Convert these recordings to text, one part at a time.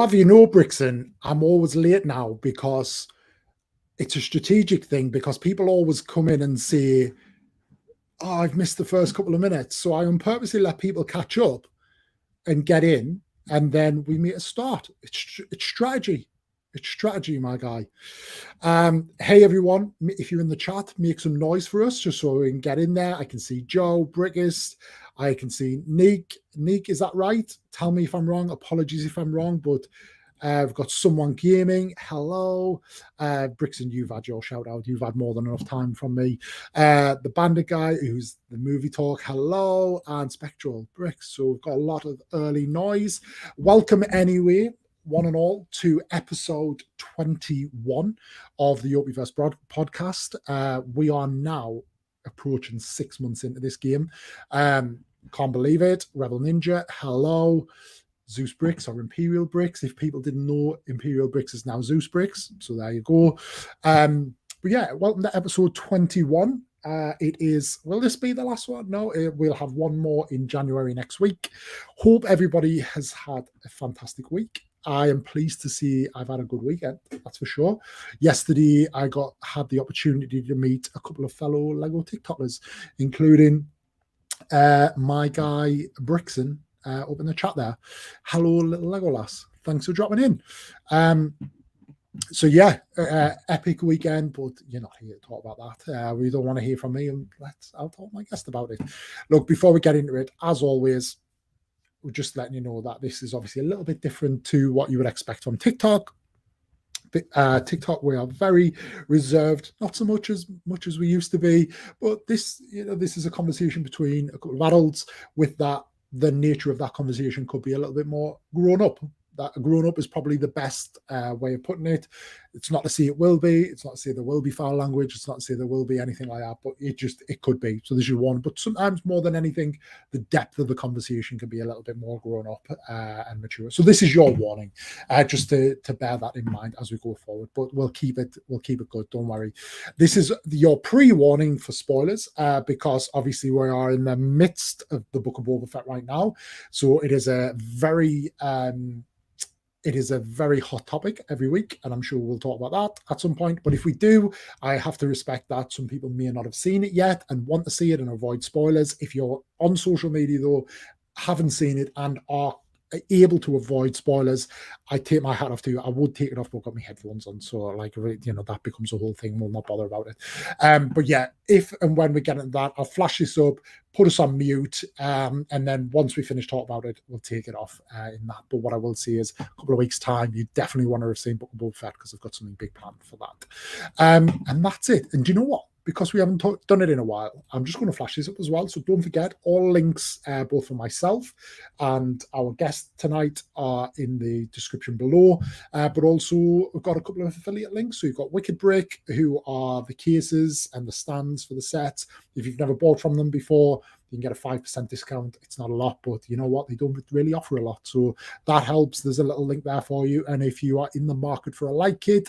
have you know, Brixton, I'm always late now because it's a strategic thing, because people always come in and say, oh, I've missed the first couple of minutes. So I purposely let people catch up and get in, and then we meet a start. It's strategy. It's strategy, my guy. Hey, everyone. If you're in the chat, make some noise for us just so we can get in there. I can see Joe, Brickist. I can see Nick. Nick, is that right? Tell me if I'm wrong. Apologies if I'm wrong, but I've got someone gaming. Hello. Brixton, you've had your shout out. You've had more than enough time from me. The Bandit guy, who's the movie talk. Hello. And Spectral Bricks. So we've got a lot of early noise. Welcome anyway, one and all, to episode 21 of the Opie-Verse podcast. We are now approaching 6 months into this game. Can't believe it. Rebel Ninja, hello. Zeus Bricks or Imperial Bricks. If people didn't know, Imperial Bricks is now Zeus Bricks. So there you go. But yeah, welcome to episode 21. It is, will this be the last one? No, we'll have one more in January next week. Hope everybody has had a fantastic week. I am pleased to see I've had a good weekend, that's for sure. Yesterday, I had the opportunity to meet a couple of fellow Lego TikTokers, including my guy Brixton up in the chat there. Hello, little Lego lass. Thanks for dropping in. So yeah, epic weekend, but you're not here to talk about that. We don't want to hear from me, and I'll talk to my guest about it. Look, before we get into it, as always, we're just letting you know that this is obviously a little bit different to what you would expect from TikTok. TikTok, we are very reserved, not so much as we used to be, but this is a conversation between a couple of adults. With that, the nature of that conversation could be a little bit more grown up. That grown up is probably the best way of putting it. It's not to say it will be. It's not to say there will be foul language. It's not to say there will be anything like that, but it could be. So this is one. But sometimes more than anything, the depth of the conversation can be a little bit more grown up and mature. So this is your warning, just to bear that in mind as we go forward. But we'll keep it good. Don't worry. This is your pre-warning for spoilers, because obviously we are in the midst of the Book of Boba Fett right now. So it is a very hot topic every week, and I'm sure we'll talk about that at some point. But if we do, I have to respect that some people may not have seen it yet and want to see it and avoid spoilers. If you're on social media, though, haven't seen it and are able to avoid spoilers, I take my hat off to you. I would take it off, but I've got my headphones on, so that becomes a whole thing. We'll not bother about it. But yeah, if and when we get into that, I'll flash this up, put us on mute, and then once we finish talking about it, we'll take it off in that. But what I will say is, a couple of weeks' time, you definitely want to have seen Book of Boba Fett, because I've got something big planned for that. And that's it. And do you know what? Because we haven't done it in a while, I'm just going to flash this up as well. So don't forget, all links, both for myself and our guest tonight, are in the description below. But also, we've got a couple of affiliate links. So you've got Wicked Brick, who are the cases and the stands for the sets. If you've never bought from them before, you can get a 5% discount. It's not a lot, but you know what? They don't really offer a lot. So that helps. There's a little link there for you. And if you are in the market for a light kit,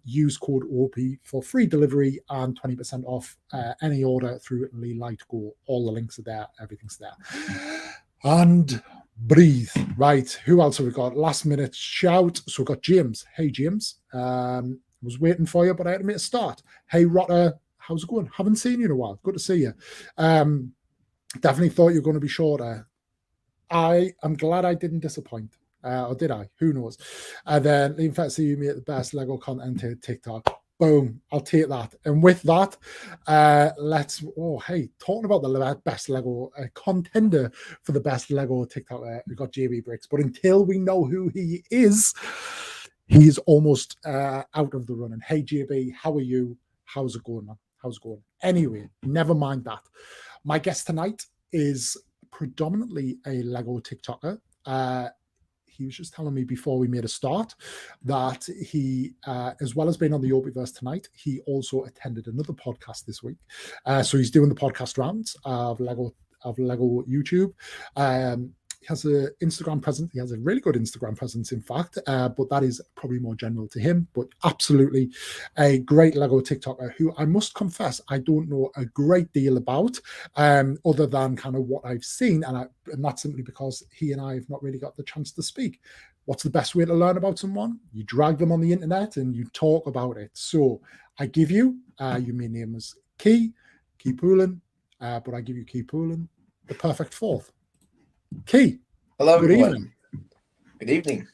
use code OPI for free delivery and 20% off any order through Lee Light Go. All the links are there. Everything's there. And breathe. Right. Who else have we got? Last minute shout. So we've got James. Hey, James. Was waiting for you, but I had to make a start. Hey, Rotter. How's it going? Haven't seen you in a while. Good to see you. Definitely thought you were going to be shorter. I am glad I didn't disappoint. Or did I? Who knows? And then, in fact, see you made the best Lego content to TikTok. Boom. I'll take that. And with that, talking about the best Lego contender for the best Lego TikTok, we've got JB Bricks. But until we know who he is, he's almost out of the running. Hey, JB, how are you? How's it going, man? How's it going? Anyway, never mind that. My guest tonight is predominantly a Lego TikToker. He was just telling me before we made a start that he, as well as being on the Opie-Verse tonight, he also attended another podcast this week. So he's doing the podcast rounds of Lego YouTube. He has an Instagram presence. He has a really good Instagram presence, in fact, but that is probably more general to him. But absolutely a great Lego TikToker who I must confess I don't know a great deal about, other than kind of what I've seen. And that's simply because he and I have not really got the chance to speak. what's the best way to learn about someone? You drag them on the internet and you talk about it. So I give you, you may name as Key Poulan, but I give you Key Poulan, the perfect fourth. Key. Hello, good everyone. evening. Good evening.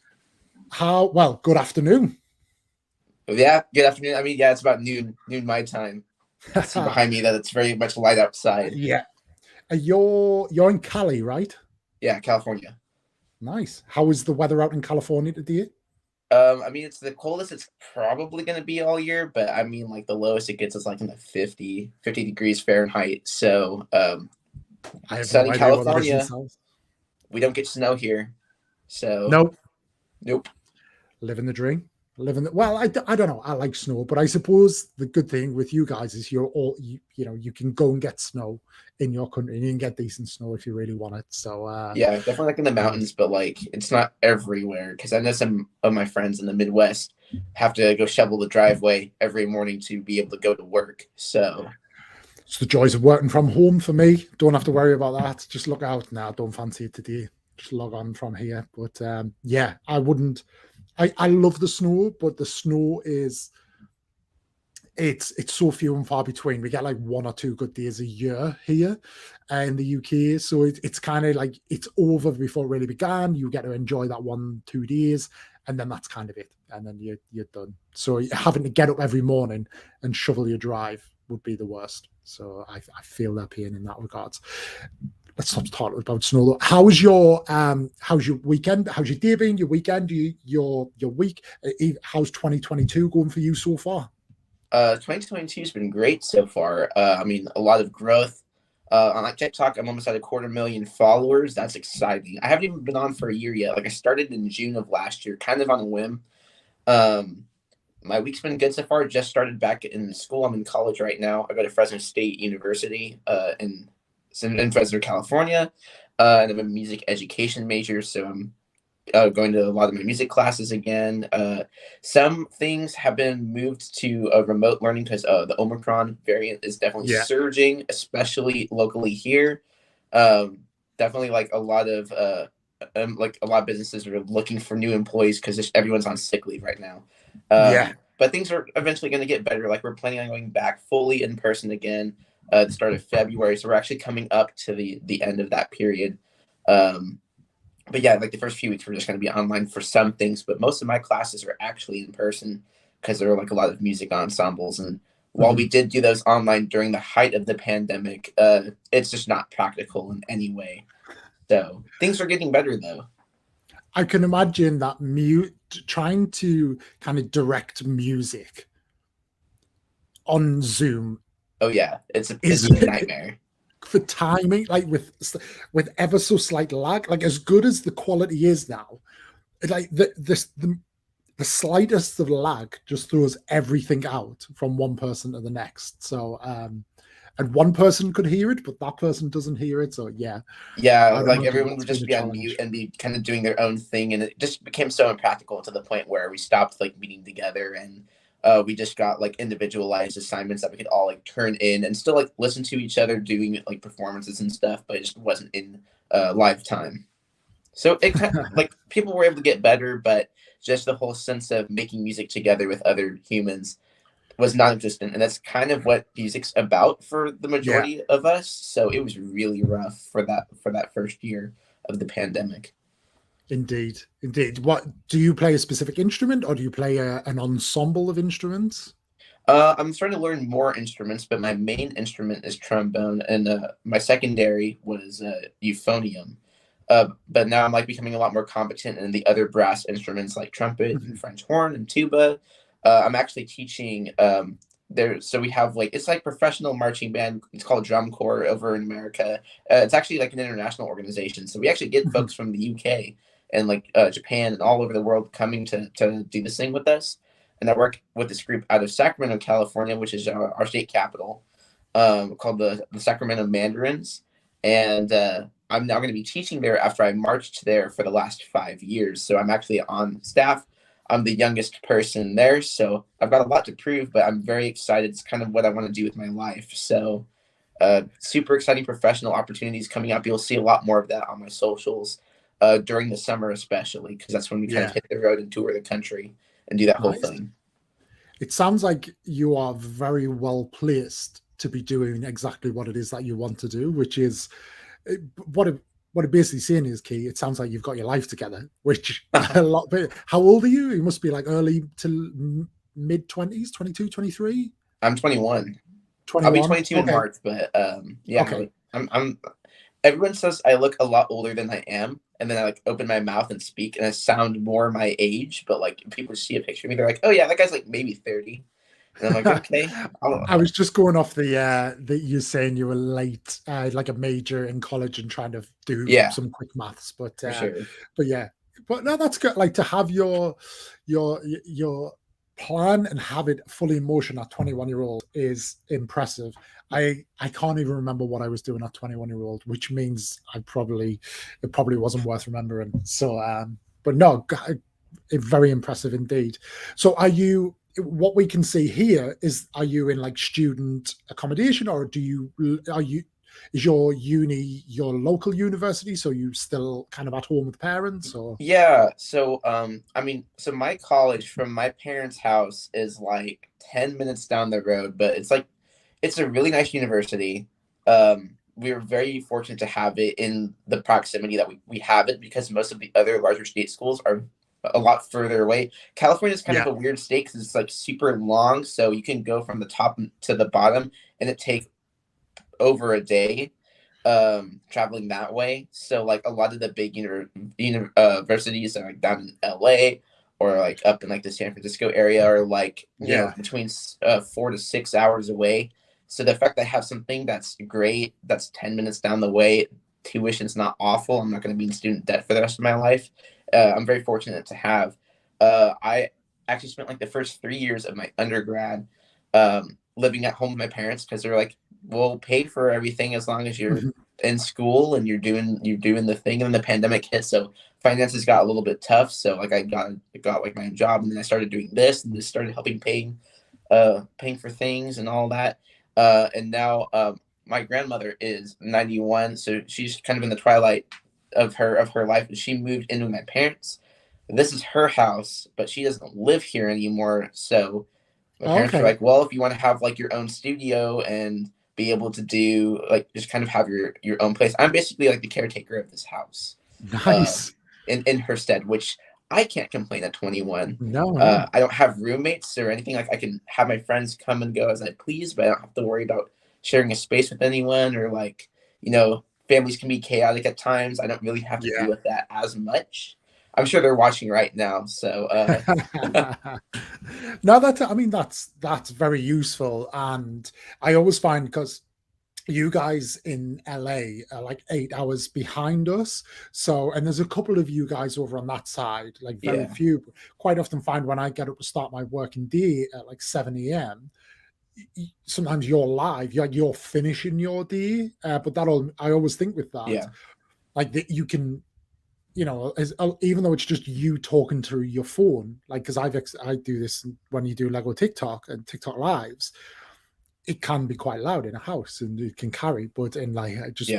Good afternoon. Yeah, good afternoon. I mean, yeah, it's about noon my time. I see behind me that it's very much light outside. Yeah. You're in Cali, right? Yeah, California. Nice. How is the weather out in California today? I mean, it's the coldest it's probably going to be all year, but I mean, like the lowest it gets is like in the 50 degrees Fahrenheit. So, I have sunny no idea California, what that is in we don't get snow here. So, nope. Living the dream. Well, I don't know. I like snow, but I suppose the good thing with you guys is you're all, you can go and get snow in your country, and you can get decent snow if you really want it. So yeah, definitely like in the mountains, but like it's not everywhere, because I know some of my friends in the Midwest have to go shovel the driveway every morning to be able to go to work. So it's the joys of working from home for me. Don't have to worry about that. Just look out now. Don't fancy it today. Just log on from here. But yeah, I wouldn't. I love the snow, but the snow is it's so few and far between. We get like 1 or 2 good days a year here in the UK, so it's kind of like it's over before it really began. You get to enjoy that 1-2 days, and then that's kind of it, and then you're done. So having to get up every morning and shovel your drive would be the worst. So I feel their pain in that regards. Let's stop talking about snow though. How's your weekend? How's your day been? Your weekend? Your week? How's 2022 going for you so far? 2022 has been great so far. I mean, a lot of growth. On like TikTok, I'm almost at 250,000 followers. That's exciting. I haven't even been on for a year yet. Like I started in June of last year, kind of on a whim. My week's been good so far. Just started back in school. I'm in college right now. I go to Fresno State University in Fresno, California, and I'm a music education major. So I'm going to a lot of my music classes again. Some things have been moved to remote learning because the Omicron variant is definitely surging, especially locally here. Definitely like a lot of businesses are looking for new employees because everyone's on sick leave right now. But things are eventually going to get better. Like we're planning on going back fully in person again at the start of February. So we're actually coming up to the end of that period. But yeah, like the first few weeks, we're just going to be online for some things, but most of my classes are actually in person because there are like a lot of music ensembles. And while we did do those online during the height of the pandemic, it's just not practical in any way. So things are getting better though. I can imagine that trying to kind of direct music on Zoom. Oh yeah, it's a nightmare. For timing, like with ever so slight lag, like as good as the quality is now, like the slightest of lag just throws everything out from one person to the next. So and one person could hear it, but that person doesn't hear it. So yeah, like everyone would just be on mute and be kind of doing their own thing, and it just became so impractical to the point where we stopped like meeting together, and we just got like individualized assignments that we could all like turn in and still like listen to each other doing like performances and stuff, but it just wasn't in live time. So it kind of, like people were able to get better, but just the whole sense of making music together with other humans was non-existent, and that's kind of what music's about for the majority of us. So it was really rough for that first year of the pandemic. Indeed. What do you play a specific instrument, or do you play an ensemble of instruments? I'm starting to learn more instruments, but my main instrument is trombone, and my secondary was euphonium. But now I'm like becoming a lot more competent in the other brass instruments like trumpet and French horn and tuba. I'm actually teaching there. So we have like, it's like professional marching band. It's called Drum Corps over in America. It's actually like an international organization. So we actually get folks from the UK and like Japan and all over the world coming to do this thing with us. And I work with this group out of Sacramento, California, which is our state capital, called the Sacramento Mandarins. And I'm now going to be teaching there after I marched there for the last 5 years. So I'm actually on staff. I'm the youngest person there, so I've got a lot to prove, but I'm very excited. It's kind of what I want to do with my life. So super exciting professional opportunities coming up. You'll see a lot more of that on my socials. during the summer, especially because that's when we kind Yeah. of hit the road and tour the country and do that whole Nice. thing. It sounds like you are very well placed to be doing exactly what it is that you want to do, which is what it basically saying is, Key, it sounds like you've got your life together, which a lot. How old are you? You must be like early to mid 20s, 22, 23? I'm 21. 21? I'll be 22 in March, but yeah, Okay. I'm. Everyone says I look a lot older than I am, and then I like open my mouth and speak, and I sound more my age. But like people see a picture of me, they're like, "Oh yeah, that guy's like maybe 30," and I'm like, "Okay." I was just going off the you saying you were late, like a major in college and trying to do some quick maths, but for sure. but yeah, but no, that's good. Like to have your plan and have it fully in motion at 21-year-old is impressive. I can't even remember what I was doing at 21-year-old, which means it probably wasn't worth remembering. So but no, very impressive indeed. So are you, what we can see here is, are you in like student accommodation, or is your uni your local university, so you still kind of at home with parents? Or yeah, so I mean, so my college from my parents' house is like 10 minutes down the road, but it's a really nice university. We were very fortunate to have it in the proximity that we have it, because most of the other larger state schools are a lot further away. California is kind of a weird state because it's like super long, so you can go from the top to the bottom and it takes over a day traveling that way. So like a lot of the big universities are like down in LA or like up in like the San Francisco area, or like you know, between 4 to 6 hours away. So the fact that I have something that's great, that's 10 minutes down the way, tuition's not awful, I'm not going to be in student debt for the rest of my life, I'm very fortunate to have. I actually spent like the first 3 years of my undergrad living at home with my parents, because they're like, we'll pay for everything as long as you're in school and you're doing the thing. And then the pandemic hit, so finances got a little bit tough. So like I got like my own job, and then I started doing this, and this started helping paying for things and all that. And now my grandmother is 91, so she's kind of in the twilight of her life, and she moved in with my parents. This is her house, but she doesn't live here anymore. So my parents were like, well, if you want to have like your own studio and be able to do like just kind of have your own place, I'm basically like the caretaker of this house. Nice. In her stead, which I can't complain at 21. No. I don't have roommates or anything. Like I can have my friends come and go as I please, but I don't have to worry about sharing a space with anyone, or like, you know, families can be chaotic at times. I don't really have to deal with that as much. I'm sure they're watching right now. So no, that's very useful. And I always find, because you guys in LA are like 8 hours behind us. So, and there's a couple of you guys over on that side, like very few. Quite often find when I get up to start my working day at like 7 a.m., sometimes you're live, you're finishing your day. But I always think with that, like that you can, you know, even though it's just you talking through your phone, like, because I do this when you do Lego TikTok and TikTok lives, it can be quite loud in a house and it can carry, but in like just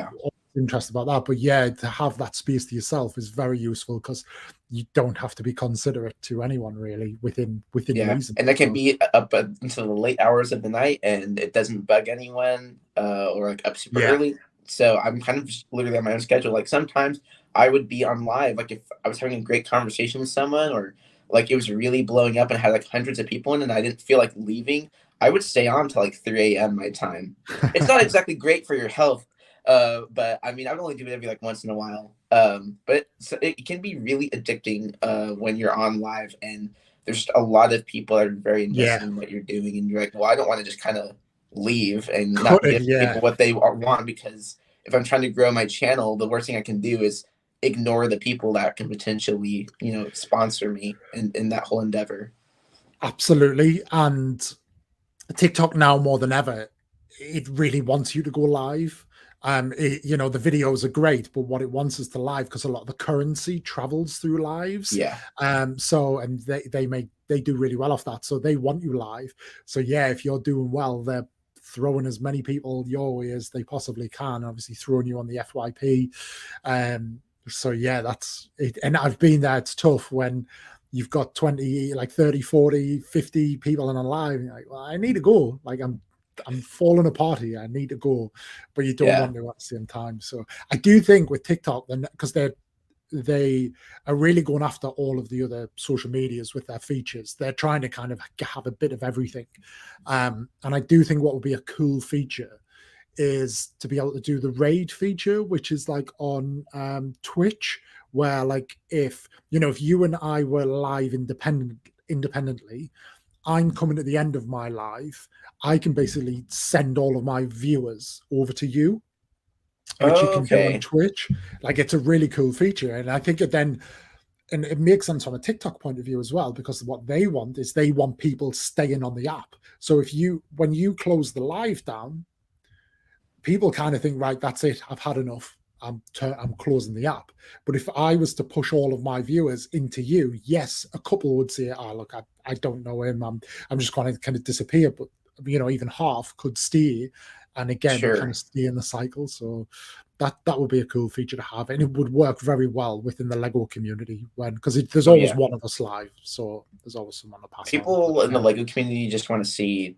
interested about that. But yeah, to have that space to yourself is very useful, because you don't have to be considerate to anyone really within reason. And I can be up until the late hours of the night and it doesn't bug anyone, or like up super early. So I'm kind of just literally on my own schedule. Like sometimes I would be on live, like if I was having a great conversation with someone, or like it was really blowing up and had like hundreds of people in, and I didn't feel like leaving, I would stay on till like 3 a.m. my time. It's not exactly great for your health, but I mean, I would only do it every like once in a while. But it can be really addicting when you're on live, and there's just a lot of people that are very invested in what you're doing, and you're like, well, I don't want to just kind of leave and not give people what they want, because if I'm trying to grow my channel, the worst thing I can do is ignore the people that can potentially, you know, sponsor me in that whole endeavor. Absolutely. And TikTok now more than ever, it really wants you to go live. You know, the videos are great, but what it wants is to live, because a lot of the currency travels through lives. So, and they do really well off that. So they want you live. So yeah, if you're doing well, they're throwing as many people your way as they possibly can, obviously throwing you on the FYP. So yeah, that's it. And I've been there. It's tough when you've got 20, like 30, 40, 50 people on a live. You're like, well, I need to go. Like I'm falling apart here. I need to go, but you don't Yeah. want to at the same time. So I do think with TikTok, then because they are really going after all of the other social medias with their features. They're trying to kind of have a bit of everything. And I do think what would be a cool feature is to be able to do the raid feature, which is like on Twitch, where like if you and I were live independently, I'm coming at the end of my live, I can basically send all of my viewers over to you, which you Oh, can do on okay. Twitch. Like it's a really cool feature. And I think and it makes sense from a TikTok point of view as well, because what they want is they want people staying on the app. So when you close the live down, people kind of think, right, that's it. I've had enough. I'm closing the app. But if I was to push all of my viewers into you, yes, a couple would say, oh, look, I don't know him. I'm just going to kind of disappear. But, even half could stay and again, kind Sure. of stay in the cycle. So that would be a cool feature to have. And it would work very well within the Lego community because there's Oh, always yeah. one of us live. So there's always someone to pass on. People in But, the Lego community just want to see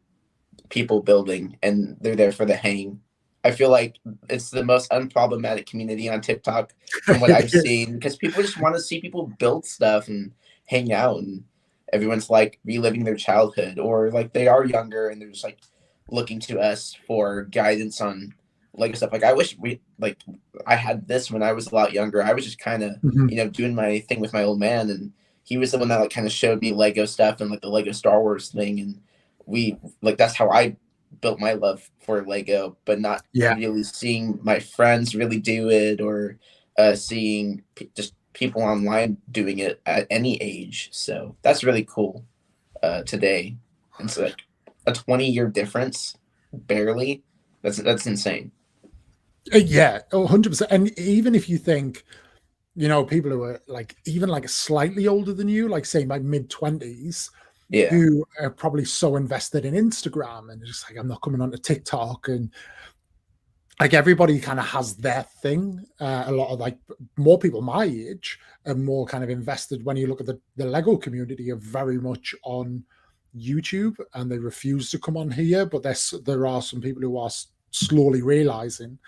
people building, and they're there for the hang. I feel like it's the most unproblematic community on TikTok from what I've seen, because people just want to see people build stuff and hang out, and everyone's like reliving their childhood, or like they are younger and they're just like looking to us for guidance on Lego stuff. Like I wish I had this when I was a lot younger. I was just kind of Mhm. doing my thing with my old man, and he was the one that like kind of showed me Lego stuff and like the Lego Star Wars thing, and that's how I built my love for Lego, but not Yeah. really seeing my friends really do it, or seeing just people online doing it at any age. So that's really cool today. And so like a 20-year difference, barely. That's insane. Yeah, 100%. And even if you think, people who are like even like slightly older than you, like say my mid-20s, Yeah. who are probably so invested in Instagram and just like, I'm not coming onto TikTok. And like everybody kind of has their thing. A lot of like more people my age are more kind of invested. When you look at the Lego community, are very much on YouTube and they refuse to come on here. But there are some people who are slowly realizing,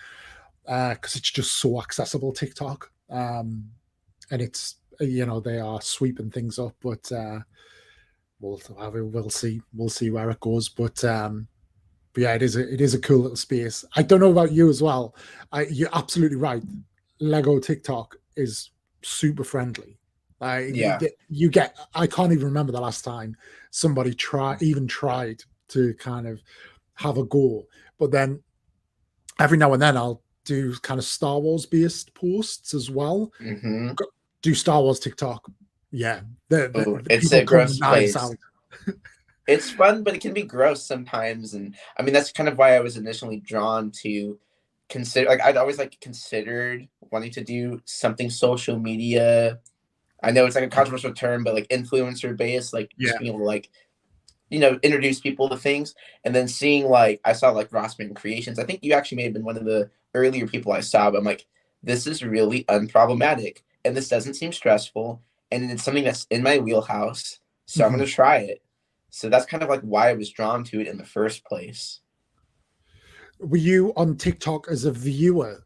because it's just so accessible, TikTok. And it's, they are sweeping things up, but we'll see where it goes. But yeah, it is a cool little space. I don't know about you as well. You're absolutely right. Lego TikTok is super friendly. Yeah. I can't even remember the last time somebody tried to kind of have a go. But then every now and then I'll do kind of Star Wars based posts as well. Hmm. Do Star Wars TikTok. Yeah. Oh, The it's a people come gross knives place. out. It's fun, but it can be gross sometimes. And I mean, that's kind of why I was initially drawn to consider, like, I'd always like considered wanting to do something social media. I know it's like a controversial term, but like influencer based, like just Yeah. being able to like, introduce people to things. And then seeing like, I saw like Rossman Creations. I think you actually may have been one of the earlier people I saw, but I'm like, this is really unproblematic. And this doesn't seem stressful. And it's something that's in my wheelhouse. So I'm Mhm. going to try it. So that's kind of like why I was drawn to it in the first place. Were you on TikTok as a viewer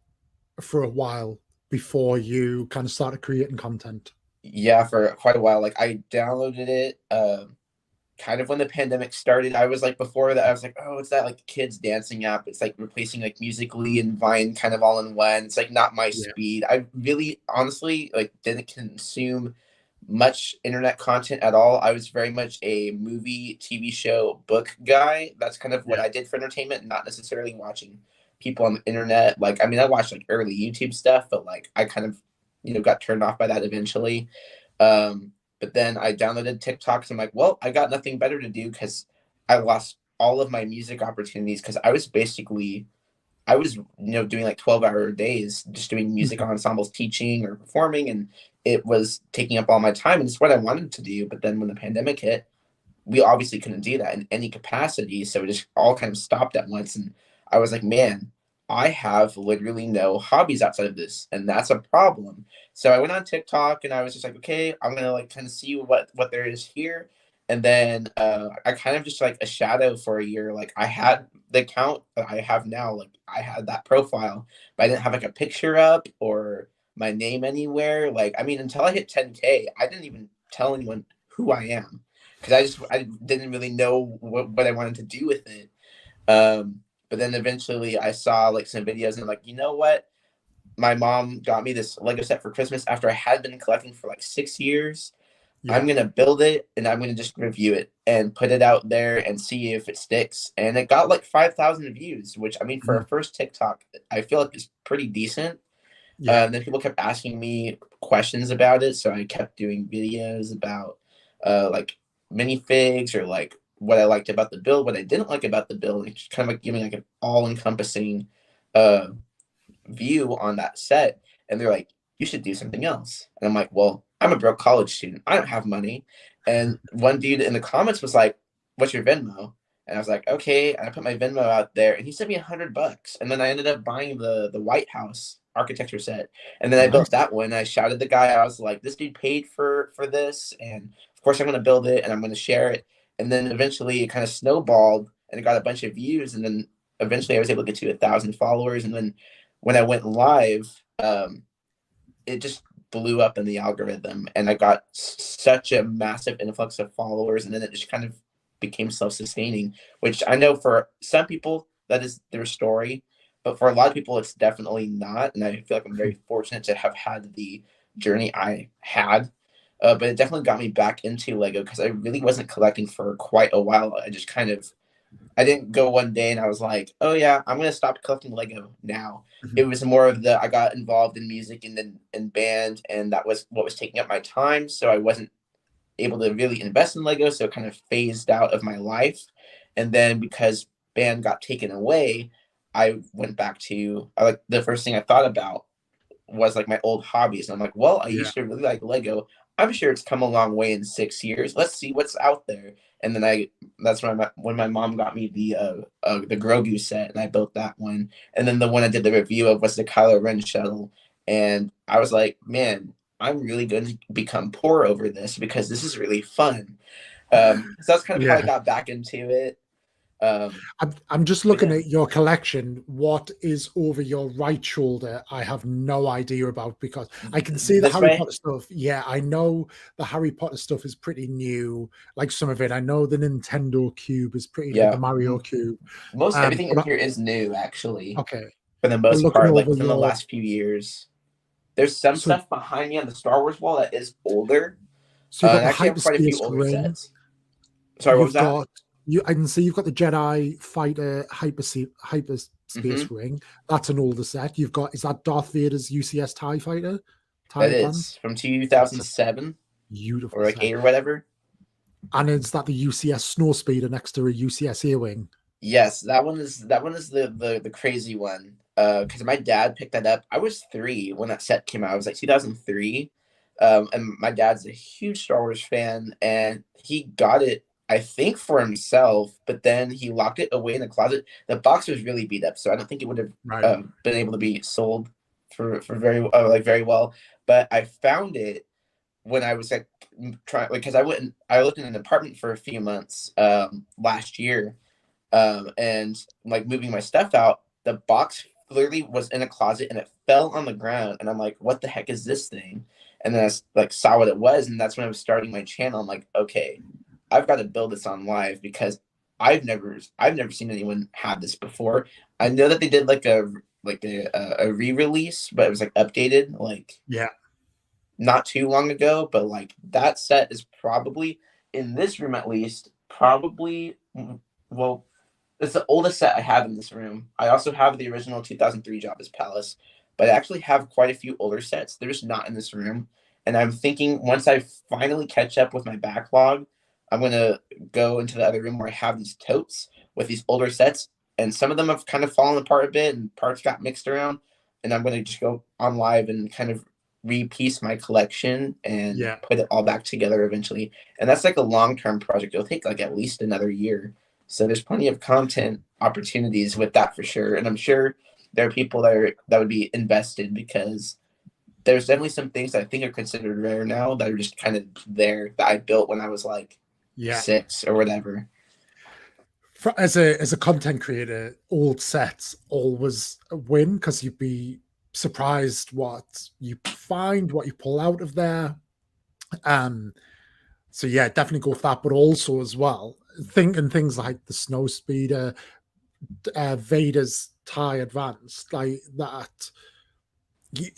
for a while before you kind of started creating content? Yeah, for quite a while. Like I downloaded it kind of when the pandemic started. I was like, before that, I was like, oh, it's that like kids dancing app. It's like replacing like Musically and Vine kind of all in one. It's like not my Yeah. speed. I really honestly like didn't consume much internet content at all. I was very much a movie, TV show, book guy. That's kind of what Yeah. I did for entertainment, not necessarily watching people on the internet. Like, I mean, I watched like early YouTube stuff, but like I kind of, got turned off by that eventually. But then I downloaded TikTok, so I'm like, well, I got nothing better to do because I lost all of my music opportunities because I was doing like 12-hour days just doing music Mhm. ensembles, teaching or performing, and it was taking up all my time, and it's what I wanted to do. But then when the pandemic hit, we obviously couldn't do that in any capacity, so it just all kind of stopped at once. And I was like, man, I have literally no hobbies outside of this, and that's a problem. So I went on TikTok and I was just like, okay, I'm gonna like kind of see what there is here. And then I kind of just like a shadow for a year. Like I had the account that I have now, like I had that profile, but I didn't have like a picture up or my name anywhere. Like, I mean, until I hit 10K, I didn't even tell anyone who I am because I didn't really know what I wanted to do with it. But then eventually I saw like some videos and like, you know what? My mom got me this Lego set for Christmas after I had been collecting for like 6 years. I'm Yeah. gonna build it and I'm gonna just review it and put it out there and see if it sticks. And it got like 5,000 views, which I mean for a first TikTok, I feel like is pretty decent. Yeah. Then people kept asking me questions about it, so I kept doing videos about like minifigs or like what I liked about the build, what I didn't like about the build, and just kind of like giving like an all-encompassing uh view on that set. And they're like, you should do something else. And I'm like, well, I'm a broke college student. I don't have money. And one dude in the comments was like, what's your Venmo? And I was like, okay. And I put my Venmo out there and he sent me $100. And then I ended up buying the White House architecture set. And then I Nice. built that one. I shouted the guy. I was like, this dude paid for this. And of course I'm going to build it and I'm going to share it. And then eventually it kind of snowballed and it got a bunch of views. And then eventually I was able to get to 1,000 followers. And then when I went live, it just blew up in the algorithm and I got such a massive influx of followers. And then it just kind of became self-sustaining, which I know for some people that is their story, but for a lot of people it's definitely not. And I feel like I'm very fortunate to have had the journey I had. But it definitely got me back into Lego because I really wasn't collecting for quite a while. I didn't go one day and I was like, oh yeah, I'm gonna stop collecting Lego now. It was more of I got involved in music and then in band, and that was what was taking up my time. So I wasn't able to really invest in Lego, so it kind of phased out of my life. And then because band got taken away, I went back to like the first thing I thought about was like my old hobbies. And I'm like, well, I Yeah. used to really like Lego. I'm sure it's come a long way in 6 years. Let's see what's out there. And then that's when my mom got me the Grogu set, and I built that one. And then the one I did the review of was the Kylo Ren shuttle. And I was like, man, I'm really going to become poor over this because this is really fun. So that's kind of how I Yeah. got back into it. I'm just looking yeah. at your collection. What is over your right shoulder? I have no idea about because I can see the This Harry way? Potter stuff. Yeah, I know the Harry Potter stuff is pretty new. Like some of it, I know the Nintendo Cube is pretty like the Yeah. Mario Cube. Most everything in But here is new, actually. okay, For the but most looking part, like over within the your last few years. There's some so stuff behind me on the Star Wars wall that is older. so you've got And the I actually have quite a few hyperspace older ring. sets. Sorry, what was You've that? got I can see you've got the Jedi fighter hyperspace Mm-hmm. ring. That's an older set. You've got, is that Darth Vader's UCS TIE fighter? TIE That Advance? is from That's a 2007 beautiful or like set. 8 or whatever. And is that the UCS Snowspeeder next to a UCS A-Wing? Yes, that one is the crazy one. Because my dad picked that up. I was 3 when that set came out. It was like 2003. And my dad's a huge Star Wars fan, and he got it, I think, for himself, but then he locked it away in the closet. The box was really beat up, so I don't think it would have Right. been able to be sold for very well. But I found it when I was like trying, because I lived in an apartment for a few months last year, and like moving my stuff out. The box literally was in a closet and it fell on the ground, and I'm like, what the heck is this thing? And then I like saw what it was, and that's when I was starting my channel. I'm like, okay, I've got to build this on live because I've never seen anyone have this before. I know that they did like a re-release, but it was like updated like Yeah. not too long ago. But like that set is probably in this room at least probably well, it's the oldest set I have in this room. I also have the original 2003 Jabba's Palace, but I actually have quite a few older sets. They're just not in this room. And I'm thinking once I finally catch up with my backlog, I'm going to go into the other room where I have these totes with these older sets. And some of them have kind of fallen apart a bit and parts got mixed around. And I'm going to just go on live and kind of repiece my collection and Yeah. put it all back together eventually. And that's like a long-term project. It'll take like at least another year. So there's plenty of content opportunities with that for sure. And I'm sure there are people that would be invested, because there's definitely some things that I think are considered rare now that are just kind of there that I built when I was like 6 or whatever. As a content creator, old sets always win, because you'd be surprised what you find, what you pull out of there. So yeah, definitely go with that. But also as well, thinking things like the Snow Speeder, Vader's TIE Advanced, like that.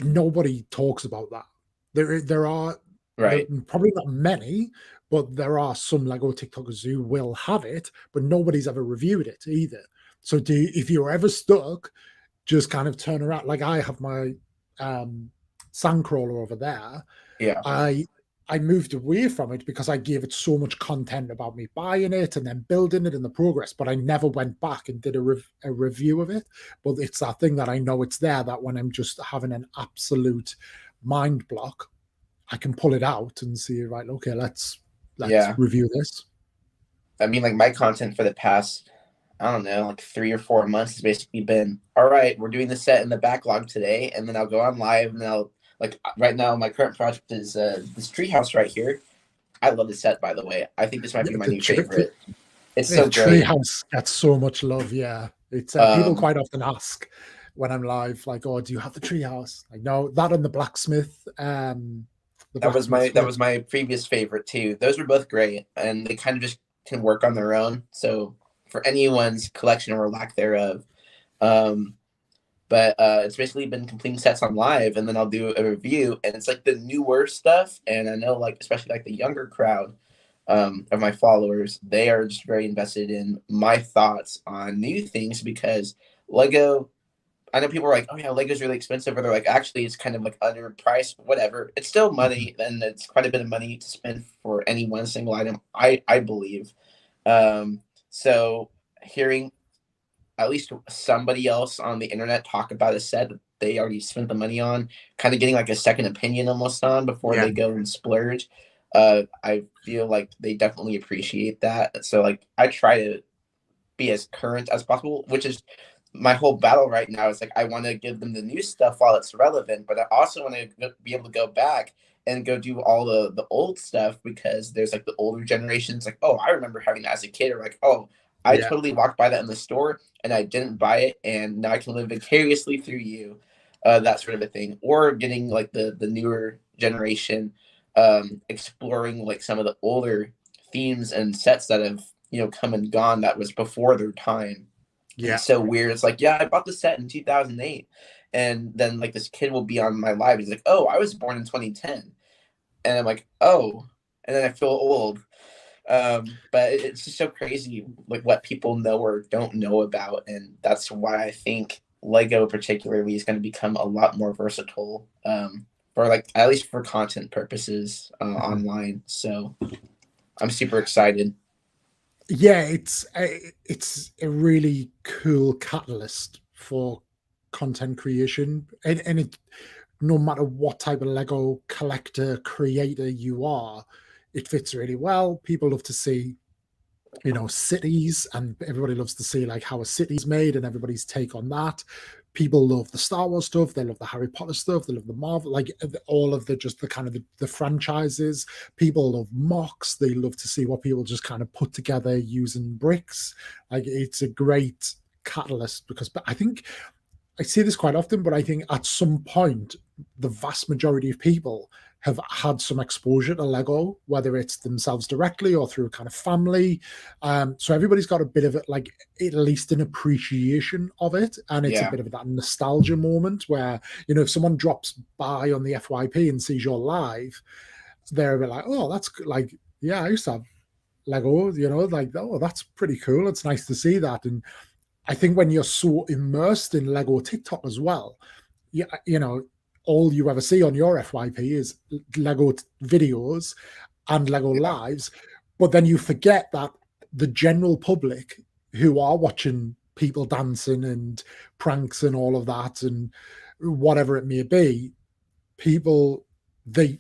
Nobody talks about that. There are probably not many, but there are some Lego TikTokers who will have it, but nobody's ever reviewed it either. So if you're ever stuck, just kind of turn around. Like I have my Sandcrawler over there. Yeah. I moved away from it because I gave it so much content about me buying it and then building it in the progress, but I never went back and did a review of it. But it's that thing that I know it's there, that when I'm just having an absolute mind block, I can pull it out and see, right, okay, let's review this. I mean, like my content for the past, I don't know, like 3 or 4 months has basically been, all right, we're doing the set in the backlog today, and then I'll go on live, and I'll, like right now, my current project is this treehouse right here. I love the set, by the way. I think this might be my new favorite. It's so great. Treehouse gets so much love. Yeah, it's people quite often ask when I'm live, like, "Oh, do you have the treehouse?" Like, no, that and the blacksmith. That was my previous favorite too. Those were both great, and they kind of just can work on their own. So for anyone's collection or lack thereof. But it's basically been completing sets on live, and then I'll do a review, and it's like the newer stuff. And I know, like, especially like the younger crowd of my followers, they are just very invested in my thoughts on new things, because Lego, I know people are like, oh yeah, Lego's really expensive, or they're like, actually it's kind of like underpriced, whatever. It's still money, and it's quite a bit of money to spend for any one single item, I believe. So hearing at least somebody else on the internet talk about a set that they already spent the money on, kind of getting like a second opinion almost on before they go and splurge. I feel like they definitely appreciate that. So like I try to be as current as possible, which is my whole battle right now. Is like I want to give them the new stuff while it's relevant, but I also want to be able to go back and go do all the old stuff, because there's like the older generations like, oh, I remember having that as a kid, or like, oh, I totally walked by that in the store and I didn't buy it, and now I can live vicariously through you, that sort of a thing. Or getting like the newer generation, exploring like some of the older themes and sets that have, you know, come and gone that was before their time. Yeah, it's so weird. It's like, yeah, I bought the set in 2008, and then like this kid will be on my live. He's like, oh, I was born in 2010, and I'm like, oh, and then I feel old. But it's just so crazy, like what people know or don't know about, and that's why I think Lego particularly is going to become a lot more versatile, for like at least for content purposes online. So I'm super excited. Yeah, it's a really cool catalyst for content creation, and it, no matter what type of Lego collector creator you are, it fits really well. People love to see, you know, cities, and everybody loves to see like how a city's made and everybody's take on that. People love the Star Wars stuff, they love the Harry Potter stuff, they love the Marvel, like all of the just the kind of the franchises. People love mocks, they love to see what people just kind of put together using bricks. Like it's a great catalyst, because I think I see this quite often, but I think at some point the vast majority of people have had some exposure to Lego, whether it's themselves directly or through kind of family. So everybody's got a bit of it, like at least an appreciation of it. And it's a bit of that nostalgia moment where, you know, if someone drops by on the FYP and sees you're live, they're a bit like, oh, that's like, yeah, I used to have Lego, you know, like, oh, that's pretty cool. It's nice to see that. And I think when you're so immersed in Lego TikTok as well, you know, all you ever see on your FYP is Lego videos and Lego lives, but then you forget that the general public who are watching people dancing and pranks and all of that and whatever it may be, people they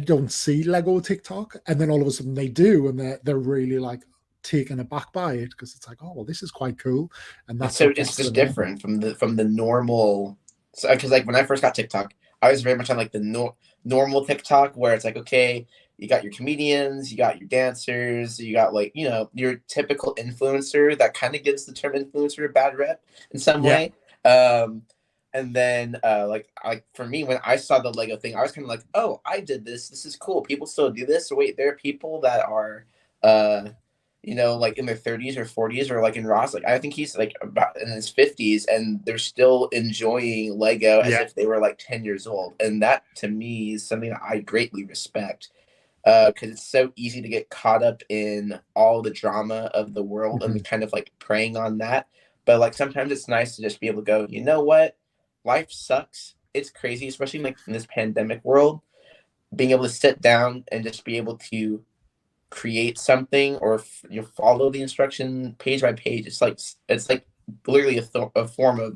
don't see Lego TikTok, and then all of a sudden they do, and they're really like taken aback by it because it's like, oh well, this is quite cool, and that's so what it's gets just them in. different from the normal. So because like when I first got TikTok, I was very much on like the normal TikTok where it's like, okay, you got your comedians, you got your dancers, you got like, you know, your typical influencer that kind of gives the term influencer a bad rep in some Yeah. way. And then like for me, when I saw the Lego thing, I was kind of like, oh, I did this. This is cool. People still do this. So wait, there are people that are you know, like in their 30s or 40s, or like in Ross, like I think he's like about in his 50s, and they're still enjoying Lego as Yeah. if they were like 10 years old. And that to me is something that I greatly respect, because it's so easy to get caught up in all the drama of the world and kind of like preying on that. But like sometimes it's nice to just be able to go, you know what, life sucks. It's crazy, especially like in this pandemic world. Being able to sit down and just be able to create something, or you follow the instruction page by page. It's like literally a form of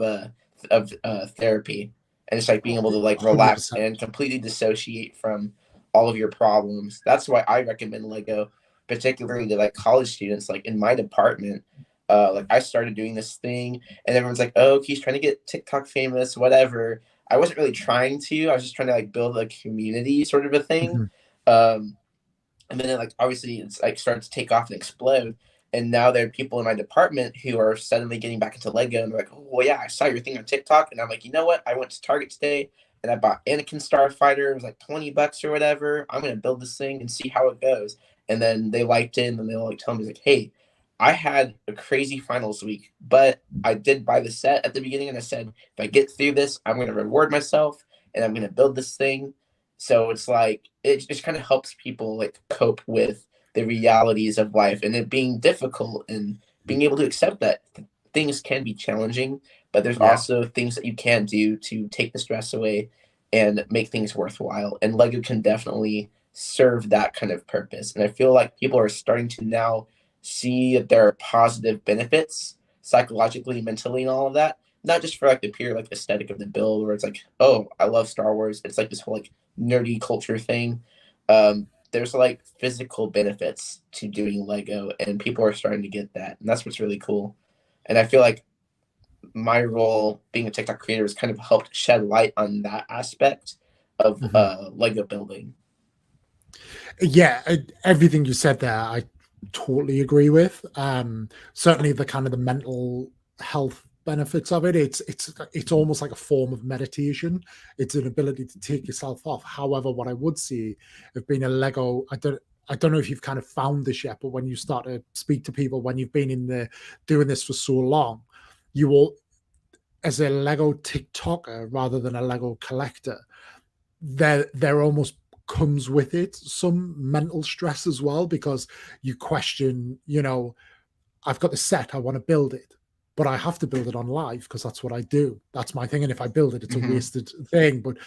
therapy, and it's like being able to like relax 100%. and completely dissociate from all of your problems. That's why I recommend Lego, particularly to like college students. Like in my department, like I started doing this thing, and everyone's like, "Oh, he's trying to get TikTok famous, whatever." I wasn't really trying to. I was just trying to like build a community, sort of a thing. And then it, like obviously it's like started to take off and explode. And now there are people in my department who are suddenly getting back into Lego, and they're like, "Oh well, yeah, I saw your thing on TikTok." And I'm like, you know what? I went to Target today and I bought Anakin Starfighter. It was like $20 or whatever. I'm gonna build this thing and see how it goes. And then they liked it, and then they'll like tell me like, "Hey, I had a crazy finals week, but I did buy the set at the beginning, and I said if I get through this, I'm gonna reward myself and I'm gonna build this thing." So it's like it just kind of helps people like cope with the realities of life and it being difficult, and being able to accept that things can be challenging, but there's also things that you can do to take the stress away and make things worthwhile. And Lego can definitely serve that kind of purpose. And I feel like people are starting to now see that there are positive benefits psychologically, mentally, and all of that. Not just for like the pure like aesthetic of the build, where it's like, oh, I love Star Wars. It's like this whole like nerdy culture thing. There's like physical benefits to doing Lego, and people are starting to get that, and that's what's really cool. And I feel like my role being a TikTok creator has kind of helped shed light on that aspect of Lego building. Yeah, everything you said there, I totally agree with. Certainly the kind of the mental health benefits of it. It's almost like a form of meditation. It's an ability to take yourself off. However, what I would say of being a Lego, I don't know if you've kind of found this yet, but when you start to speak to people, when you've been in the doing this for so long, you will, as a Lego TikToker rather than a Lego collector, there almost comes with it some mental stress as well, because you question, I've got the set, I want to build it, but I have to build it on live because that's what I do. That's my thing. And if I build it, it's a wasted thing. But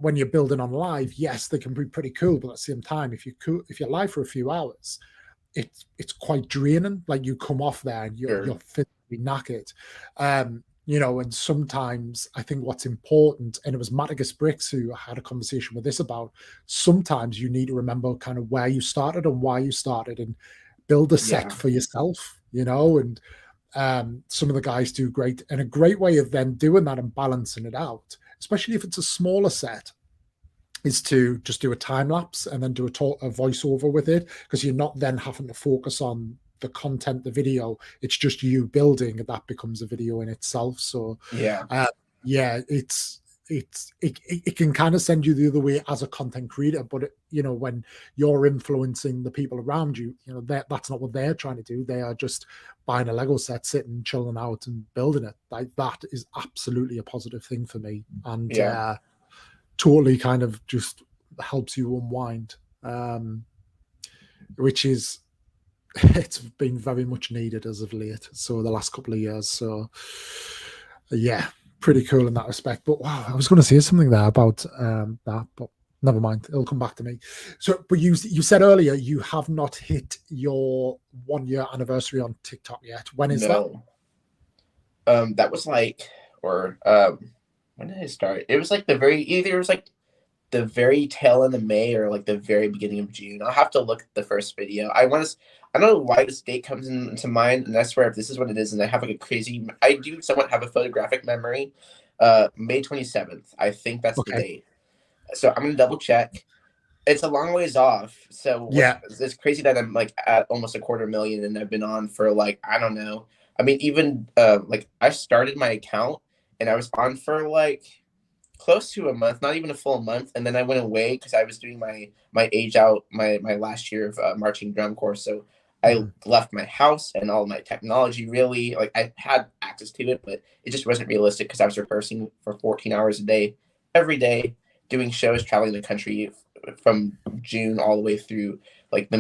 when you're building on live, yes, they can be pretty cool. But at the same time, if you're live for a few hours, it's quite draining. Like you come off there and you're physically knackered. And sometimes I think what's important, and it was Mattigas Bricks who had a conversation with this about, sometimes you need to remember kind of where you started and why you started, and build a set for yourself, and some of the guys do great. And a great way of then doing that and balancing it out, especially if it's a smaller set, is to just do a time lapse and then do a voiceover with it, because you're not then having to focus on the content, the video. It's just you building, and that becomes a video in itself. So it can kind of send you the other way as a content creator. But when you're influencing the people around you, that's not what they're trying to do. They are just buying a Lego set, sitting, chilling out, and building it. Like, that is absolutely a positive thing for me, and totally kind of just helps you unwind, which is, it's been very much needed as of late. So the last couple of years. So yeah, pretty cool in that respect. But wow, I was going to say something there about that, but never mind. It'll come back to me. So, but you said earlier you have not hit your 1 year anniversary on TikTok yet. When is that? That was like, or when did I start? It was like either it was like the very tail end of May or like the very beginning of June. I'll have to look at the first video. I don't know why this date comes into mind, and I swear if this is what it is, and I have like a crazy, I do somewhat have a photographic memory. May 27th, I think that's the Okay. date. So I'm gonna double check. It's a long ways off. So Yeah. it's crazy that I'm like at almost 250,000 and I've been on for like, I don't know. I mean, even like I started my account and I was on for like close to a month, not even a full month, and then I went away because I was doing my age out, my last year of marching drum course. So I left my house and all my technology. Really, like I had access to it, but it just wasn't realistic because I was rehearsing for 14 hours a day, every day, doing shows, traveling the country from June all the way through like the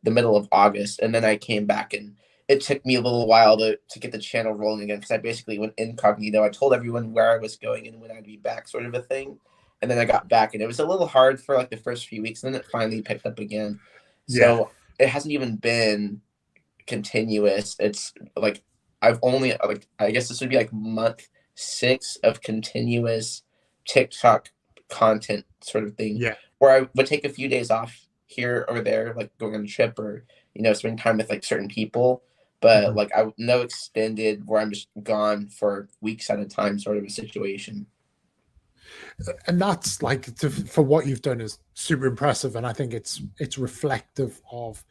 middle of August, and then I came back and it took me a little while to get the channel rolling again because I basically went incognito. I told everyone where I was going and when I'd be back, sort of a thing. And then I got back, and it was a little hard for like the first few weeks, and then it finally picked up again. Yeah. So it hasn't even been continuous. It's like I've only like I guess this would be like month 6 of continuous TikTok content sort of thing, Yeah. where I would take a few days off here or there, like going on a trip or spending time with like certain people. But like I no extended where I'm just gone for weeks at a time, sort of a situation. And that's like for what you've done is super impressive, and I think it's reflective of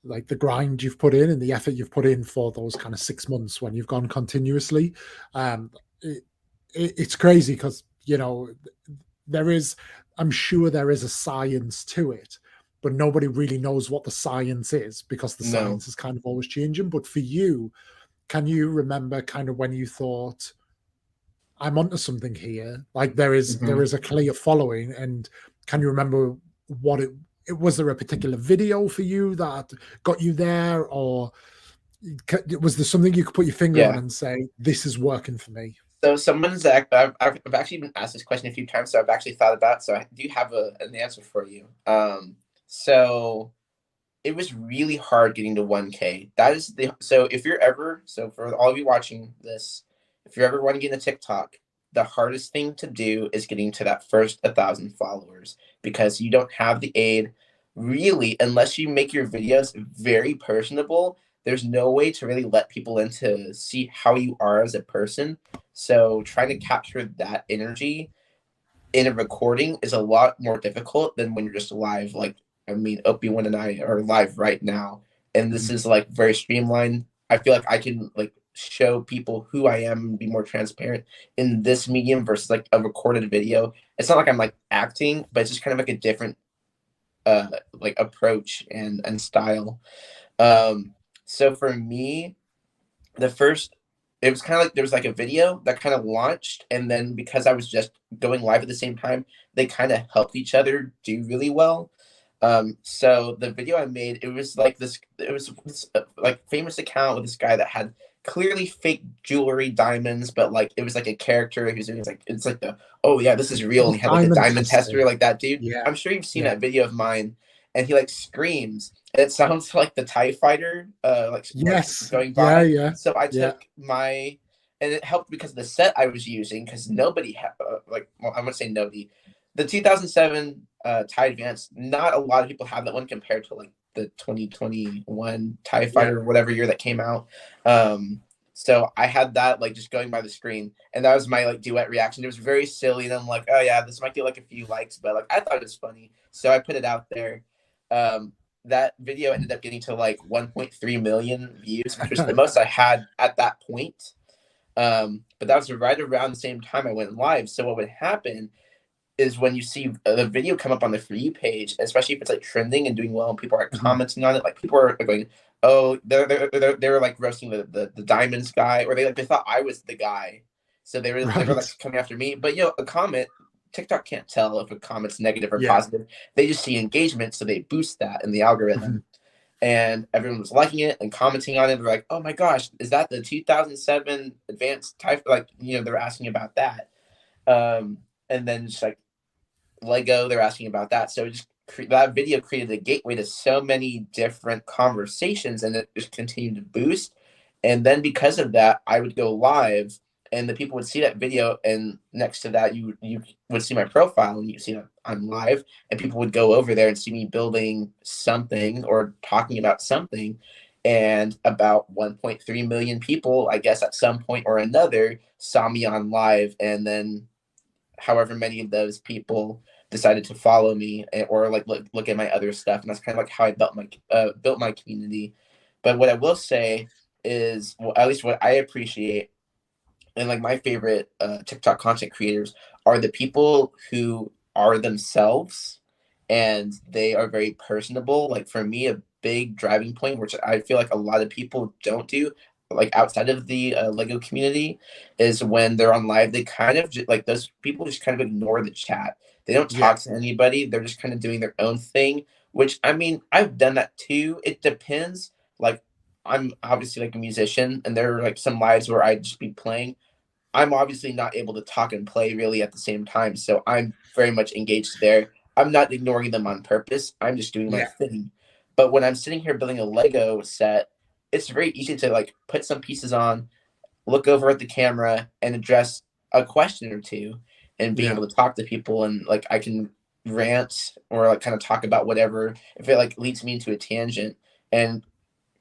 like the grind you've put in and the effort you've put in for those kind of 6 months when you've gone continuously. It's crazy because I'm sure there is a science to it, but nobody really knows what the science is because the No. science is kind of always changing. But for you, can you remember kind of when you thought, I'm onto something here? Like there is a clear following, and can you remember what it was? There a particular video for you that got you there, or was there something you could put your finger on and say, this is working for me? So I've actually been asked this question a few times, so I've actually thought about it, so I do have an answer for you. So it was really hard getting to 1K. So for all of you watching this, if you're ever wanting to get into TikTok, the hardest thing to do is getting to that first 1,000 followers, because you don't have the aid really unless you make your videos very personable. There's no way to really let people in to see how you are as a person. So trying to capture that energy in a recording is a lot more difficult than when you're just live. Like, I mean, Opie-One and I are live right now, and this is like very streamlined. I feel like I can like show people who I am and be more transparent in this medium versus like a recorded video. It's not like I'm like acting, but it's just kind of like a different like approach and style. So for me, it was kind of like there was like a video that kind of launched, and then because I was just going live at the same time, they kind of helped each other do really well. So the video I made, it was this like famous account with this guy that had clearly fake jewelry, diamonds, but like it was like a character he was doing. It's like oh yeah, this is real. And he had like a diamond tester, like that dude. Yeah. I'm sure you've seen that video of mine, and he like screams. And it sounds like the TIE fighter, going by. Yeah. So I took and it helped because of the set I was using, because nobody had I wouldn't say nobody. The 2007 TIE Advance, not a lot of people have that one compared to like the 2021 TIE Fighter or whatever year that came out. So I had that like just going by the screen, and that was my like duet reaction. It was very silly, and I'm like, oh yeah, this might get like a few likes, but like I thought it was funny, so I put it out there. That video ended up getting to like 1.3 million views, which was the most I had at that point. But that was right around the same time I went live. So what would happen is when you see the video come up on the For You page, especially if it's like trending and doing well and people are commenting on it, like people are going, oh, they're like roasting the diamonds guy, or they thought I was the guy. So they were like coming after me. But a comment, TikTok can't tell if a comment's negative or positive. They just see engagement, so they boost that in the algorithm. And everyone was liking it and commenting on it. They're like, oh my gosh, is that the 2007 advanced type? Like, they're asking about that. And then just like Lego, they're asking about that. So that video created a gateway to so many different conversations, and it just continued to boost. And then because of that, I would go live and the people would see that video, and next to that you would see my profile, and you see I'm live, and people would go over there and see me building something or talking about something, and about 1.3 million people, I guess, at some point or another saw me on live, and then however many of those people decided to follow me or like look at my other stuff, and that's kind of like how I built my community. But what I will say is, well, at least what I appreciate and like my favorite TikTok content creators are the people who are themselves and they are very personable. Like for me, a big driving point, which I feel like a lot of people don't do, like outside of the Lego community, is when they're on live, they kind of like those people just kind of ignore the chat. They don't talk to anybody. They're just kind of doing their own thing, which I mean, I've done that too. It depends. Like I'm obviously like a musician, and there are like some lives where I'd just be playing. I'm obviously not able to talk and play really at the same time, so I'm very much engaged there. I'm not ignoring them on purpose. I'm just doing my thing. But when I'm sitting here building a Lego set, it's very easy to like put some pieces on, look over at the camera, and address a question or two, and being able to talk to people, and like I can rant or like kind of talk about whatever if it like leads me into a tangent, and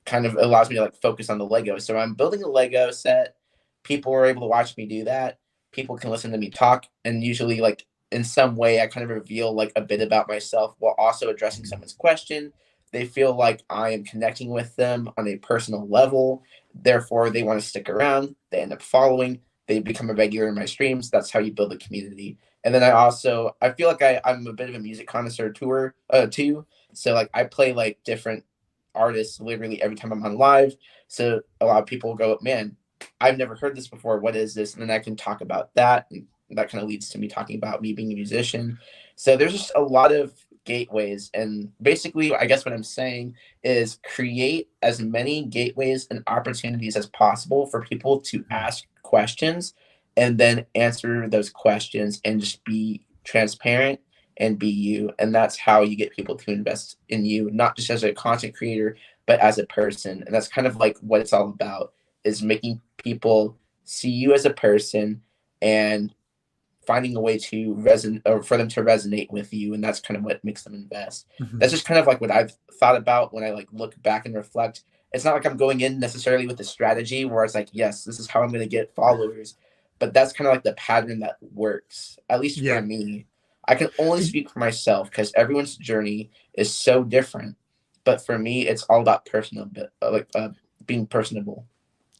kind of allows me to like focus on the Lego. So I'm building a Lego set. People are able to watch me do that. People can listen to me talk, and usually like in some way I kind of reveal like a bit about myself while also addressing someone's question. They feel like I am connecting with them on a personal level. Therefore, they want to stick around. They end up following. They become a regular in my streams. That's how you build a community. And then I feel like I'm a bit of a music connoisseur too. So like I play like different artists literally every time I'm on live. So a lot of people go, man, I've never heard this before. What is this? And then I can talk about that. And that kind of leads to me talking about me being a musician. So there's just a lot of gateways. And basically, I guess what I'm saying is create as many gateways and opportunities as possible for people to ask questions and then answer those questions and just be transparent and be you. And that's how you get people to invest in you, not just as a content creator, but as a person. And that's kind of like what it's all about, is making people see you as a person and finding a way to resonate, or for them to resonate with you. And that's kind of what makes them invest. That's just kind of like what I've thought about when I like look back and reflect. It's not like I'm going in necessarily with a strategy where it's like, yes, this is how I'm going to get followers. But that's kind of like the pattern that works, at least for me. I can only speak for myself because everyone's journey is so different. But for me, it's all about being personable.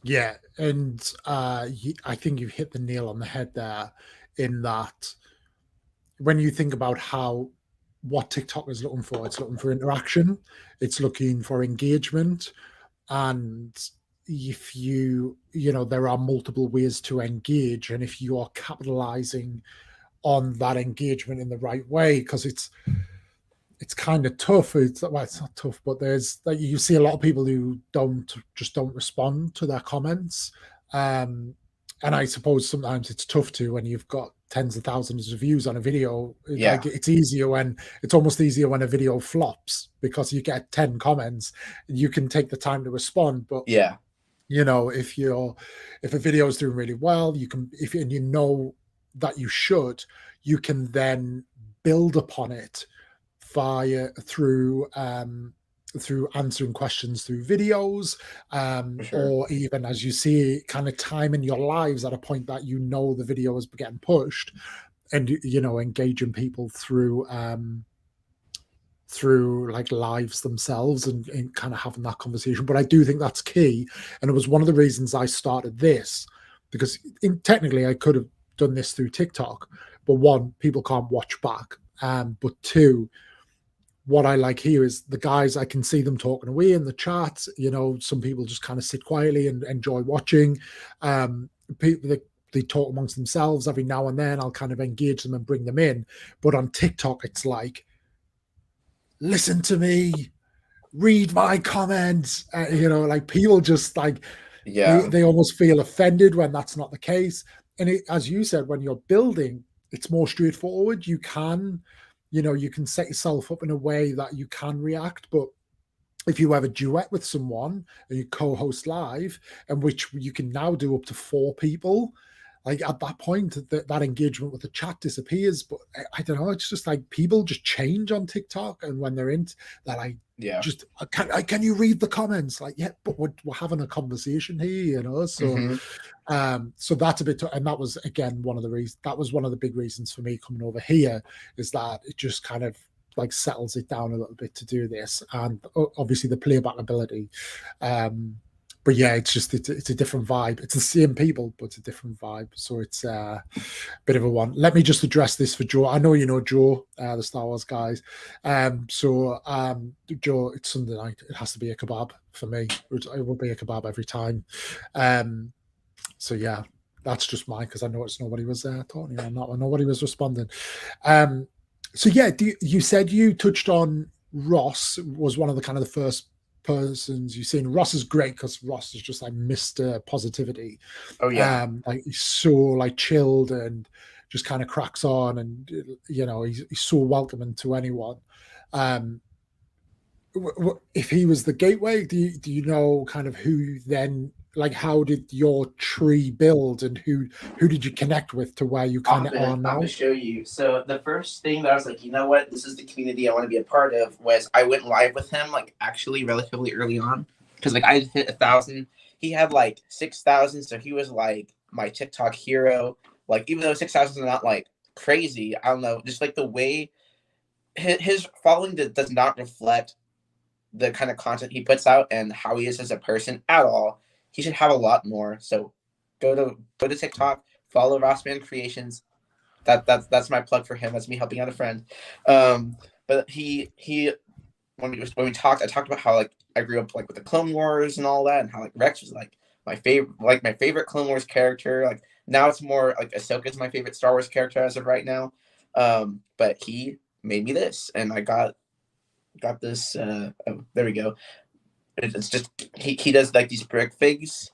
Yeah, and I think you've hit the nail on the head there, in that when you think about what TikTok is looking for, it's looking for interaction, it's looking for engagement, and if there are multiple ways to engage, and if you are capitalizing on that engagement in the right way, because it's kind of tough. It's not tough, but there's like you see a lot of people who don't respond to their comments, and I suppose sometimes it's tough to when you've got tens of thousands of views on a video. Like it's almost easier when a video flops because you get 10 comments, you can take the time to respond. But if a video is doing really well, and you know that you can then build upon it through answering questions through videos, or even, as you see, kind of timing your lives at a point that the video is getting pushed, and engaging people through like lives themselves, and kind of having that conversation. But I do think that's key, and it was one of the reasons I started this, because technically I could have done this through TikTok, but one, people can't watch back, but two, what I like here is the guys, I can see them talking away in the chat. Some people just kind of sit quietly and enjoy watching. People, they talk amongst themselves every now and then. I'll kind of engage them and bring them in. But on TikTok, it's like, listen to me, read my comments. Like people just like, they almost feel offended when that's not the case. And as you said, when you're building, it's more straightforward. You can set yourself up in a way that you can react. But if you have a duet with someone and you co-host live, and which you can now do up to 4 people, like at that point, that engagement with the chat disappears. But I don't know. It's just like people just change on TikTok, and when they're into that, just can you read the comments? Like, yeah, but we're having a conversation here, So, so that's a bit. And that was again one of the reasons. That was one of the big reasons for me coming over here, is that it just kind of like settles it down a little bit to do this, and obviously the playback ability. But yeah, it's a different vibe. It's the same people, but it's a different vibe. So it's a bit of a one. Let me just address this for Joe. I know you know Joe, the Star Wars guys. So Joe, it's Sunday night. It has to be a kebab for me. It will be a kebab every time. So yeah, that's just mine, because I noticed nobody was talking on that one. Nobody was responding. So yeah, you said you touched on Ross was one of the kind of the first persons you've seen. Ross is great because Ross is just like Mr. Positivity. Oh yeah. Like he's so like chilled and just kind of cracks on, and he's so welcoming to anyone. If he was the gateway, do you know kind of who then, like, how did your tree build, and who did you connect with to where you kind of are now? I'm going to show you. So the first thing that I was like, you know what, this is the community I want to be a part of, was I went live with him, like, actually relatively early on. Because, like, I hit 1,000. He had, like, 6,000. So he was, like, my TikTok hero. Like, even though 6,000 is not, like, crazy, I don't know. Just, like, the way his following does not reflect the kind of content he puts out and how he is as a person at all. He should have a lot more. So go to TikTok, follow Rossman Creations. That's my plug for him. That's me helping out a friend. But he when we talked, I talked about how, like, I grew up, like, with the Clone Wars and all that, and how, like, Rex was like my favorite Clone Wars character. Like, now it's more like Ahsoka's my favorite Star Wars character as of right now. But he made me this, and I got this. There we go. It's just he does, like, these brick figs.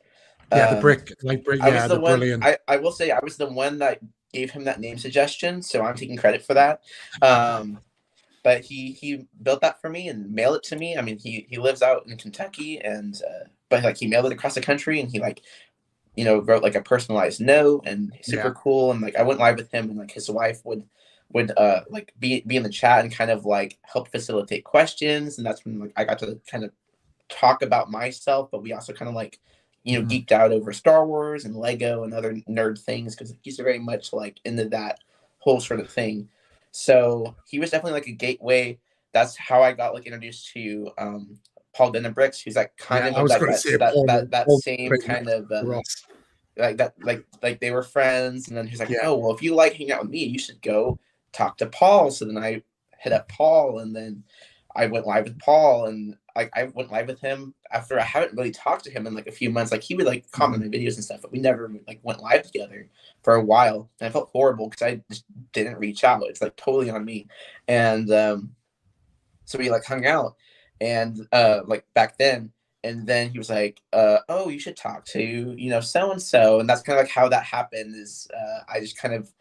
Yeah, the brick. Yeah, they're brilliant. I will say I was the one that gave him that name suggestion, so I'm taking credit for that. But he built that for me and mailed it to me. I mean, he lives out in Kentucky, and but, like, he mailed it across the country, and he, like, wrote, like, a personalized note, and super cool. And, like, I went live with him, and, like, his wife would like be in the chat and kind of, like, help facilitate questions. And that's when, like, I got to kind of talk about myself, but we also kind of, like, geeked out over Star Wars and Lego and other nerd things, because he's very much, like, into that whole sort of thing. So he was definitely, like, a gateway. That's how I got, like, introduced to Paul Dennebricks, who's, like, kind of that same kind of like that, like they were friends. And then he's like, oh, well, if you like hanging out with me, you should go talk to Paul. So then I hit up Paul, and then I went live with Paul, and, like, I went live with him after I haven't really talked to him in, like, a few months. Like, he would, like, comment on videos and stuff, but we never, like, went live together for a while. And I felt horrible because I just didn't reach out. It's, like, totally on me. And so we, like, hung out, and like, back then. And then he was like, oh, you should talk to, so-and-so. And that's kind of, like, how that happened, is I just kind of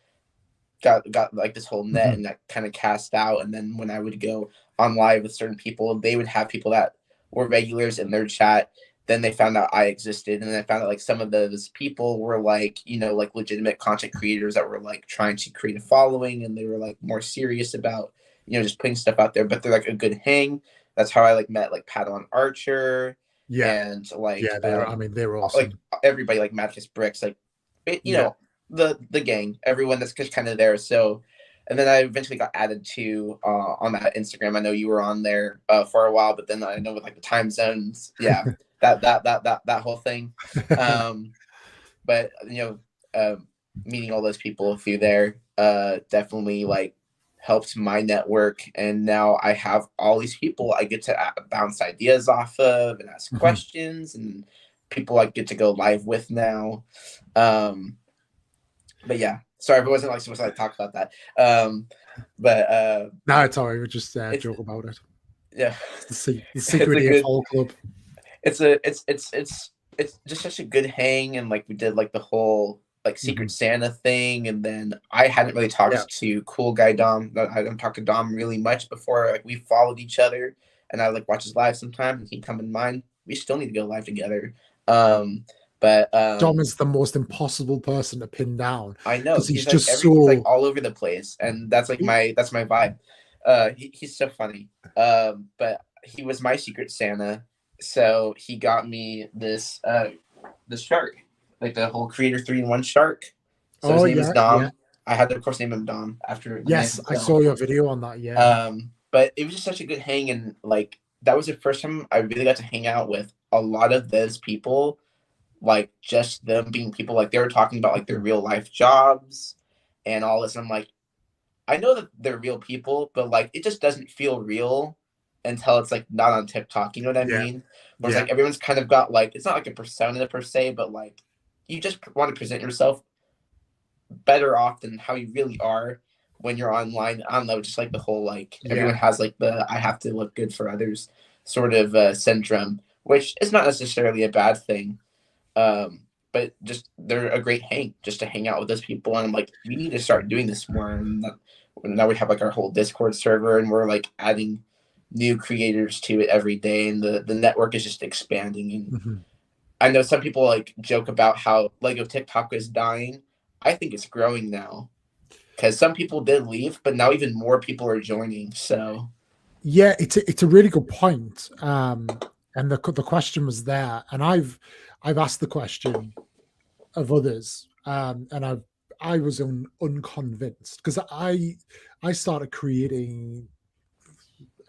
got like this whole net, and that kind of cast out. And then when I would go on live with certain people, they would have people that were regulars in their chat. Then they found out I existed, and then I found out, like, some of those people were, like, like, legitimate content creators that were, like, trying to create a following, and they were, like, more serious about, just putting stuff out there. But they're, like, a good hang. That's how I, like, met, like, Padawan Archer. And, like, they were awesome. Like, everybody, like, Madcus Bricks, like, the gang, everyone that's just kind of there. So, and then I eventually got added to on that Instagram. I know you were on there for a while, but then I know with, like, the time zones, that whole thing. But meeting all those people through there definitely, like, helped my network. And now I have all these people I get to bounce ideas off of and ask questions, and people I get to go live with now. But yeah, sorry if it wasn't, like, supposed to, like, talk about that. But no, it's all right. We're just joke about it. Yeah, it's the secret whole club. It's just such a good hang. And, like, we did, like, the whole, like, Secret Santa thing, and then I hadn't really talked to Cool Guy Dom. I don't talk to Dom really much before. Like, we followed each other, and I, like, watch his live sometimes, and he'd come in mine. We still need to go live together. But But Dom is the most impossible person to pin down. I know he's like just he's like all over the place, and that's like my vibe. He's so funny. But he was my secret Santa, so he got me this the shark, like the whole Creator 3-in-1 shark. So his name is Dom. Yeah. I had to, of course, name him Dom after. Yes, I saw your video on that. Yeah. But it was just such a good hang, and like that was the first time I really got to hang out with a lot of those people. Like just them being people, like they were talking about like their real life jobs and all this. And I'm like, I know that they're real people, but like it just doesn't feel real until it's like not on TikTok. You know what I mean? Where it's like everyone's kind of got like, it's not like a persona per se, but like you just want to present yourself better off than how you really are when you're online. I don't know, just like the whole like everyone has like the I have to look good for others sort of syndrome, which is not necessarily a bad thing. But just they're a great hang just to hang out with those people, and I'm like, we need to start doing this more. And now we have like our whole Discord server, and we're like adding new creators to it every day, and the network is just expanding. And I know some people like joke about how Lego TikTok is dying. I think it's growing now because some people did leave, but now even more people are joining. So yeah, it's a really good point. And the question was there, and I've asked the question of others, and I was unconvinced because I started creating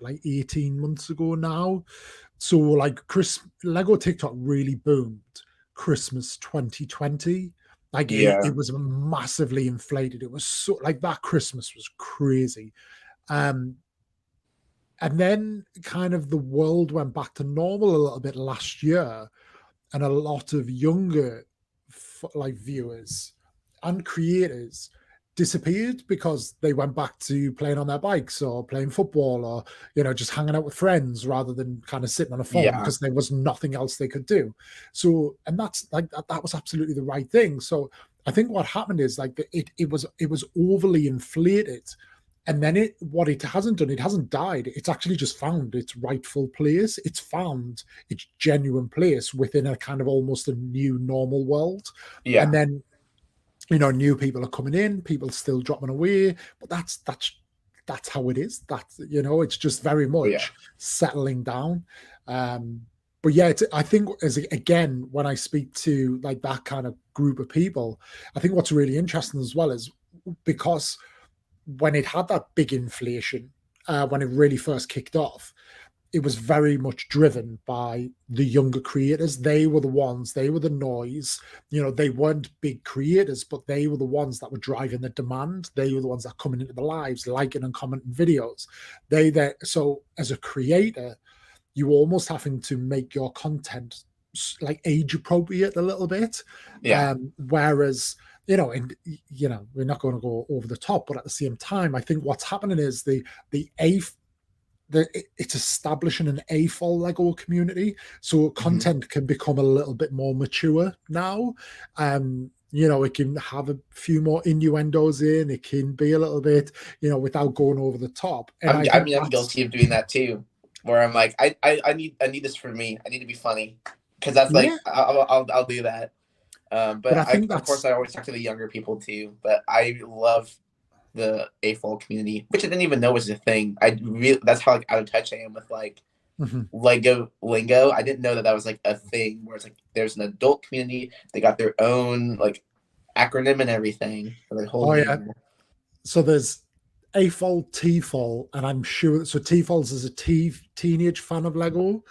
like 18 months ago now. So like Lego TikTok really boomed Christmas 2020. Like it was massively inflated. It was so like that Christmas was crazy. And then kind of the world went back to normal a little bit last year, and a lot of younger like viewers and creators disappeared because they went back to playing on their bikes or playing football or just hanging out with friends rather than kind of sitting on a phone because there was nothing else they could do. So, and that's like that was absolutely the right thing. So I think what happened is like it was overly inflated. And then what it hasn't done, it hasn't died. It's actually just found its rightful place. It's found its genuine place within a kind of almost a new normal world. Yeah. And then, new people are coming in, people still dropping away, but that's how it is. That's, it's just very much settling down. But yeah, I think again, when I speak to like that kind of group of people, I think what's really interesting as well is because when it had that big inflation, when it really first kicked off, it was very much driven by the younger creators. They were the ones, they were the noise. They weren't big creators, but they were the ones that were driving the demand. They were the ones that are coming into the lives, liking and commenting videos. So as a creator, you almost having to make your content like age appropriate a little bit. Whereas and we're not going to go over the top, but at the same time, I think what's happening is it's establishing an AFOL Lego community, so content can become a little bit more mature now. It can have a few more innuendos in. It can be a little bit, without going over the top. And I'm guilty of doing that too, where I'm like, I need this for me. I need to be funny because that's like I'll do that. But I think of course I always talk to the younger people too. But I love the AFOL community, which I didn't even know was a thing. That's how like out of touch I am with like Lego lingo. I didn't know that was like a thing where it's like there's an adult community. They got their own like acronym and everything for the whole name. So there's AFOL, TFOL, and I'm sure so TFOLs is a teenage fan of Lego.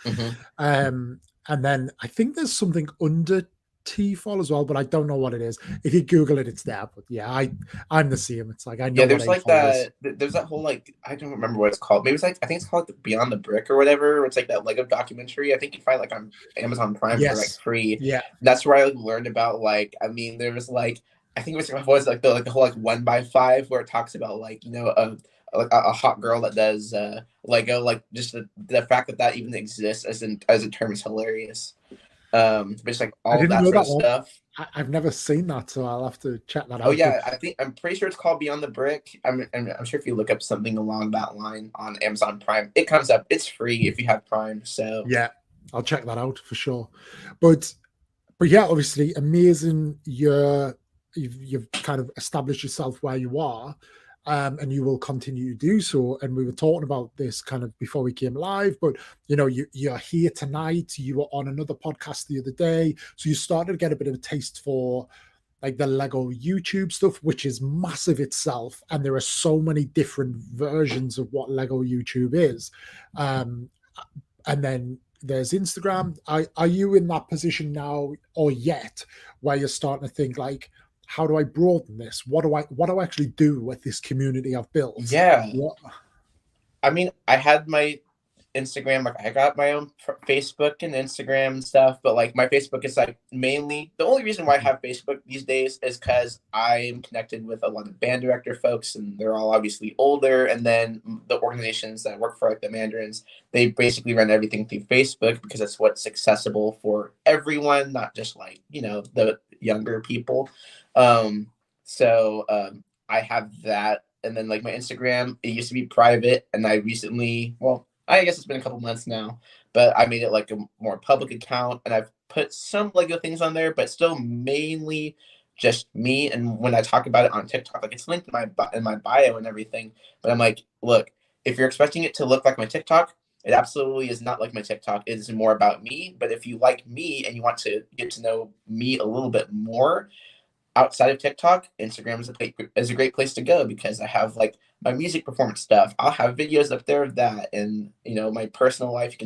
And then I think there's something under TFOL as well, but I don't know what it is. If you Google it, it's there. But yeah, I'm the same. It's like I know. Yeah, there's like that. There's that whole like I don't remember what it's called. Maybe it's like I think it's called like Beyond the Brick or whatever. It's like that Lego documentary. I think you find like on Amazon Prime for like free. Yeah, that's where I learned about like. I mean, there was like I think it was like the whole like 1x5 where it talks about like a hot girl that does Lego. Like just the fact that even exists as a term is hilarious. Just like all that sort of stuff. I've never seen that, so I'll have to check that out. Oh yeah, I'm pretty sure it's called Beyond the Brick. I'm sure if you look up something along that line on Amazon Prime, it comes up. It's free if you have Prime. So yeah, I'll check that out for sure. But But yeah, obviously, amazing. You've kind of established yourself where you are, and you will continue to do so. And we were talking about this kind of before we came live, but you're here tonight. You were on another podcast the other day, so you started to get a bit of a taste for like the Lego YouTube stuff, which is massive itself, and there are so many different versions of what Lego YouTube is. And then there's Instagram. Are you in that position now or yet where you're starting to think like, how do I broaden this? What do I actually do with this community I've built? Yeah. I mean, I had my Instagram, like I got my own Facebook and Instagram and stuff, but like my Facebook is like mainly the only reason why I have Facebook these days is because I'm connected with a lot of band director folks, and they're all obviously older. And then the organizations that work for like the Mandarins, they basically run everything through Facebook because that's what's accessible for everyone, not just like the younger people. I have that, and then like my Instagram, it used to be private, and I recently, well, I guess it's been a couple months now, but I made it like a more public account, and I've put some Lego things on there, but still mainly just me. And when I talk about it on TikTok, like it's linked in my bio and everything, but I'm like, look, if you're expecting it to look like my TikTok, it absolutely is not like my TikTok. It is more about me. But if you like me and you want to get to know me a little bit more outside of TikTok, Instagram is a great place to go because I have like my music performance stuff. I'll have videos up there of that, and my personal life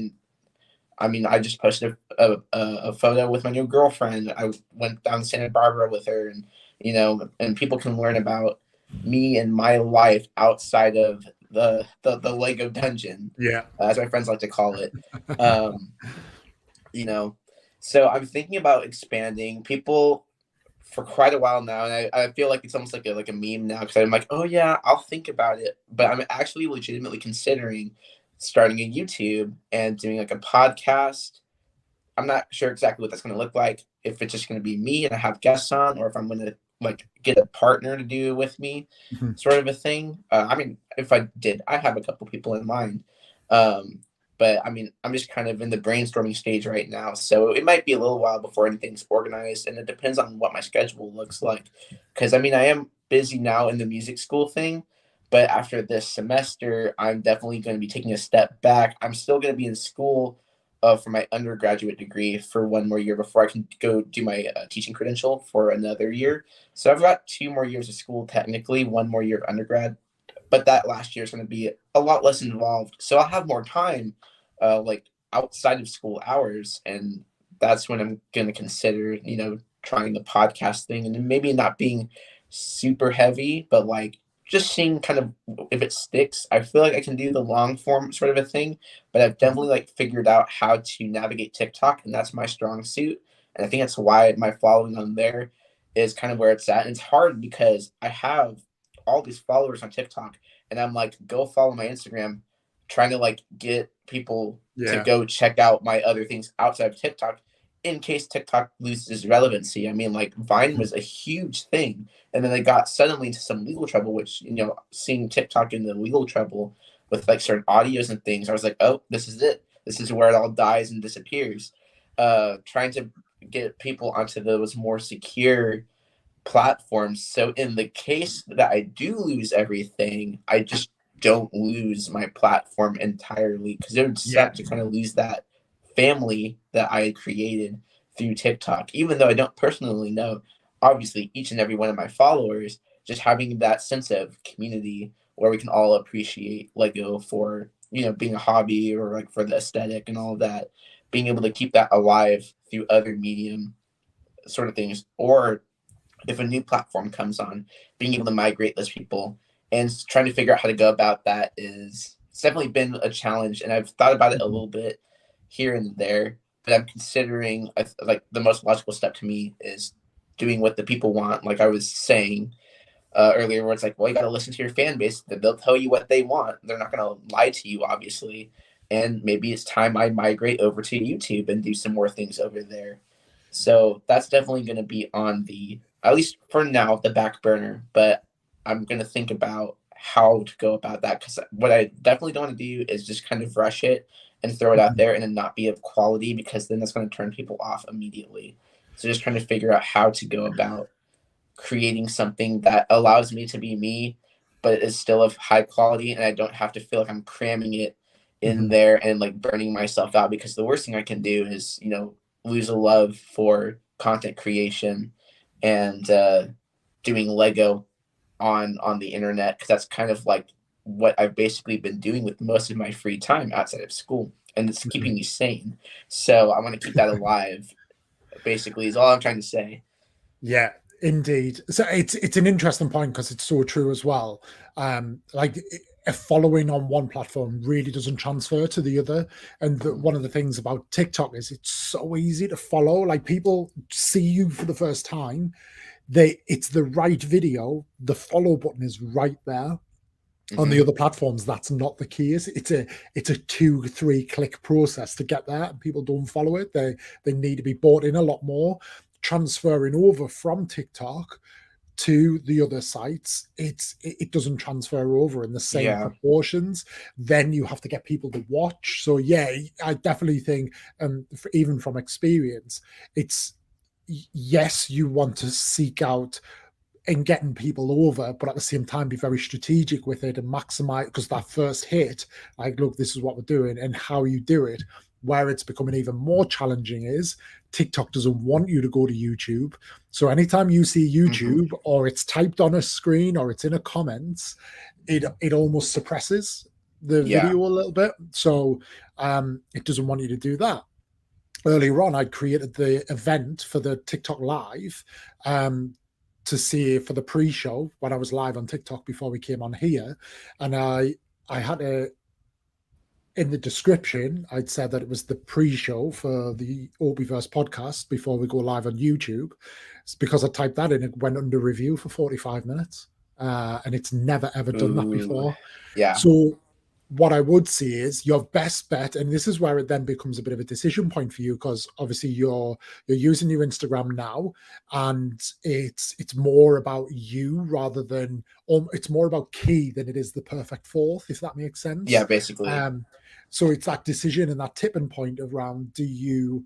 I just posted a photo with my new girlfriend. I went down to Santa Barbara with her, and and people can learn about me and my life outside of the Lego dungeon, as my friends like to call it. So I'm thinking about expanding. People for quite a while now, and I feel like it's almost like a meme now because I'm like, oh yeah, I'll think about it, but I'm actually legitimately considering starting a YouTube and doing like a podcast. I'm not sure exactly what that's going to look like, if it's just going to be me and I have guests on, or if I'm going to like get a partner to do it with me, sort of a thing. If I did, I have a couple people in mind. But I'm just kind of in the brainstorming stage right now. So it might be a little while before anything's organized, and it depends on what my schedule looks like. Because I am busy now in the music school thing, but after this semester, I'm definitely going to be taking a step back. I'm still going to be in school for my undergraduate degree for one more year before I can go do my teaching credential for another year. So I've got 2 more years of school, technically, 1 more year of undergrad. But that last year is going to be a lot less involved. So I'll have more time like outside of school hours. And that's when I'm going to consider, trying the podcast thing, and maybe not being super heavy, but like just seeing kind of if it sticks. I feel like I can do the long form sort of a thing, but I've definitely like figured out how to navigate TikTok, and that's my strong suit. And I think that's why my following on there is kind of where it's at. And it's hard because I have all these followers on TikTok, and I'm like, go follow my Instagram, trying to like get people to go check out my other things outside of TikTok in case TikTok loses relevancy. Like Vine was a huge thing, and then they got suddenly into some legal trouble, which, seeing TikTok in the legal trouble with like certain audios and things, I was like, oh, this is it. This is where it all dies and disappears. Trying to get people onto those more secure platforms. So in the case that I do lose everything, I just don't lose my platform entirely, because it would suck to kind of lose that family that I created through TikTok, even though I don't personally know, obviously, each and every one of my followers. Just having that sense of community where we can all appreciate Lego for, being a hobby, or like for the aesthetic and all of that, being able to keep that alive through other medium sort of things. Or if a new platform comes on, being able to migrate those people and trying to figure out how to go about that it's definitely been a challenge. And I've thought about it a little bit here and there, but I'm considering like the most logical step to me is doing what the people want. Like I was saying earlier, where it's like, well, you got to listen to your fan base. They'll tell you what they want. They're not going to lie to you, obviously. And maybe it's time I migrate over to YouTube and do some more things over there. So that's definitely going to be on at least for now, the back burner. But I'm going to think about how to go about that, because what I definitely don't want to do is just kind of rush it and throw it out there and then not be of quality, because then that's going to turn people off immediately. So just trying to figure out how to go about creating something that allows me to be me, but is still of high quality, and I don't have to feel like I'm cramming it in there and like burning myself out, because the worst thing I can do is, you know, lose a love for content creation and doing Lego on the internet, because that's kind of like what I've basically been doing with most of my free time outside of school, and it's keeping me sane. So I want to keep that alive, basically, is all I'm trying to say. Yeah, indeed. So it's an interesting point because it's so true as well. Like a following on one platform really doesn't transfer to the other. And one of the things about TikTok is it's so easy to follow. Like people see you for the first time, it's the right video. The follow button is right there. On the other platforms, that's not the case. It's a 2-3 click process to get there, and people don't follow it. They need to be bought in a lot more. Transferring over from TikTok to the other sites, it doesn't transfer over in the same proportions. Then you have to get people to watch. So yeah, I definitely think, even from experience, it's yes, you want to seek out and getting people over, but at the same time be very strategic with it and maximize, because that first hit, like, look, this is what we're doing, and how you do it. Where it's becoming even more challenging is TikTok doesn't want you to go to YouTube. So anytime you see YouTube or it's typed on a screen or it's in a comments, it almost suppresses the video a little bit. So it doesn't want you to do that. Earlier on, I'd created the event for the TikTok live to see for the pre-show when I was live on TikTok before we came on here. And I had in the description, I'd said that it was the pre-show for the Opie-Verse podcast before we go live on YouTube. It's because I typed that in, it went under review for 45 minutes. And it's never, ever done that before. Yeah. So what I would say is your best bet, and this is where it then becomes a bit of a decision point for you, because obviously you're using your Instagram now, and it's more about you rather than it's more about Key than it is the perfect fourth, if that makes sense. Yeah, basically. So it's that decision and that tipping point around, do you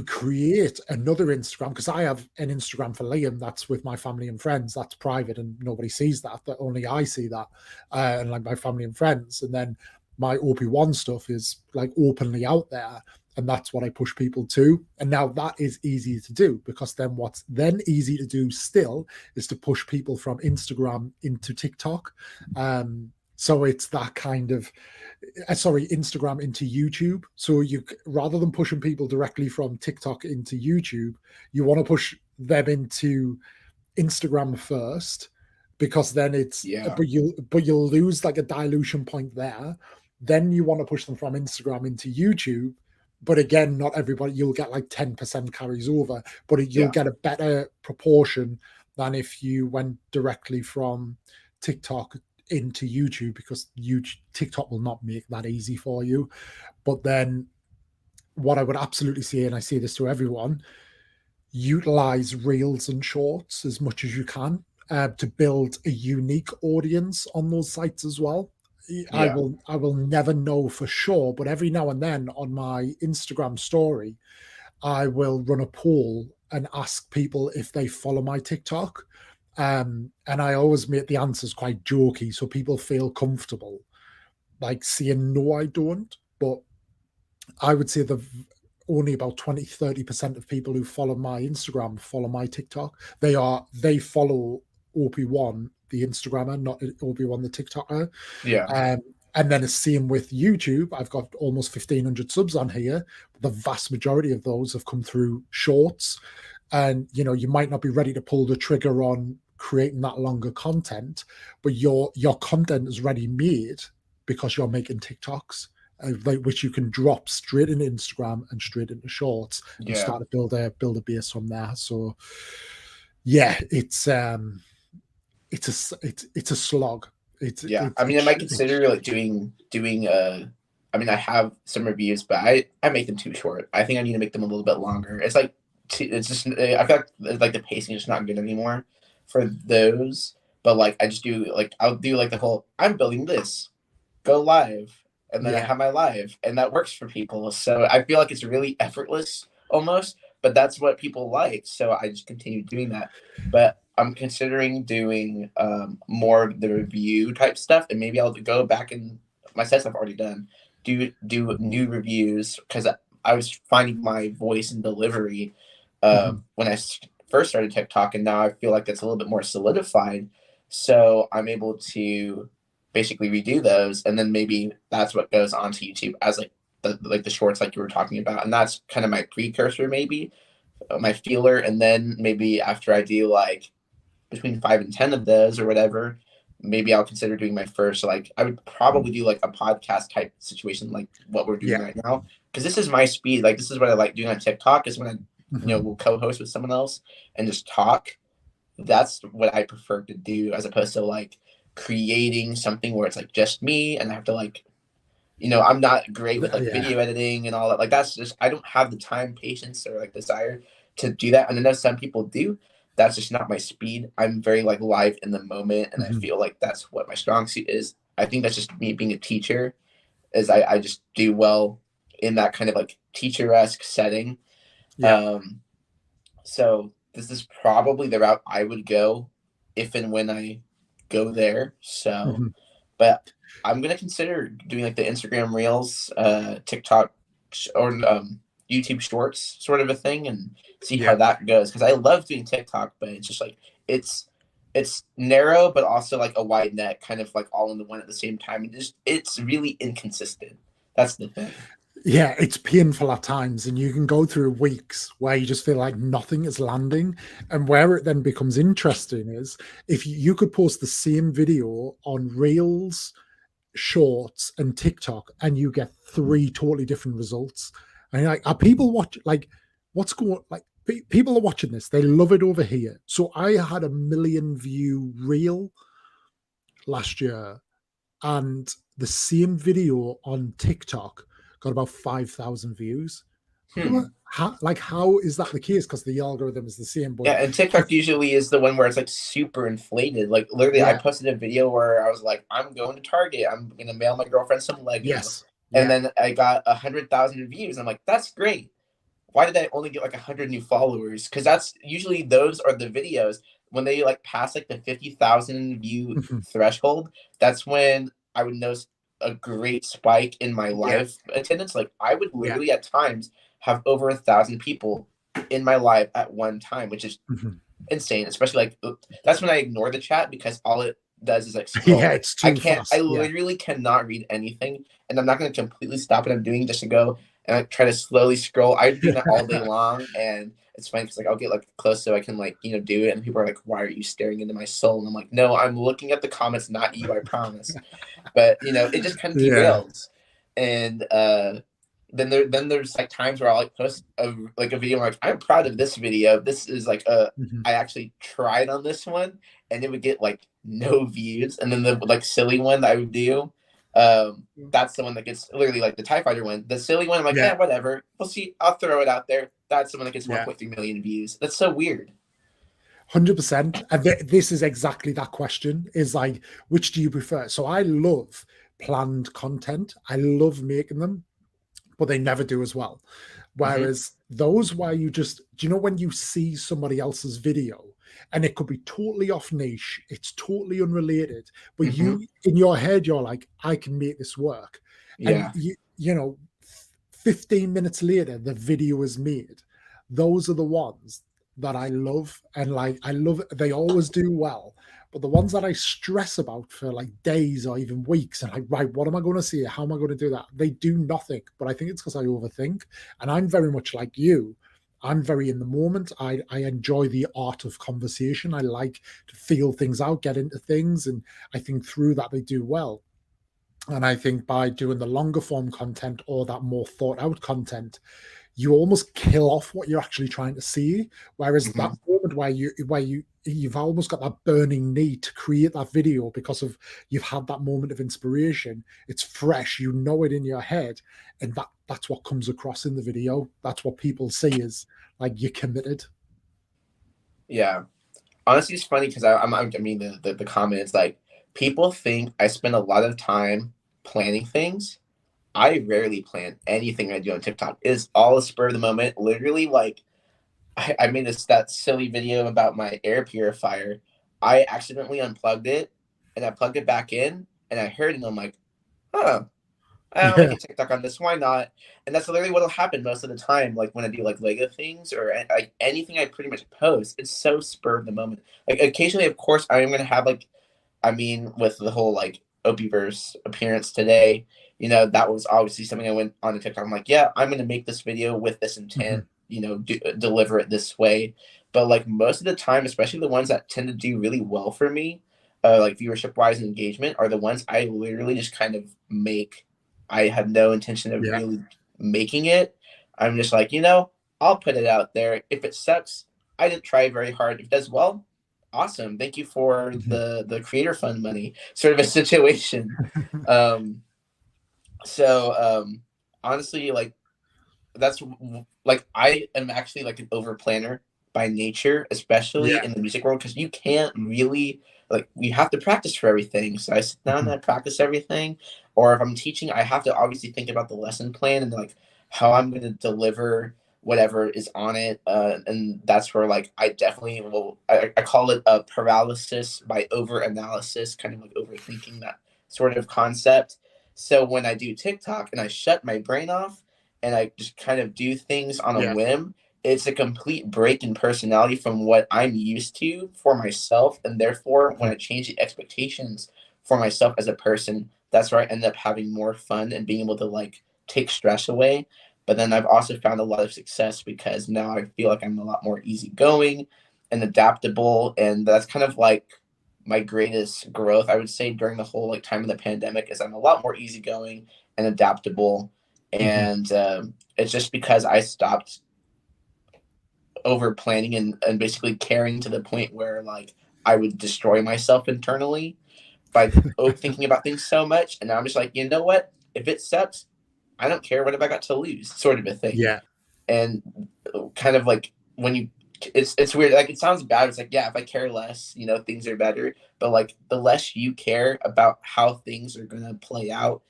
create another Instagram? Because I have an Instagram for Liam that's with my family and friends. That's private and nobody sees that. That only I see that, and like my family and friends. And then my OP1 stuff is like openly out there, and that's what I push people to. And now that is easy to do, because then what's then easy to do still is to push people from Instagram into TikTok. So it's that kind of, Instagram into YouTube. So you, rather than pushing people directly from TikTok into YouTube, you want to push them into Instagram first, because then it's, but you'll lose like a dilution point there. Then you want to push them from Instagram into YouTube. But again, not everybody, you'll get like 10% carries over, but you'll get a better proportion than if you went directly from TikTok into YouTube, because TikTok will not make that easy for you. But then what I would absolutely say, and I say this to everyone, utilize reels and shorts as much as you can to build a unique audience on those sites as well. I will never know for sure, but every now and then on my Instagram story, I will run a poll and ask people if they follow my TikTok. And I always make the answers quite jokey, so people feel comfortable like saying, no, I don't. But I would say the only about 20-30% of people who follow my Instagram follow my TikTok. They follow OP1, the Instagrammer, not OP1, the TikToker. And then the same with YouTube. I've got almost 1,500 subs on here. The vast majority of those have come through shorts. And, you know, you might not be ready to pull the trigger on creating that longer content, but your content is ready made because you're making TikToks, which you can drop straight into Instagram and straight into shorts and start to build a base from there. So yeah, it's a slog. I mean, I might consider like doing I mean, I have some reviews, but I make them too short. I think I need to make them a little bit longer. It's like, it's just, I feel like the pacing is just not good anymore for those. But like, I just do like, I'll do like the whole, I'm building this, go live, and then I have my live, and that works for people. So I feel like it's really effortless almost, but that's what people like. So I just continue doing that. But I'm considering doing more of the review type stuff, and maybe I'll go back and my sets I've already done, do new reviews, because I was finding my voice and delivery when I first started TikTok, and now I feel like it's a little bit more solidified. So I'm able to basically redo those, and then maybe that's what goes onto YouTube as like the shorts like you were talking about, and that's kind of my precursor, maybe my feeler, and then maybe after I do like between 5 and 10 of those or whatever, maybe I'll consider doing my first. Like I would probably do like a podcast type situation, like what we're doing right now, because this is my speed. Like this is what I like doing on TikTok, is when I will co-host with someone else and just talk. That's what I prefer to do, as opposed to like creating something where it's like just me and I have to like, I'm not great with like video editing and all that. Like that's just, I don't have the time, patience, or like desire to do that. And I know some people do. That's just not my speed. I'm very like live in the moment, and I feel like that's what my strong suit is. I think that's just me being a teacher, is I just do well in that kind of like teacher-esque setting. So this is probably the route I would go if and when I go there. So, but I'm going to consider doing like the Instagram Reels, TikTok, or YouTube Shorts sort of a thing, and see how that goes. Because I love doing TikTok, but it's just like, it's narrow, but also like a wide net, kind of like all in the one at the same time. And it's really inconsistent. That's the thing. Yeah, it's painful at times, and you can go through weeks where you just feel like nothing is landing. And where it then becomes interesting is if you could post the same video on Reels, Shorts, and TikTok, and you get 3 totally different results. And you're like, are people watch like what's going like? People are watching this, they love it over here. So I had a 1 million view reel last year, and the same video on TikTok got about 5,000 views. How is that the case? Because the algorithm is the same. But and TikTok usually is the one where it's like super inflated. Like literally, I posted a video where I was like, I'm going to Target. I'm gonna mail my girlfriend some Legos. And then I got 100,000 views. I'm like, that's great. Why did I only get like 100 new followers? Because that's usually, those are the videos when they like pass like the 50,000 view threshold. That's when I would notice a great spike in my live attendance. Like I would literally at times have over 1,000 people in my live at one time, which is insane. Especially like that's when I ignore the chat, because all it does is like scroll. It's too fast. I literally cannot read anything, and I'm not going to completely stop what I'm doing just to go and I try to slowly scroll. I do that all day long, and it's funny because like I'll get like close so I can like do it, and people are like, "Why are you staring into my soul?" And I'm like, "No, I'm looking at the comments, not you. I promise." But it just kind of derails, and then there's like times where I'll like post a video like, I'm proud of this video. This is like I actually tried on this one, and it would get like no views. And then the like silly one that I would do, that's the one that gets literally like the TIE Fighter one. The silly one, I'm like, whatever. We'll see. I'll throw it out there. That's the one that gets 1.3 million views. That's so weird. 100%. And this is exactly that question, is like, which do you prefer? So I love planned content. I love making them, but they never do as well. Whereas those where you just, do you know when you see somebody else's video and it could be totally off niche, it's totally unrelated, but you, in your head, you're like, I can make this work. And 15 minutes later, the video is made. Those are the ones that I love. And like, they always do well. But the ones that I stress about for like days or even weeks, and like, right, what am I going to say? How am I going to do that? They do nothing. But I think it's because I overthink. And I'm very much like you. I'm very in the moment. I enjoy the art of conversation. I like to feel things out, get into things. And I think through that, they do well. And I think by doing the longer form content or that more thought out content, you almost kill off what you're actually trying to see. Whereas that moment where you've almost got that burning need to create that video because of you've had that moment of inspiration. It's fresh, you know it in your head, and that's what comes across in the video. That's what people see is like you're committed. Yeah, honestly, it's funny because I mean the comments, like people think I spend a lot of time planning things. I rarely plan anything I do on TikTok. It's all a spur of the moment. Literally, like I made that silly video about my air purifier. I accidentally unplugged it and I plugged it back in and I heard it and I'm like, huh, I'll make Yeah. a TikTok on this. Why not? And that's literally what'll happen most of the time. Like when I do like Lego things or like anything I pretty much post, it's so spur of the moment. Like occasionally, of course, I am gonna have like, I mean, with the whole like Opie-Verse appearance today, you know, that was obviously something I went on to TikTok. I'm like, yeah, I'm gonna make this video with this intent, Mhm. you know, deliver it this way. But like most of the time, especially the ones that tend to do really well for me, like viewership wise and engagement, are the ones I literally just kind of make. I have no intention of Yeah. really making it. I'm just like, you know, I'll put it out there. If it sucks, I didn't try very hard. If it does well, awesome. Thank you for Mhm. the creator fund money sort of a situation. Um, so honestly, like that's like I am actually like an over planner by nature, especially Yeah. in the music world, because you can't really like you have to practice for everything. So I sit down and Mhm. I practice everything. Or if I'm teaching, I have to obviously think about the lesson plan and like how I'm going to deliver whatever is on it. And that's where like I definitely will. I call it a paralysis by over analysis, kind of like overthinking that sort of concept. So when I do TikTok and I shut my brain off and I just kind of do things on a Yeah. whim, it's a complete break in personality from what I'm used to for myself. And therefore, when Mhm. I change the expectations for myself as a person, that's where I end up having more fun and being able to like take stress away. But then I've also found a lot of success because now I feel like I'm a lot more easygoing and adaptable. And that's kind of like my greatest growth, I would say, during the whole like time of the pandemic is I'm a lot more easygoing and adaptable Mhm. and it's just because I stopped over planning and basically caring to the point where like I would destroy myself internally by thinking about things so much. And now I'm just like, you know what? If it sucks, I don't care. What have I got to lose? Sort of a thing. Yeah. And kind of like when you, it's weird. Like it sounds bad. It's like yeah, if I care less, you know, things are better. But like the less you care about how things are gonna play out,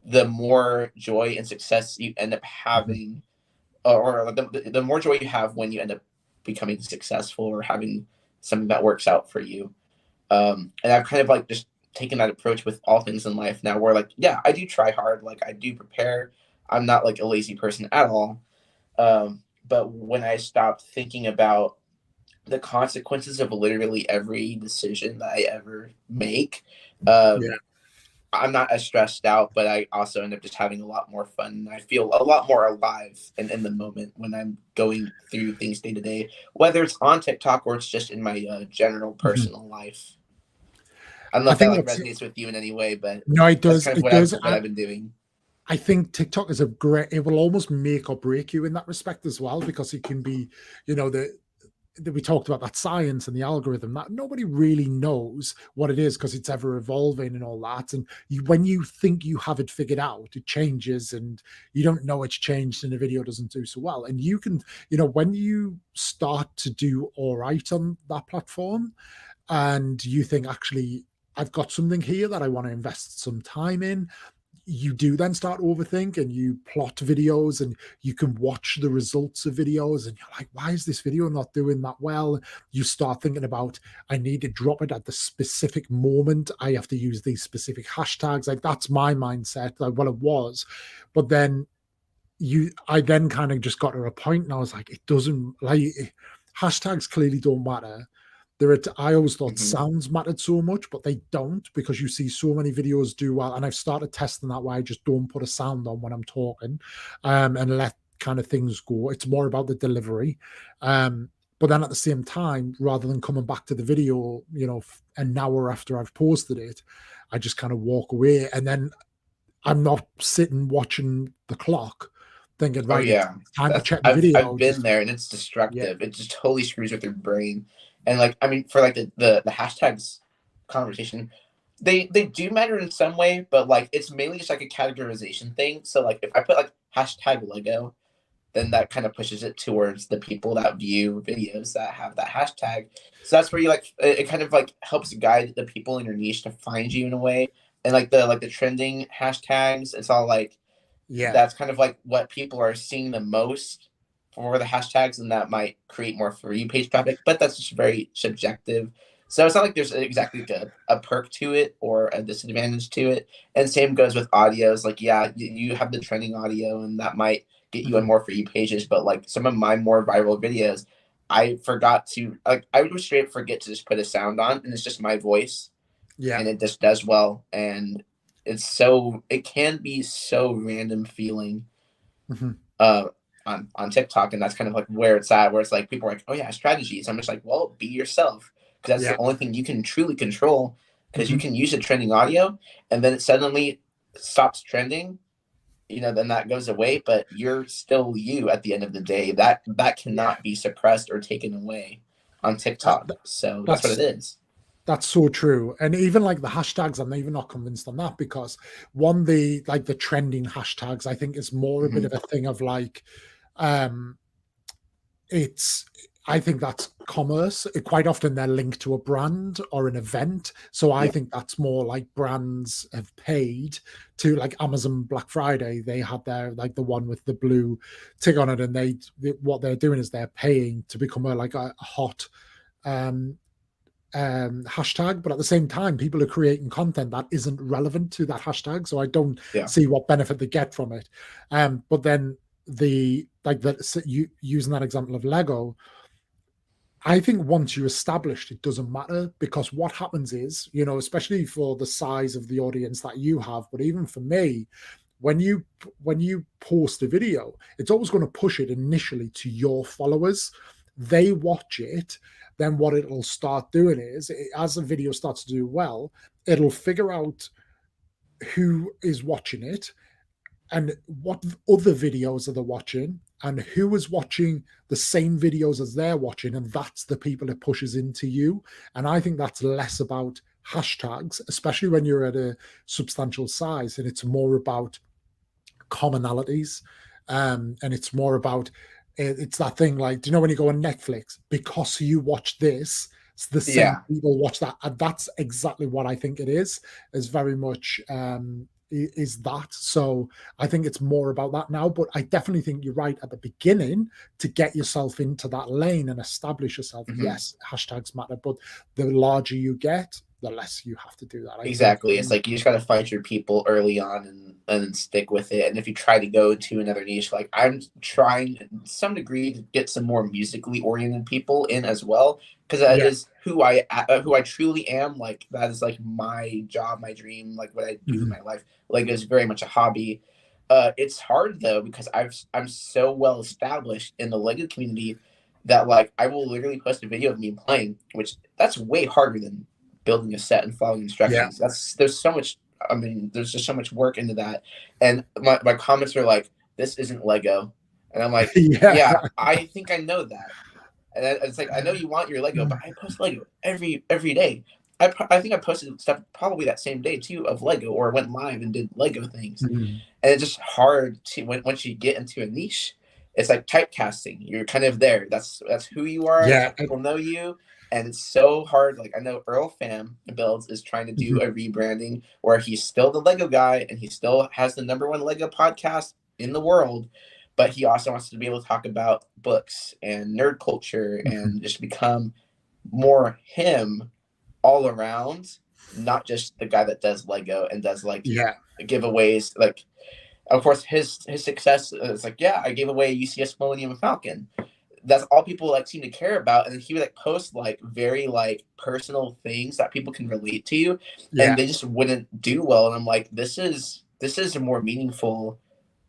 the more joy and success you end up Mhm. having, or the more joy you have when you end up becoming successful or having something that works out for you. And I've kind of like just taken that approach with all things in life now, where like, yeah, I do try hard, like I do prepare. I'm not like a lazy person at all. But when I stop thinking about the consequences of literally every decision that I ever make, Yeah. I'm not as stressed out, but I also end up just having a lot more fun. I feel a lot more alive in the moment when I'm going through things day to day, whether it's on TikTok or it's just in my general Mhm. personal life. I don't know I if that think like that's resonates with you in any way, but no, it that's does. kind of It what does. I've been doing. I think TikTok is a great, it will almost make or break you in that respect as well, because it can be, you know, we talked about that science and the algorithm that nobody really knows what it is because it's ever evolving and all that. And when you think you have it figured out, it changes and you don't know it's changed and the video doesn't do so well. And you can, you know, when you start to do all right on that platform and you think, actually, I've got something here that I want to invest some time in, you do then start overthink and you plot videos and you can watch the results of videos and you're like, why is this video not doing that well? You start thinking about, I need to drop it at the specific moment. I have to use these specific hashtags. Like that's my mindset. Like, well, it was. But then I then kind of just got to a point and I was like, it doesn't like hashtags clearly don't matter. I always thought Hmm. sounds mattered so much, but they don't, because you see so many videos do well. And I've started testing that where I just don't put a sound on when I'm talking, and let kind of things go. It's more about the delivery. But then at the same time, rather than coming back to the video, you know, an hour after I've posted it, I just kind of walk away. And then I'm not sitting watching the clock thinking, Oh right, it's yeah, time to that's check the I've video. been Just, there, and it's yeah. destructive. It just totally screws with your brain. And like, I mean, for like the hashtags conversation, they do matter in some way, but like it's mainly just like a categorization thing. So like, if I put like hashtag Lego, then that kind of pushes it towards the people that view videos that have that hashtag. So that's where you like it kind of like helps guide the people in your niche to find you in a way. And like the trending hashtags, it's all like Yeah. that's kind of like what people are seeing the most for the hashtags, and that might create more For You page traffic, but that's just very subjective. So it's not like there's exactly like a perk to it or a disadvantage to it. And same goes with audios. Like, yeah, you have the trending audio, and that might get you on more For You pages. But like some of my more viral videos, I forgot to like I would straight forget to just put a sound on, and it's just my voice, and it just does well. And it can be so random feeling on TikTok, and that's kind of like where it's at, where it's like people are like, oh yeah, strategies. I'm just like, well, be yourself, because that's the only thing you can truly control, because you can use a trending audio and then it suddenly stops trending, then that goes away, but you're still you at the end of the day. That cannot be suppressed or taken away on TikTok. So that's what it is. That's so true. And even like the hashtags, I'm even not convinced on that, because the trending hashtags, I think is more a bit of a thing of like, I think that's commerce. Quite often they're linked to a brand or an event. So I think that's more like brands have paid to, like Amazon Black Friday. They had their, like the one with the blue tick on it. And what they're doing is they're paying to become a hot hashtag. But at the same time, people are creating content that isn't relevant to that hashtag. So I don't see what benefit they get from it. But then using that example of Lego, I think once you're established, it doesn't matter, because what happens is, especially for the size of the audience that you have, but even for me, when you post a video, it's always going to push it initially to your followers. They watch it. Then what it'll start doing is, as the video starts to do well, it'll figure out who is watching it and what other videos are they watching, and who is watching the same videos as they're watching, and that's the people it pushes into you. And I think that's less about hashtags, especially when you're at a substantial size, and it's more about commonalities, and it's more about, it's that thing like, when you go on Netflix, because you watch this, it's the same people watch that, and that's exactly what I think it is very much is that. So I think it's more about that now, but I definitely think you're right at the beginning to get yourself into that lane and establish yourself. Yes, hashtags matter, but the larger you get, the less you have to do that. Exactly. It's like you just got to find your people early on and stick with it. And if you try to go to another niche, like I'm trying to some degree to get some more musically oriented people in as well, because that is who I truly am. Like that is like my job, my dream, like what I do in my life. Like it's very much a hobby. It's hard though, because I'm so well established in the Lego community that like I will literally post a video of me playing, which that's way harder than building a set and following instructions. There's just so much work into that. And my comments are like, this isn't Lego. And I'm like, yeah, I think I know that. And it's like, I know you want your Lego, but I post Lego every day. I think I posted stuff probably that same day too of Lego, or went live and did Lego things. And it's just hard to, once you get into a niche, it's like typecasting. You're kind of there. That's who you are. That's how people know you. And it's so hard. Like I know Earl Fam Builds is trying to do a rebranding where he's still the Lego guy and he still has the #1 Lego podcast in the world, but he also wants to be able to talk about books and nerd culture and just become more him all around, not just the guy that does Lego and does like giveaways. Like, of course, his success is like, I gave away a UCS Millennium Falcon. That's all people like seem to care about, and he would like post like very like personal things that people can relate to, and they just wouldn't do well. And I'm like, this is more meaningful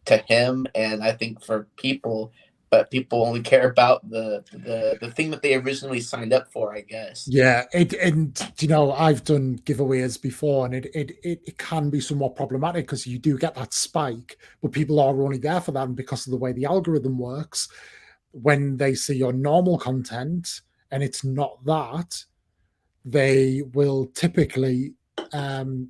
to him, and I think for people, but people only care about the thing that they originally signed up for, I guess. I've done giveaways before, and it can be somewhat problematic because you do get that spike, but people are only there for that, and because of the way the algorithm works, when they see your normal content and it's not that, they will typically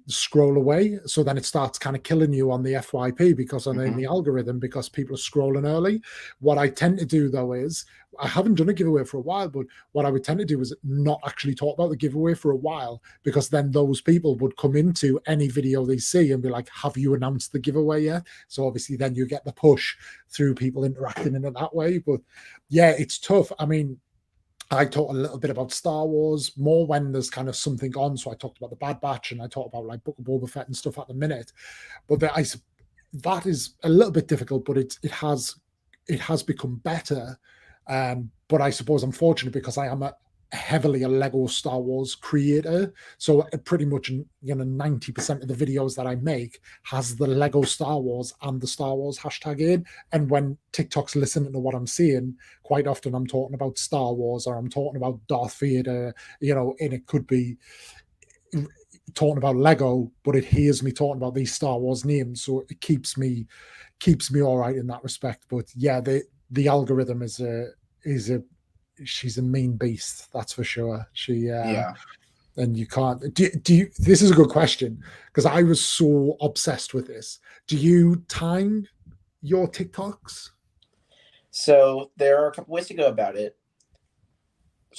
scroll away. So then it starts kind of killing you on the FYP because on Mhm. the algorithm, because people are scrolling early. What I tend to do though is, I haven't done a giveaway for a while, but what I would tend to do is not actually talk about the giveaway for a while, because then those people would come into any video they see and be like, have you announced the giveaway yet? So obviously then you get the push through people interacting in it that way. But yeah, it's tough. I mean, I talked a little bit about Star Wars more when there's kind of something on. So I talked about the Bad Batch, and I talked about like Book of Boba Fett and stuff at the minute. But that is a little bit difficult, but it has become better. But I suppose I'm fortunate because I am heavily a Lego Star Wars creator. So pretty much 90% of the videos that I make has the Lego Star Wars and the Star Wars hashtag in. And when TikTok's listening to what I'm saying, quite often I'm talking about Star Wars, or I'm talking about Darth Vader, and it could be talking about Lego, but it hears me talking about these Star Wars names, so it keeps me all right in that respect. But yeah, the algorithm is she's a mean beast, that's for sure. Yeah. And you can't do you, this is a good question, because I was so obsessed with this. Do you time your TikToks? So there are a couple ways to go about it.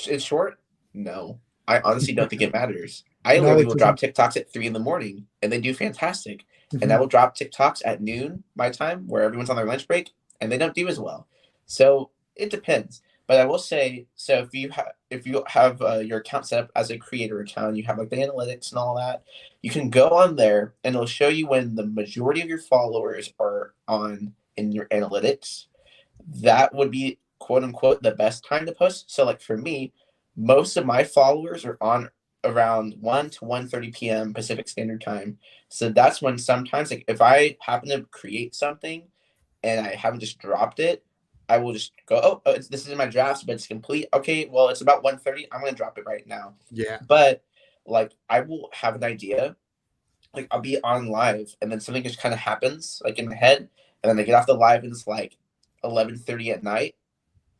In short, no. I honestly don't think it matters. I No, literally it will drop doesn't. TikToks at 3 a.m, and they do fantastic. And I Mhm. will drop TikToks at noon my time, where everyone's on their lunch break, and they don't do as well. So it depends. But I will say, so if you have your account set up as a creator account, you have like the analytics and all that, you can go on there and it'll show you when the majority of your followers are on in your analytics. That would be quote unquote the best time to post. So like for me, most of my followers are on around 1 to 1:30 p.m. Pacific Standard Time. So that's when sometimes, like if I happen to create something and I haven't just dropped it, I will just go, this is in my drafts, but it's complete. Okay, well, it's about 1:30. I'm gonna drop it right now. Yeah. But like I will have an idea, like I'll be on live and then something just kind of happens like in my head, and then I get off the live and it's like 11:30 at night.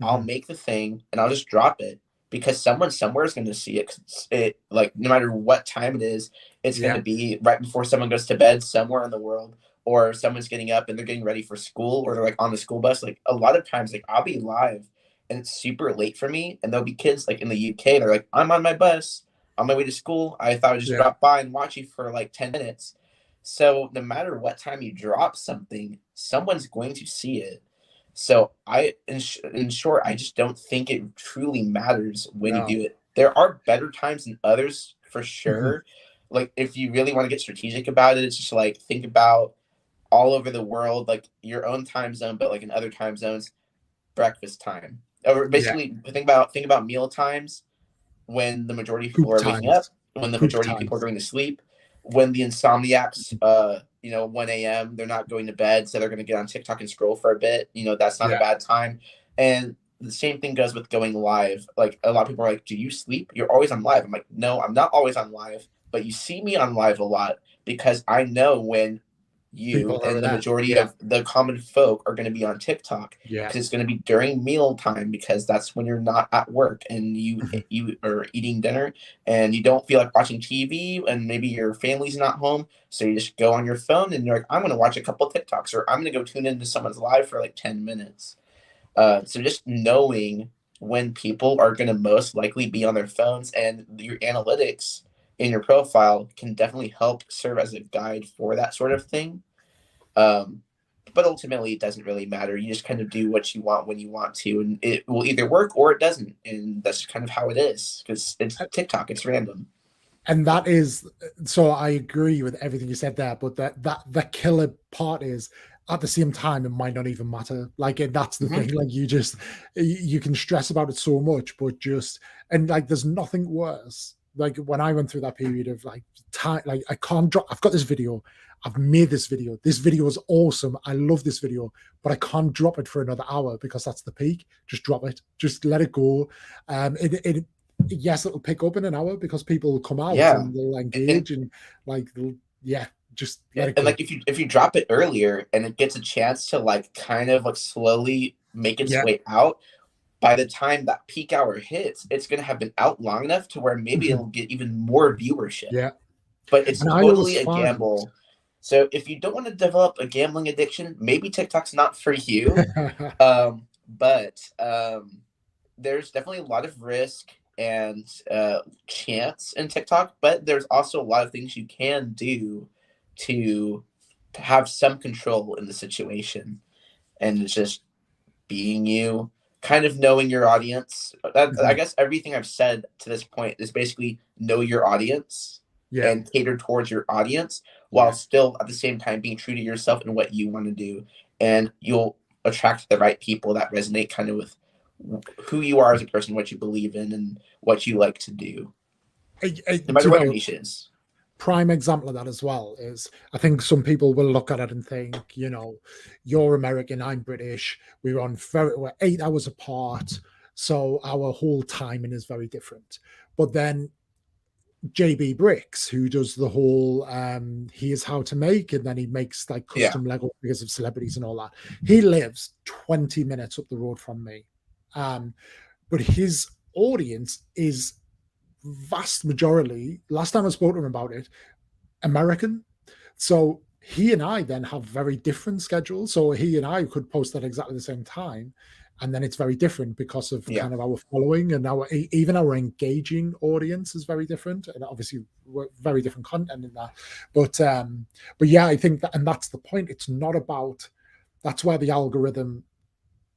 I'll Mhm. make the thing and I'll just drop it because someone somewhere is going to see it. 'Cause it, like no matter what time it is, it's going Yeah. to be right before someone goes to bed somewhere in the world, or someone's getting up and they're getting ready for school, or they're like on the school bus. Like a lot of times, like I'll be live and it's super late for me, and there'll be kids like in the UK. They're like, I'm on my bus on my way to school. I thought I'd just Yeah. drop by and watch you for like 10 minutes. So no matter what time you drop something, someone's going to see it. So in short, I just don't think it truly matters when you No. do it. There are better times than others for Mhm. sure. Like if you really want to get strategic about it, it's just like think about all over the world, like your own time zone, but like in other time zones, breakfast time. Or Yeah. basically think about meal times when the majority of people Poop are waking up, times. when the Poop majority of people are times. going to sleep, when the insomniacs, 1 a.m., they're not going to bed, so they're going to get on TikTok and scroll for a bit. That's not a Yeah. bad time. And the same thing goes with going live. Like a lot of people are like, "Do you sleep? You're always on live." I'm like, "No, I'm not always on live, but you see me on live a lot because I know when you People are and the there. majority Yeah. of the common folk are going to be on TikTok Yeah. because it's going to be during meal time because that's when you're not at work and Mhm. you are eating dinner and you don't feel like watching TV and maybe your family's not home, so you just go on your phone and you're like, I'm going to watch a couple TikToks or I'm going to go tune into someone's live for like 10 minutes. So just knowing when people are going to most likely be on their phones and your analytics in your profile can definitely help serve as a guide for that sort of thing. Um, but ultimately, it doesn't really matter. You just kind of do what you want when you want to, and it will either work or it doesn't. And that's kind of how it is because it's TikTok, it's random. And that is, so I agree with everything you said there, but that the killer part is, at the same time it might not even matter. Like that's the Mhm. thing. Like you can stress about it so much, but just, and like there's nothing worse. Like when I went through that period of like time, like I can't drop, I've got this video, I've made this video is awesome, I love this video, but I can't drop it for another hour because that's the peak. Just drop it, just let it go. It Yes, it'll pick up in an hour because people will come out Yeah, and they'll and engage, and like yeah, just let and it go. like if you drop it earlier and it gets a chance to like kind of like slowly make its Yeah. way out, by the time that peak hour hits, it's gonna have been out long enough to where maybe Mhm. it'll get even more viewership. Yeah. but it's And I always totally a find, gamble. So if you don't want to develop a gambling addiction, maybe TikTok's not for you. But there's definitely a lot of risk and chance in TikTok, but there's also a lot of things you can do to have some control in the situation. And it's just being you, kind of knowing your audience. I guess everything I've said to this point is basically know your audience and cater towards your audience while still at the same time being true to yourself and what you want to do. And you'll attract the right people that resonate kind of with who you are as a person, what you believe in, and what you like to do. No matter what your niche is. Prime example of that as well is, I think some people will look at it and think, you know, you're American, I'm British, we're 8 hours apart, so our whole timing is very different. But then JB Bricks, who does the whole here's how to make, and then he makes like custom Lego figures of celebrities and all that. He lives 20 minutes up the road from me. But his audience is vast majority, last time I spoke to him about it, American. So he and I then have very different schedules. So he and I could post at exactly the same time, and then it's very different because of kind of our following and even our engaging audience is very different, and obviously we're very different content in that. But yeah, I think that, and that's the point. It's not about, that's where the algorithm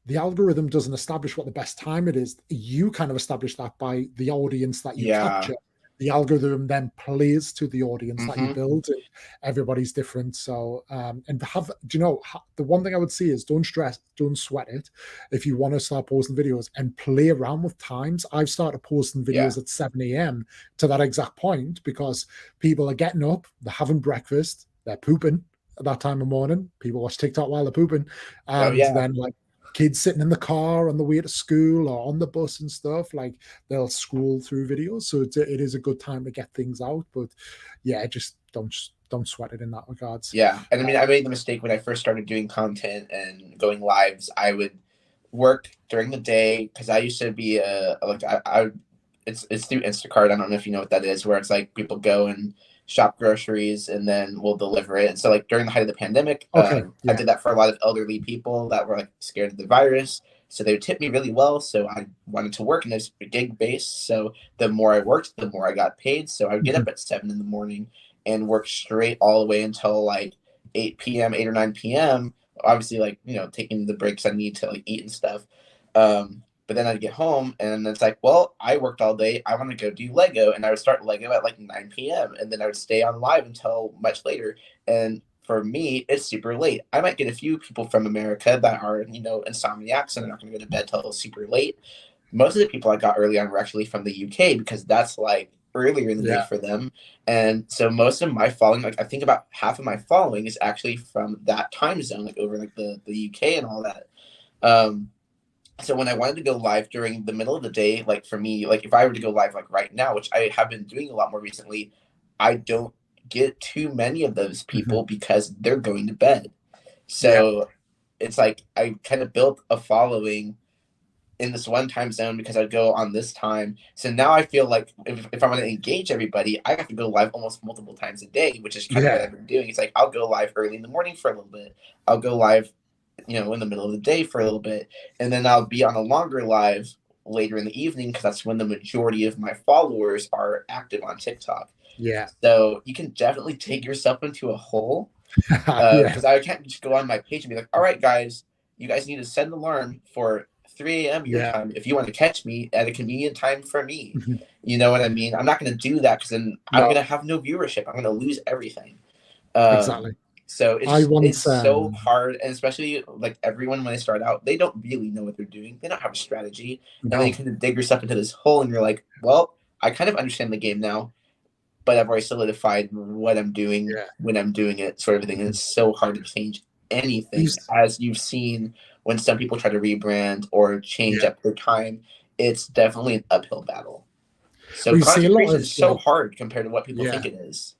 doesn't establish what the best time it is. You kind of establish that by the audience that you capture. The algorithm then plays to the audience that you build. And everybody's different. So, and do you know, the one thing I would say is don't stress, don't sweat it. If you want to start posting videos and play around with times, I've started posting videos at 7 a.m. to that exact point, because people are getting up, they're having breakfast, they're pooping at that time of morning. People watch TikTok while they're pooping. And then like, kids sitting in the car on the way to school or on the bus and stuff, like they'll scroll through videos. So it is a good time to get things out. But yeah, just don't sweat it in that regards. Yeah. And I mean, I made the mistake when I first started doing content and going lives. I would work during the day because I used to be it's through Instacart. I don't know if you know what that is, where it's like people go and shop groceries and then we'll deliver it. And so like during the height of the pandemic, I did that for a lot of elderly people that were like scared of the virus. So they would tip me really well. So I wanted to work in this gig base. So the more I worked, the more I got paid. So I would get up at 7 in the morning and work straight all the way until like 8 p.m., 8 or 9 p.m. Obviously, like, you know, taking the breaks I need to like eat and stuff. But then I'd get home and it's like, well, I worked all day. I want to go do Lego. And I would start Lego at like 9 p.m. And then I would stay on live until much later. And for me, it's super late. I might get a few people from America that are, you know, insomniacs and they're not going to go to bed till super late. Most of the people I got early on were actually from the UK because that's like earlier in the day for them. And so most of my following, like I think about half of my following is actually from that time zone, like over like the UK and all that. So when I wanted to go live during the middle of the day, like for me, like if I were to go live like right now, which I have been doing a lot more recently, I don't get too many of those people because they're going to bed. So it's like I kind of built a following in this one time zone because I'd go on this time. So now I feel like if I want to engage everybody, I have to go live almost multiple times a day, which is kind of what I've been doing. It's like I'll go live early in the morning for a little bit. I'll go live, you know, in the middle of the day for a little bit, and then I'll be on a longer live later in the evening because that's when the majority of my followers are active on TikTok. So you can definitely take yourself into a hole because I can't just go on my page and be like, all right, guys, you guys need to set an alarm for 3 a.m. your time if you want to catch me at a convenient time for me. You know what I mean? I'm not going to do that because then I'm going to have no viewership. I'm going to lose everything. Exactly. So it's so hard, and especially like everyone when they start out, they don't really know what they're doing. They don't have a strategy, and then you kind of dig yourself into this hole, and you're like, well, I kind of understand the game now, but I've already solidified what I'm doing when I'm doing it, sort of thing. And it's so hard to change anything, as you've seen when some people try to rebrand or change up their time. It's definitely an uphill battle. So content creation is so hard compared to what people think it is.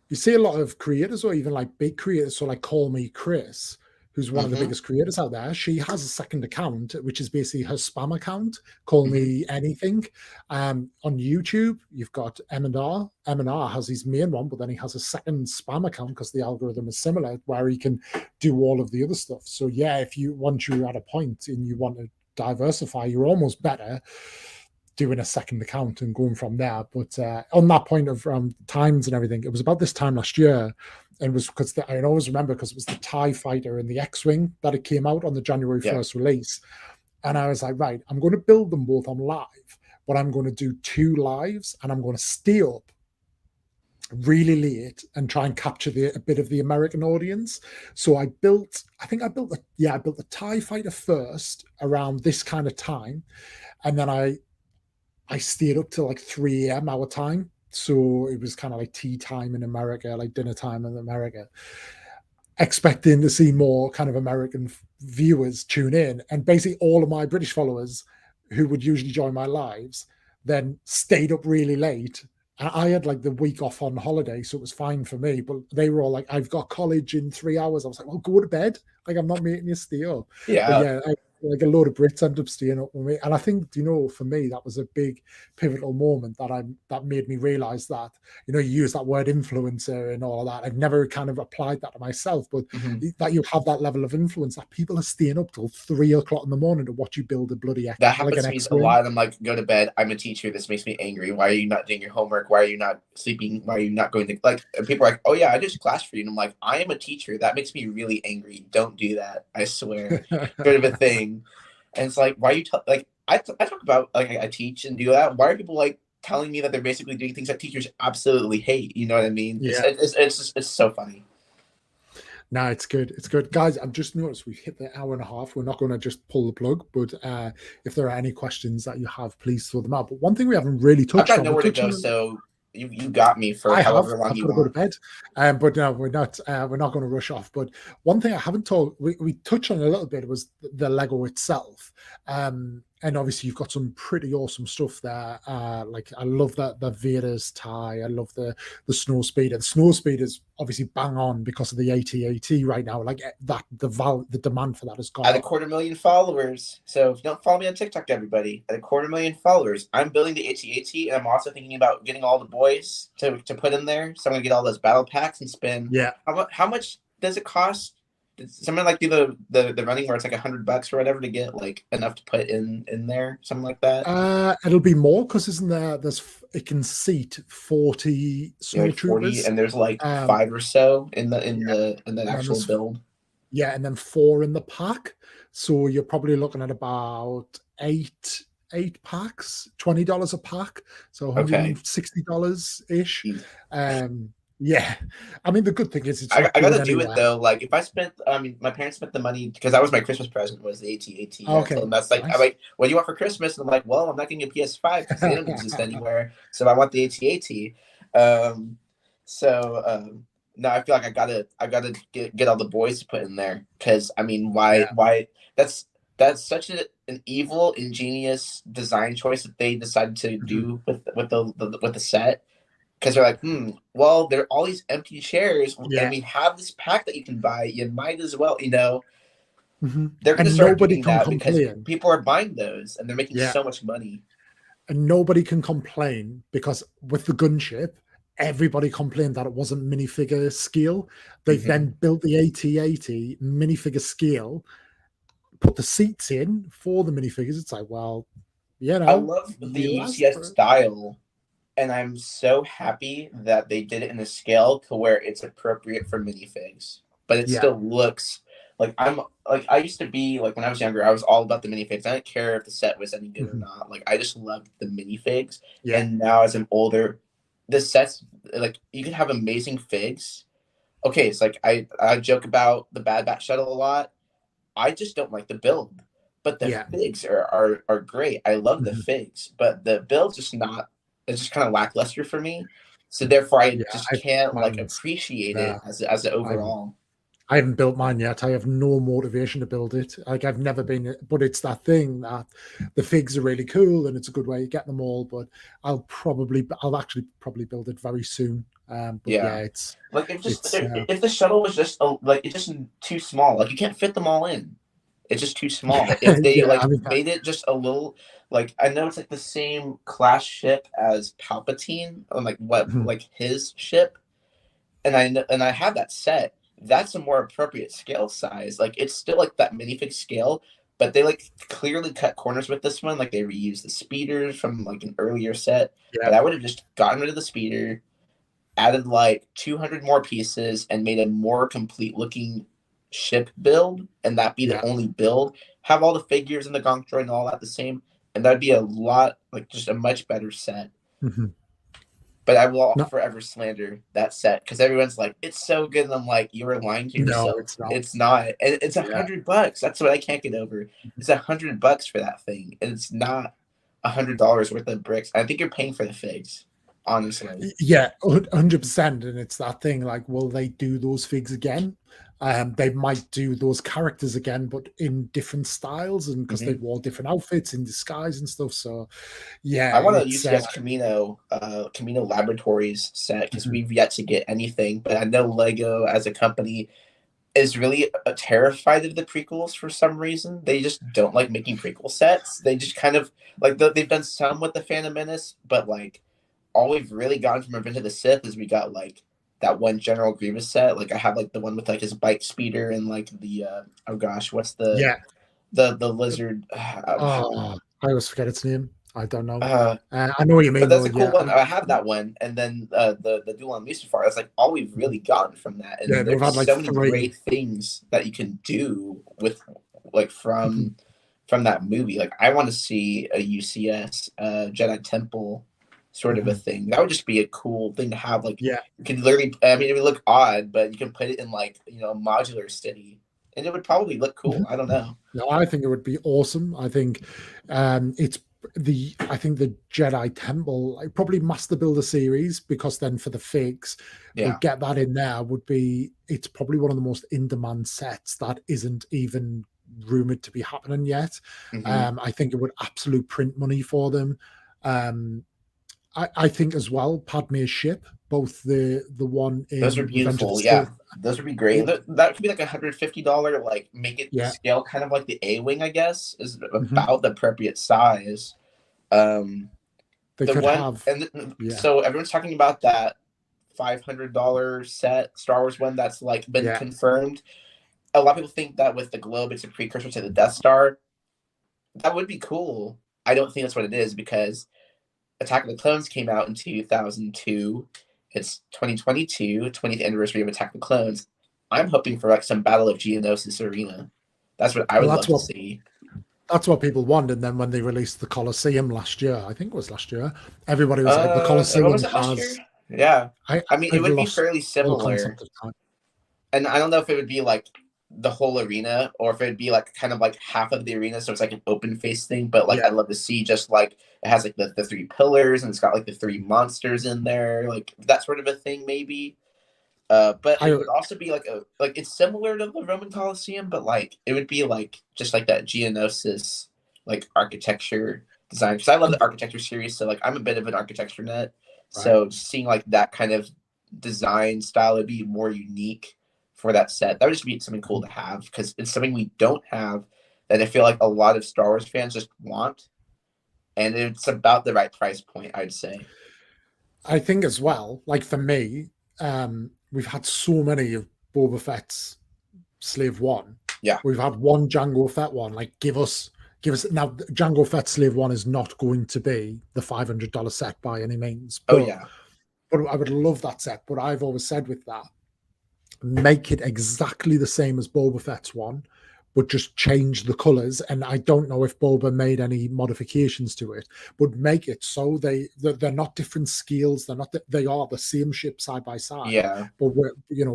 You see a lot of creators, or even like big creators, so like Call Me Chris, who's one of the biggest creators out there, she has a second account, which is basically her spam account, Call Me Anything. On YouTube, you've got M&R. M&R has his main one, but then he has a second spam account because the algorithm is similar, where he can do all of the other stuff. So yeah, if you once you're at a point and you want to diversify, you're almost better doing a second account and going from there. But on that point of times and everything, it was about this time last year, and it was because I always remember because it was the TIE Fighter and the X-Wing that it came out on the January 1st release, and I was like, right, I'm going to build them both on live, but I'm going to do 2 lives, and I'm going to stay up really late and try and capture a bit of the American audience. So I built the TIE Fighter first around this kind of time, and then I stayed up till like 3 a.m. our time. So it was kind of like tea time in America, like dinner time in America, expecting to see more kind of American viewers tune in. And basically all of my British followers who would usually join my lives then stayed up really late. I had like the week off on holiday, so it was fine for me. But they were all like, I've got college in 3 hours. I was like, well, go to bed. Like, I'm not making you stay up. Yeah. But yeah, like a load of Brits ended up staying up with me. And I think, for me, that was a big pivotal moment that made me realize that, you use that word influencer and all of that. I've never kind of applied that to myself, but that you have that level of influence, that people are staying up till 3 o'clock in the morning to watch you build a bloody X. That happens to me a lot. I'm like, go to bed. I'm a teacher. This makes me angry. Why are you not doing your homework? Why are you not sleeping? Why are you not going to, like, and people are like, oh yeah, I just class for you. And I'm like, I am a teacher. That makes me really angry. Don't do that. I swear. Sort of a thing. And it's like, why are you I talk about, like, I teach and do that. Why are people like telling me that they're basically doing things that teachers absolutely hate? You know what I mean? Yeah. It's so funny. No, it's good. It's good. Guys, I've just noticed we've hit the hour and a half. We're not going to just pull the plug, but if there are any questions that you have, please throw them out. But one thing we haven't really touched on. I've got nowhere to go, so you got me for however long you want. Go to bed. But no, we're not going to rush off. But one thing I haven't told, we touched on a little bit, was the Lego itself. And obviously you've got some pretty awesome stuff there. Like, I love the Vader's tie. I love the snow speeder. The snow speeder is obviously bang on because of the AT-AT right now. Like, that the demand for that has gone at up. 250,000 followers. So if you don't follow me on TikTok, everybody, at 250,000 followers, I'm building the AT-AT, and I'm also thinking about getting all the boys to put in there. So I'm gonna get all those battle packs and spend. Yeah. How much does it cost? Did someone like do the running where it's like $100 or whatever to get like enough to put in there, something like that? It'll be more because it can seat 40 snowtroopers, and there's like 5 or so in the actual build. Yeah, and then 4 in the pack. So you're probably looking at about eight packs, $20 a pack, so $160 ish. Yeah, I mean, the good thing is I gotta do it though. Like, if I spent, my parents spent the money because that was my Christmas present, was the AT-AT. Okay, and that's like, nice. I'm like, what do you want for Christmas? And I'm like, well, I'm not getting a PS5 because they don't exist anywhere, so I want the AT-AT. No, I feel like I gotta get all the boys to put in there, because I mean, why? That's such an evil, ingenious design choice that they decided to do with the set. Because they're like, well, there are all these empty chairs, and we have this pack that you can buy. You might as well, They're going to start doing that because people are buying those, and they're making so much money. And nobody can complain, because with the gunship, everybody complained that it wasn't minifigure scale. They've then built the AT-AT minifigure scale, put the seats in for the minifigures. It's like, well, I love the UCS style. And I'm so happy that they did it in a scale to where it's appropriate for minifigs, but it still looks like I used to be, like, when I was younger, I was all about the minifigs. I didn't care if the set was any good or not. Like, I just loved the minifigs. Yeah. And now as I'm older, the sets, like, you can have amazing figs. Okay, it's like I joke about the Bad Batch shuttle a lot. I just don't like the build, but the figs are great. I love the figs, but the build's just not. It's just kind of lackluster for me, so therefore I can't appreciate it as an overall. I haven't built mine yet. I have no motivation to build it. Like, I've never been, but it's that thing that the figs are really cool and it's a good way to get them all. But I'll actually probably build it very soon. But yeah, it's like if it's if the shuttle was just like it's just too small, like you can't fit them all in. It's just too small. If they yeah, like I mean, made it just a little, like I know it's like the same class ship as Palpatine, or like what like his ship, and I know, and I have that set. That's a more appropriate scale size. Like it's still like that minifig scale, but they like clearly cut corners with this one. Like they reused the speeders from like an earlier set. yeah, But I would have just gotten rid of the speeder, added like 200 more pieces, and made a more complete looking ship build, and that be the yeah. only build. Have all the figures and the gonk droid and all that the same, and that'd be a lot like just a much better set. But I will No, forever slander that set because everyone's like, it's so good. And I'm like, you were lying to no, yourself. it's not. It's not. And it's Yeah. $100. That's what I can't get over. It's $100 for that thing. And it's not $100 worth of bricks. I think you're paying for the figs, honestly. Yeah, 100%. And it's that thing like, will they do those figs again? They might do those characters again, but in different styles, and because they wore different outfits in disguise and stuff. So yeah, I want a UCS Camino Laboratories set because we've yet to get anything. But I know Lego as a company is really terrified of the prequels for some reason. They just don't like making prequel sets. They just kind of like they've done some with the Phantom Menace, but like all we've really gotten from Revenge of the Sith is we got like that one General Grievous set. Like I have like the one with like his bike speeder and like the oh gosh, what's the lizard? Oh, I always forget its name. I don't know. I know what you mean. But that's though, a cool one. I have that one, and then the Duel on Mustafar. That's like all we've really gotten from that. And Yeah, there's had, like, so many 3. great things that you can do with like from that movie. Like I want to see a UCS Jedi Temple sort of a thing. That would just be a cool thing to have. Like Yeah, you could literally. I mean, it would look odd, but you can put it in like a modular city, and it would probably look cool. I don't know. no, I think it would be awesome. I think it's I think the Jedi Temple, like, probably Master Builder series, because then for the figs, but get that in there would be. It's probably one of the most in-demand sets that isn't even rumored to be happening yet. I think it would absolute print money for them. I think as well, Padme's ship, both the one in those are beautiful. Yeah, those would be great. That could be like $150. Like make it scale kind of like the A-wing, I guess, is about the appropriate size. They could have, so everyone's talking about that $500 set Star Wars one that's like been confirmed. A lot of people think that with the globe, it's a precursor to the Death Star. That would be cool. I don't think that's what it is because Attack of the Clones came out in 2002. It's 2022, 20th anniversary of Attack of the Clones. I'm hoping for like some Battle of Geonosis Arena. That's what I would love to see. That's what people want. And then when they released the Colosseum last year, I think it was last year, everybody was like, the Colosseum was it last year? Yeah. I mean, it would be fairly similar. And I don't know if it would be like the whole arena or if it'd be like kind of like half of the arena, so it's like an open face thing, but like I'd love to see just like it has like the 3 pillars and it's got like the 3 monsters in there, like that sort of a thing maybe. But it would also be like it's similar to the Roman Colosseum, but like it would be like just like that Geonosis like architecture design, because I love the architecture series, so like I'm a bit of an architecture nut, so seeing like that kind of design style would be more unique for that set. That would just be something cool to have because it's something we don't have that I feel like a lot of Star Wars fans just want, and it's about the right price point, I'd say. I think as well, like for me, we've had so many of Boba Fett's Slave One. Yeah, we've had one Jango Fett one. Like, give us now. Jango Fett Slave One is not going to be the $500 set by any means. But, but I would love that set. But I've always said with that, make it exactly the same as Boba Fett's one, but just change the colors. And I don't know if Boba made any modifications to it, but make it so they're not different scales. They are the same ship side by side. Yeah, but we're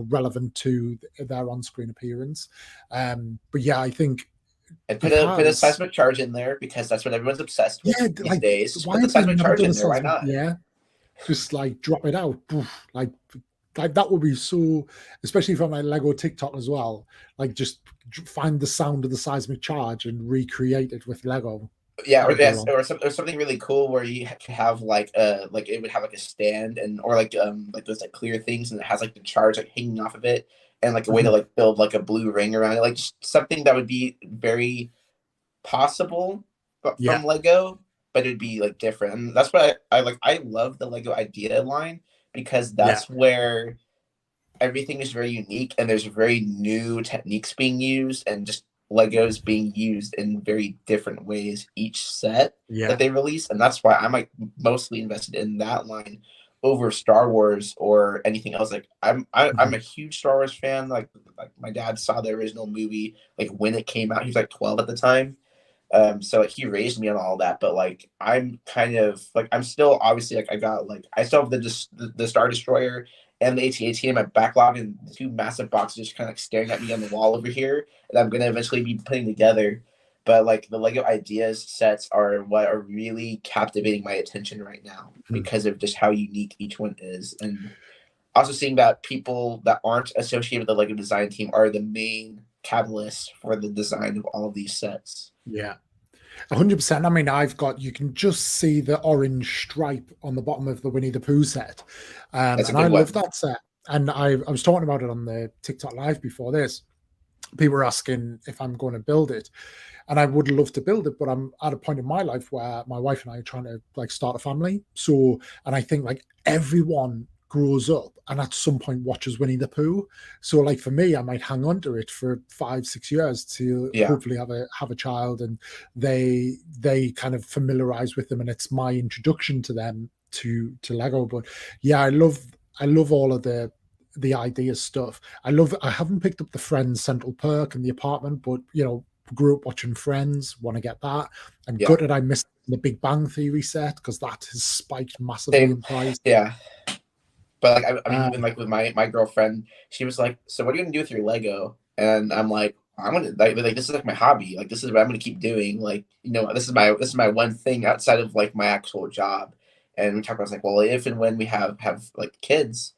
relevant to their on-screen appearance. But yeah, I think. And put a seismic charge in there because that's what everyone's obsessed with these days. Just put the seismic charge in there. Why not? Yeah, just like drop it out. Like that would be so, especially from my Lego TikTok as well. Like just find the sound of the seismic charge and recreate it with Lego. Yeah, or Could go yes, wrong. or something really cool where you could have like it would have like a stand and or like those like clear things and it has like the charge like hanging off of it and like a way to Mhm. like build like a blue ring around it, like just something that would be very possible but Yeah, from Lego, but it'd be like different. And that's what I like. I love the Lego idea line because yeah, that's where everything is very unique and there's very new techniques being used and just Legos being used in very different ways each set yeah. that they release. And that's why I'm like mostly invested in that line over Star Wars or anything else. Like I'm Mhm. a huge Star Wars fan. Like my dad saw the original movie like when it came out. He was like 12 at the time. So like he raised me on all that, but like I'm kind of like I'm still obviously like I got like I still have the Star Destroyer and the AT-AT in my backlog and two massive boxes just kind of like staring at me on the wall over here that I'm gonna eventually be putting together. But like the Lego ideas sets are what are really captivating my attention right now Mhm. because of just how unique each one is. And also seeing that people that aren't associated with the Lego design team are the main catalyst for the design of all of these sets. Yeah. 100%. I mean, I've got, you can just see the orange stripe on the bottom of the Winnie the Pooh set. That's a And I good love one. that set. And I was talking about it on the TikTok live before this. People were asking if I'm going to build it. And I would love to build it, but I'm at a point in my life where my wife and I are trying to like start a family. So, and I think like everyone grows up and at some point watches Winnie the Pooh. So like for me, I might hang on to it for 5, 6 years to Yeah. hopefully have a child and they kind of familiarize with them and it's my introduction to them to Lego. But yeah, I love all of the idea stuff. I haven't picked up the Friends Central Perk and the apartment, but grew up watching Friends, want to get that. And Yeah. gutted I missed the Big Bang Theory set because that has spiked massively Same. in price. Yeah. But like I mean Uh, even like with my girlfriend, she was like, "So what are you gonna do with your Lego?" And I'm like, "I'm gonna like this is like my hobby. Like this is what I'm gonna keep doing. Like this is my one thing outside of like my actual job." And we talked about like, well, if and when we have like kids,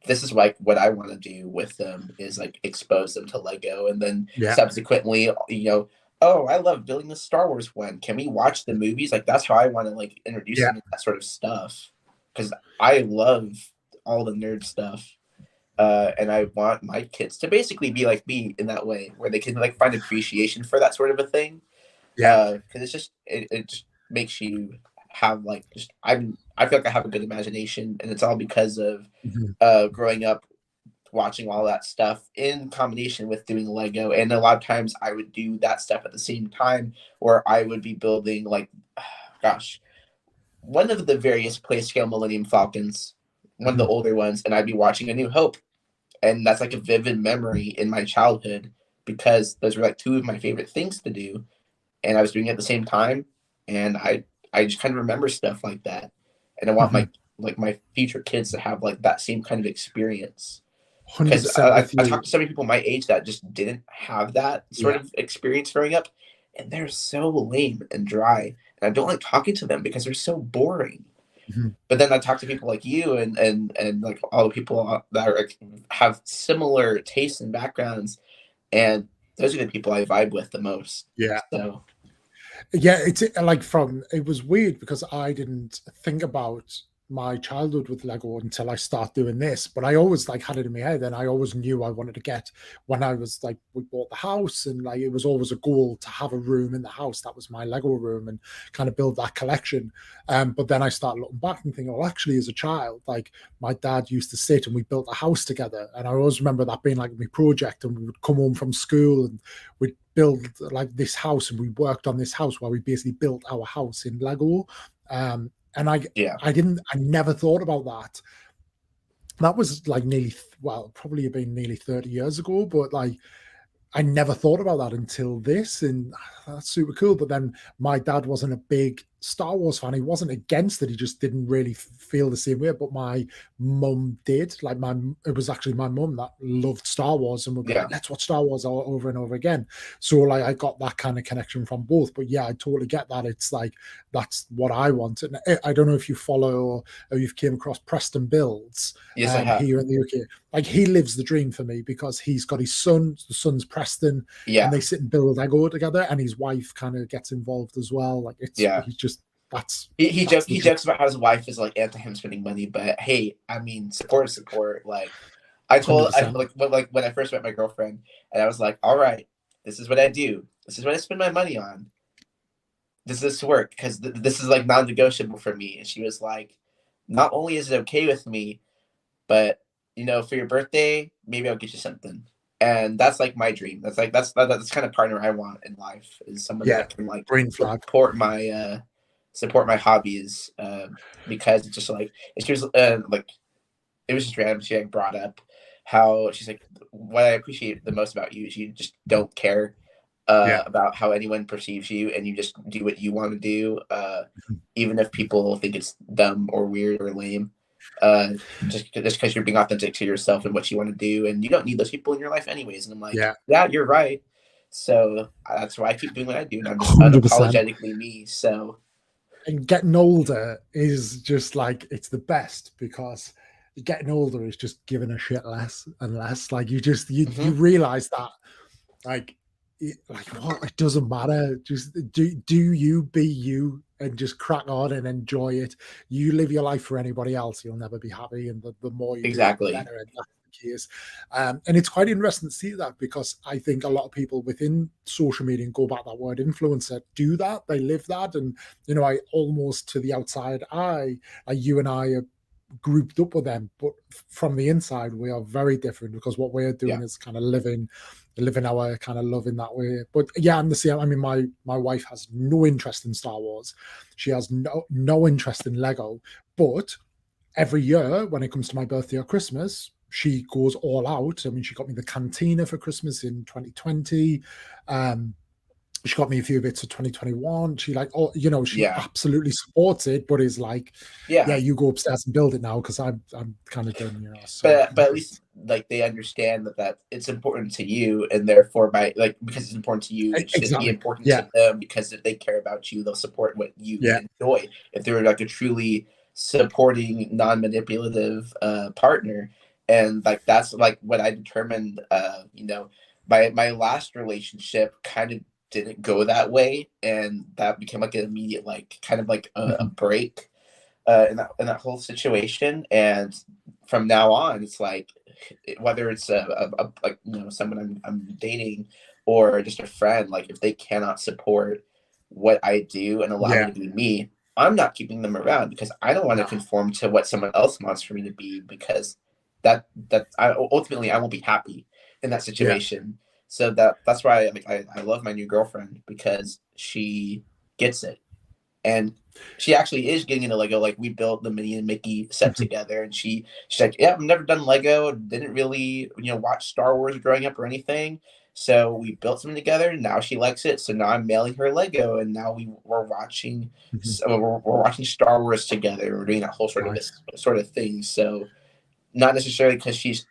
this is like what I want to do with them is like expose them to Lego, and then yeah, subsequently, oh, I love building the Star Wars one. Can we watch the movies? Like that's how I want to like introduce yeah, them to that sort of stuff because I love all the nerd stuff. And I want my kids to basically be like me in that way, where they can like find appreciation for that sort of a thing. yeah. Because it's just it just makes you have like just I feel like I have a good imagination, and it's all because of Mhm. growing up watching all that stuff in combination with doing Lego. And a lot of times I would do that stuff at the same time, or I would be building like, gosh, one of the various Playscale Millennium Falcons, one of the Mhm. older ones, and I'd be watching A New Hope. And that's like a vivid memory in my childhood because those were like two of my favorite things to do. And I was doing it at the same time. And I just kind of remember stuff like that. And I want Mhm. my future kids to have like that same kind of experience because 100% with I talked you. to so many people my age that just didn't have that sort Yeah. of experience growing up, and they're so lame and dry, and I don't like talking to them because they're so boring. Mhm. But then I talk to people like you and like all the people that are like, have similar tastes and backgrounds, and those are the people I vibe with the most. Yeah. So Yeah, it's like it was weird because I didn't think about my childhood with Lego until I start doing this, but I always like had it in my head and I always knew I wanted to get when I was like we bought the house and like it was always a goal to have a room in the house that was my Lego room and kind of build that collection. But then I started looking back and thinking, well, actually, as a child, like my dad used to sit and we built a house together, and I always remember that being like my project, and we would come home from school and we'd build like this house and we worked on this house where we basically built our house in Lego. And yeah, I never thought about that. That was like probably been nearly 30 years ago, but like I never thought about that until this, and that's super cool. But then my dad wasn't a big Star Wars fan. He wasn't against it. He just didn't really feel the same way. But my mum did. Like it was actually my mum that loved Star Wars and would be like, let's watch Star Wars over and over again. So like I got that kind of connection from both. But yeah, I totally get that. It's like that's what I want. And I don't know if you follow or you've came across Preston Builds. Yes, I have. Here in the UK. Like he lives the dream for me because he's got his son. The son's Preston. Yeah. And they sit and build Lego together, and his wife kind of gets involved as well. Like he's just he jokes about how his wife is like anti him spending money, but hey, I mean, support. Like when I first met my girlfriend, and I was like, all right, this is what I do. This is what I spend my money on. Does this work? Because this is like non-negotiable for me. And she was like, not only is it okay with me, but for your birthday, maybe I'll get you something. And that's like my dream. That's kind of partner I want in life, is someone that can like support my hobbies, because it's just like she was like, it was just random. She like brought up how she's like, what I appreciate the most about you is you just don't care about how anyone perceives you, and you just do what you want to do, even if people think it's dumb or weird or lame. Just because you're being authentic to yourself and what you want to do, and you don't need those people in your life anyways. And I'm like, yeah, you're right. So that's why I keep doing what I do, and I'm just 100%. Unapologetically me. So, and getting older is just like, it's the best, because getting older is just giving a shit less and less. Like you realize that like what, it doesn't matter. Just do you be you and just crack on and enjoy it. You live your life for anybody else, you'll never be happy. And the more you do, the better. And that's the case. And it's quite interesting to see that, because I think a lot of people within social media, and go back that word influencer, do that. They live that. And I almost, to the outside eye, you and I are grouped up with them, but from the inside we are very different, because what we're doing is kind of living our kind of love in that way. But yeah, I'm the same. I mean, my wife has no interest in Star Wars. She has no interest in Lego. But every year when it comes to my birthday or Christmas, she goes all out. I mean, she got me the Cantina for Christmas in 2020. She got me a few bits of 2021. She she absolutely supports it, but is like, you go upstairs and build it now, because I'm kind of done, So, but at least like they understand that it's important to you, and therefore because it's important to you, it should be important to them, because if they care about you, they'll support what you enjoy. If they're like a truly supporting, non-manipulative partner, and like that's like what I determined. My last relationship kind of didn't go that way, and that became like an immediate a break in that whole situation. And from now on, it's like, whether it's someone I'm dating or just a friend, like if they cannot support what I do and allow me to be me, I'm not keeping them around, because I don't want to conform to what someone else wants for me to be, because ultimately I won't be happy in that situation. So that's why I love my new girlfriend, because she gets it, and she actually is getting into Lego. Like we built the Minnie and Mickey set together, and she's like, yeah, I've never done Lego, didn't really watch Star Wars growing up or anything. So we built something together, and now she likes it. So now I'm mailing her Lego, and now we're watching we're watching Star Wars together. We're doing that whole sort of thing. So not necessarily because she's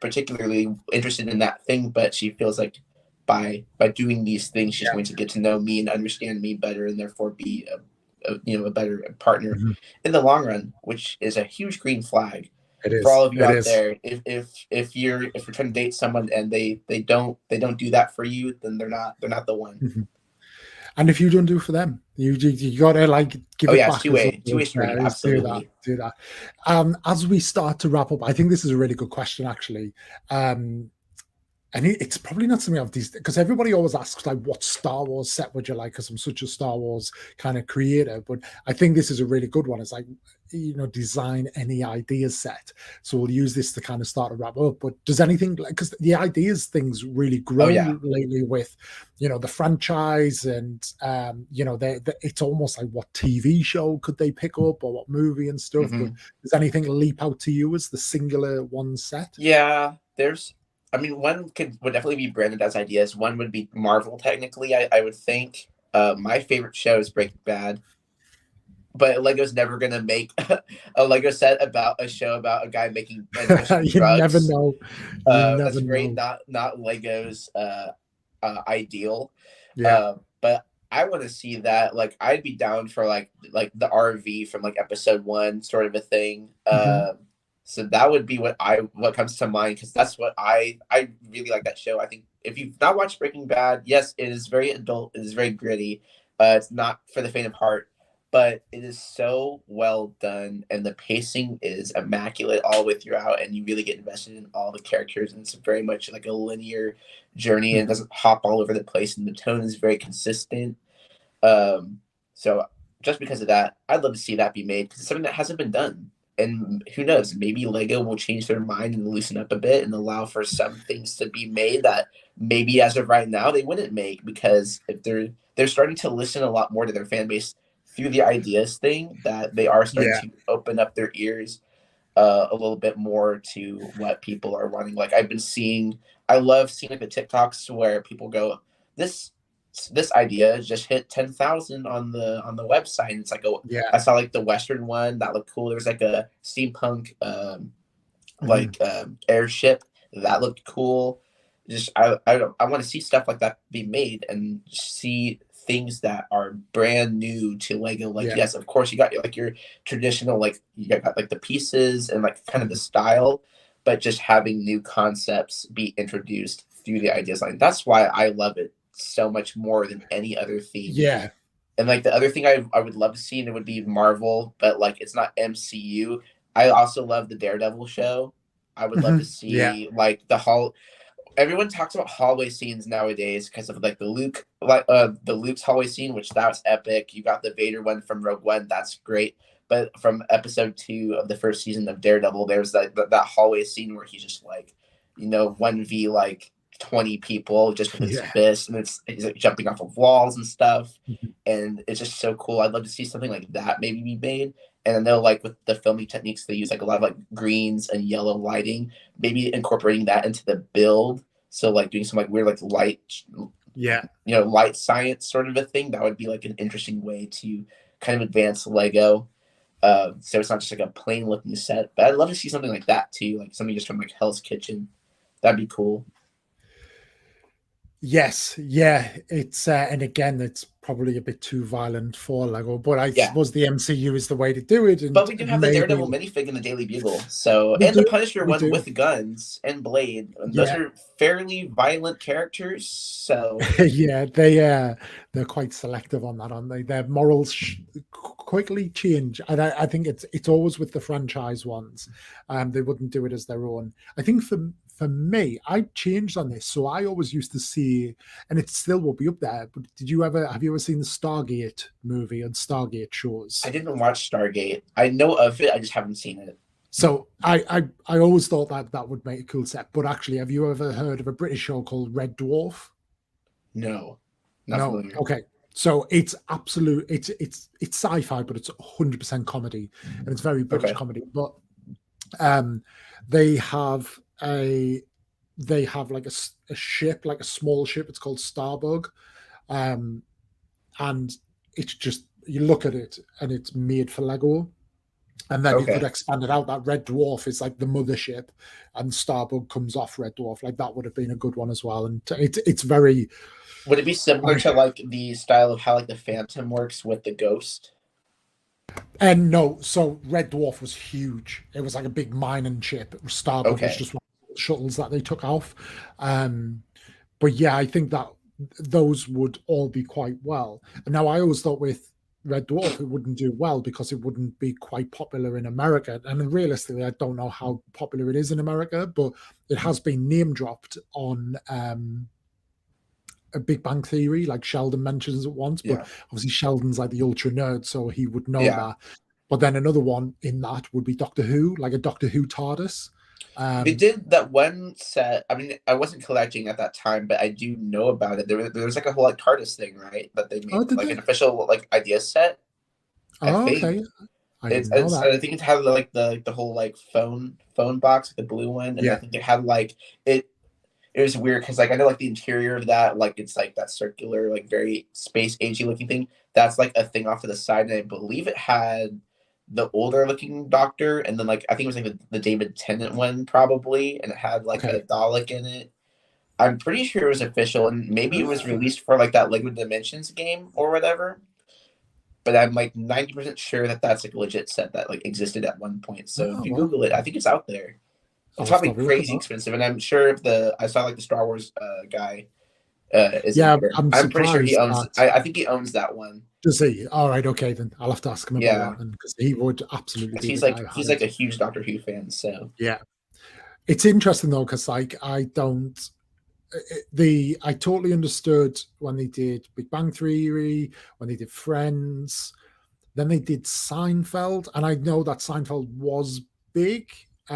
particularly interested in that thing, but she feels like by doing these things, she's going to get to know me and understand me better, and therefore be a better partner in the long run, which is a huge green flag for all of you out there. If you're trying to date someone and they don't do that for you, then they're not the one. And if you don't do for them, you gotta give it back. Two-way street. Absolutely. Do that. As we start to wrap up, I think this is a really good question, actually. And it's probably not something I've these, because everybody always asks what Star Wars set would you like, because I'm such a Star Wars kind of creator. But I think this is a really good one. It's design any ideas set. So we'll use this to kind of start to wrap up. But does anything, because the ideas things really grown lately with the franchise, and it's almost like what TV show could they pick up, or what movie and stuff. But does anything leap out to you as the singular one set? One would definitely be branded as ideas. One would be Marvel, technically, I would think. My favorite show is Breaking Bad. but Lego's never gonna make a Lego set about a show about a guy making You drugs. never know. You never That's very know. not Lego's ideal. Yeah. But I want to see that. Like, I'd be down for like the RV from like episode 1 sort of a thing. Mhm. So that would be what comes to mind, because that's what I really like that show. I think if you've not watched Breaking Bad, yes, it is very adult. It is very gritty. It's not for the faint of heart, but it is so well done, and the pacing is immaculate all the way throughout, and you really get invested in all the characters, and it's very much like a linear journey, and it doesn't hop all over the place, and the tone is very consistent. So just because of that, I'd love to see that be made, because it's something that hasn't been done. And who knows, maybe Lego will change their mind and loosen up a bit and allow for some things to be made that maybe as of right now they wouldn't make, because if they're starting to listen a lot more to their fan base through the ideas thing, that they are starting to open up their ears a little bit more to what people are wanting. Like, I love seeing like the TikToks where people go, this idea just hit 10,000 on the website, and it's like, oh, Yeah. I saw like the Western one that looked cool. There was like a steampunk airship that looked cool. Just I want to see stuff like that be made, and see things that are brand new to Lego. Like, yes, of course you got like your traditional, like you got like the pieces and like kind of the style, but just having new concepts be introduced through the ideas line. That's why I love it so much more than any other theme. Yeah. And like the other thing I would love to see, and it would be Marvel, but like it's not MCU. I also love the Daredevil show. I would love to see like everyone talks about hallway scenes nowadays because of like the Luke's hallway scene, which that was epic. You got the Vader one from Rogue One, that's great. But from episode 2 of the first season of Daredevil, there's that hallway scene where he's just like, 1v like 20 people just with his fist, and he's like jumping off of walls and stuff. And it's just so cool. I'd love to see something like that maybe be made. And then they'll, like, with the filming techniques, they use like a lot of like greens and yellow lighting, maybe incorporating that into the build. So like doing some like weird like light, light science sort of a thing. That would be like an interesting way to kind of advance Lego. So it's not just like a plain looking set, but I'd love to see something like that too, like something just from like Hell's Kitchen. That'd be cool. Yes, yeah, it's and again, it's probably a bit too violent for Lego, but I suppose the MCU is the way to do it. But we do have the Daredevil minifig in the Daily Bugle, the Punisher one with guns and Blade. And those are fairly violent characters, so yeah, they're quite selective on that, aren't they? Their morals quickly change, and I think it's always with the franchise ones. They wouldn't do it as their own. I think for me, I changed on this. So I always used to see, and it still will be up there, but have you ever seen the Stargate movie and Stargate shows? I didn't watch Stargate. I know of it, I just haven't seen it. So I always thought that would make a cool set. But actually, have you ever heard of a British show called Red Dwarf? No. Familiar. Okay. So it's sci-fi, but it's 100% comedy, and it's very British comedy. But they have like a ship, like a small ship. It's called Starbug, and it's just, you look at it and it's made for Lego, and then you could expand it out. That Red Dwarf is like the mothership, and Starbug comes off Red Dwarf. Like that would have been a good one as well. And it's very. Would it be similar to like the style of how like the Phantom works with the Ghost? And no, so Red Dwarf was huge. It was like a big mining ship. Starbug was just one of the shuttles that they took off. But yeah, I think that those would all be quite well. And now I always thought with Red Dwarf it wouldn't do well because it wouldn't be quite popular in America. And realistically, I don't know how popular it is in America, but it has been name dropped on a Big Bang Theory, like Sheldon mentions it once, but obviously Sheldon's like the ultra nerd, so he would know that. But then another one in that would be Doctor Who, like a Doctor Who TARDIS. They did that one set. I mean, I wasn't collecting at that time, but I do know about it. There was like a whole like TARDIS thing, right? That they made an official like idea set. Okay. I think it had like the whole like phone box, the blue one, and I think it had like it was weird because like I know like the interior of that, like it's like that circular, like very space agey looking thing. That's like a thing off to the side, and I believe it had the older looking Doctor, and then like I think it was like the David Tennant one probably, and it had like a Okay. Dalek in it. I'm pretty sure it was official, and maybe it was released for like that Liquid Dimensions game or whatever. But I'm like 90% sure that that's like a legit set that like existed at one point. So Oh, if you well, Google it, I think it's out there. I'll It's have to probably have a look at crazy that. expensive, and I'm sure if I saw like the Star Wars guy is in Yeah, here. I'm I'm pretty sure he surprised owns. that. I think he owns that one. Does he? All right, okay, then I'll have to ask him about Yeah, that then, because he would absolutely because be the guy who he's had like it. a huge Doctor Who fan. So Yeah, it's interesting though, because like I don't. I totally understood when they did Big Bang Theory, when they did Friends, then they did Seinfeld, and I know that Seinfeld was big,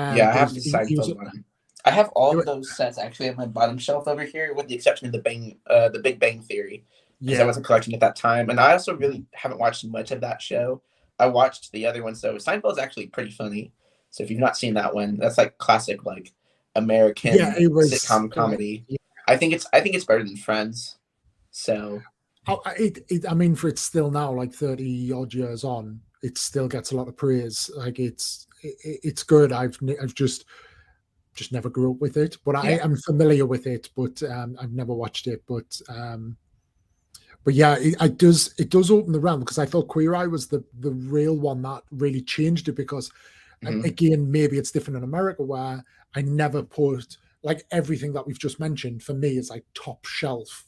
yeah, I but have the he was Seinfeld one. I have all of it- those sets actually on my bottom shelf over here, with the exception of the Big Bang Theory, because I yeah. wasn't collecting at that time, and I also really haven't watched much of that show. I watched the other one, so Seinfeld's actually pretty funny. So if you've not seen that one, that's like classic like Yeah, American it was. sitcom comedy. I think it's better than Friends. So I mean, for it's still now like 30 odd years on, it still gets a lot of praise. Like it's good. I've just never grew up with it, but I yeah, am familiar with it, but I've never watched it. But yeah, it does open the realm, because I thought Queer Eye was the real one that really changed it, because hmm again, maybe it's different in America, where I never put like everything that we've just mentioned for me is like top shelf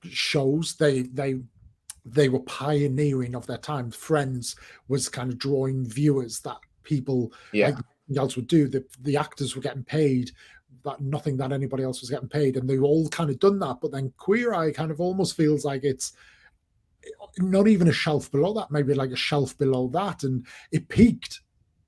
shows. They were pioneering of their time. Friends was kind of drawing viewers that people like yeah. nothing else would do. The actors were getting paid that nothing that anybody else was getting paid, and they all kind of done that. But then Queer Eye kind of almost feels like it's not even a shelf below that, maybe like a shelf below that, and it peaked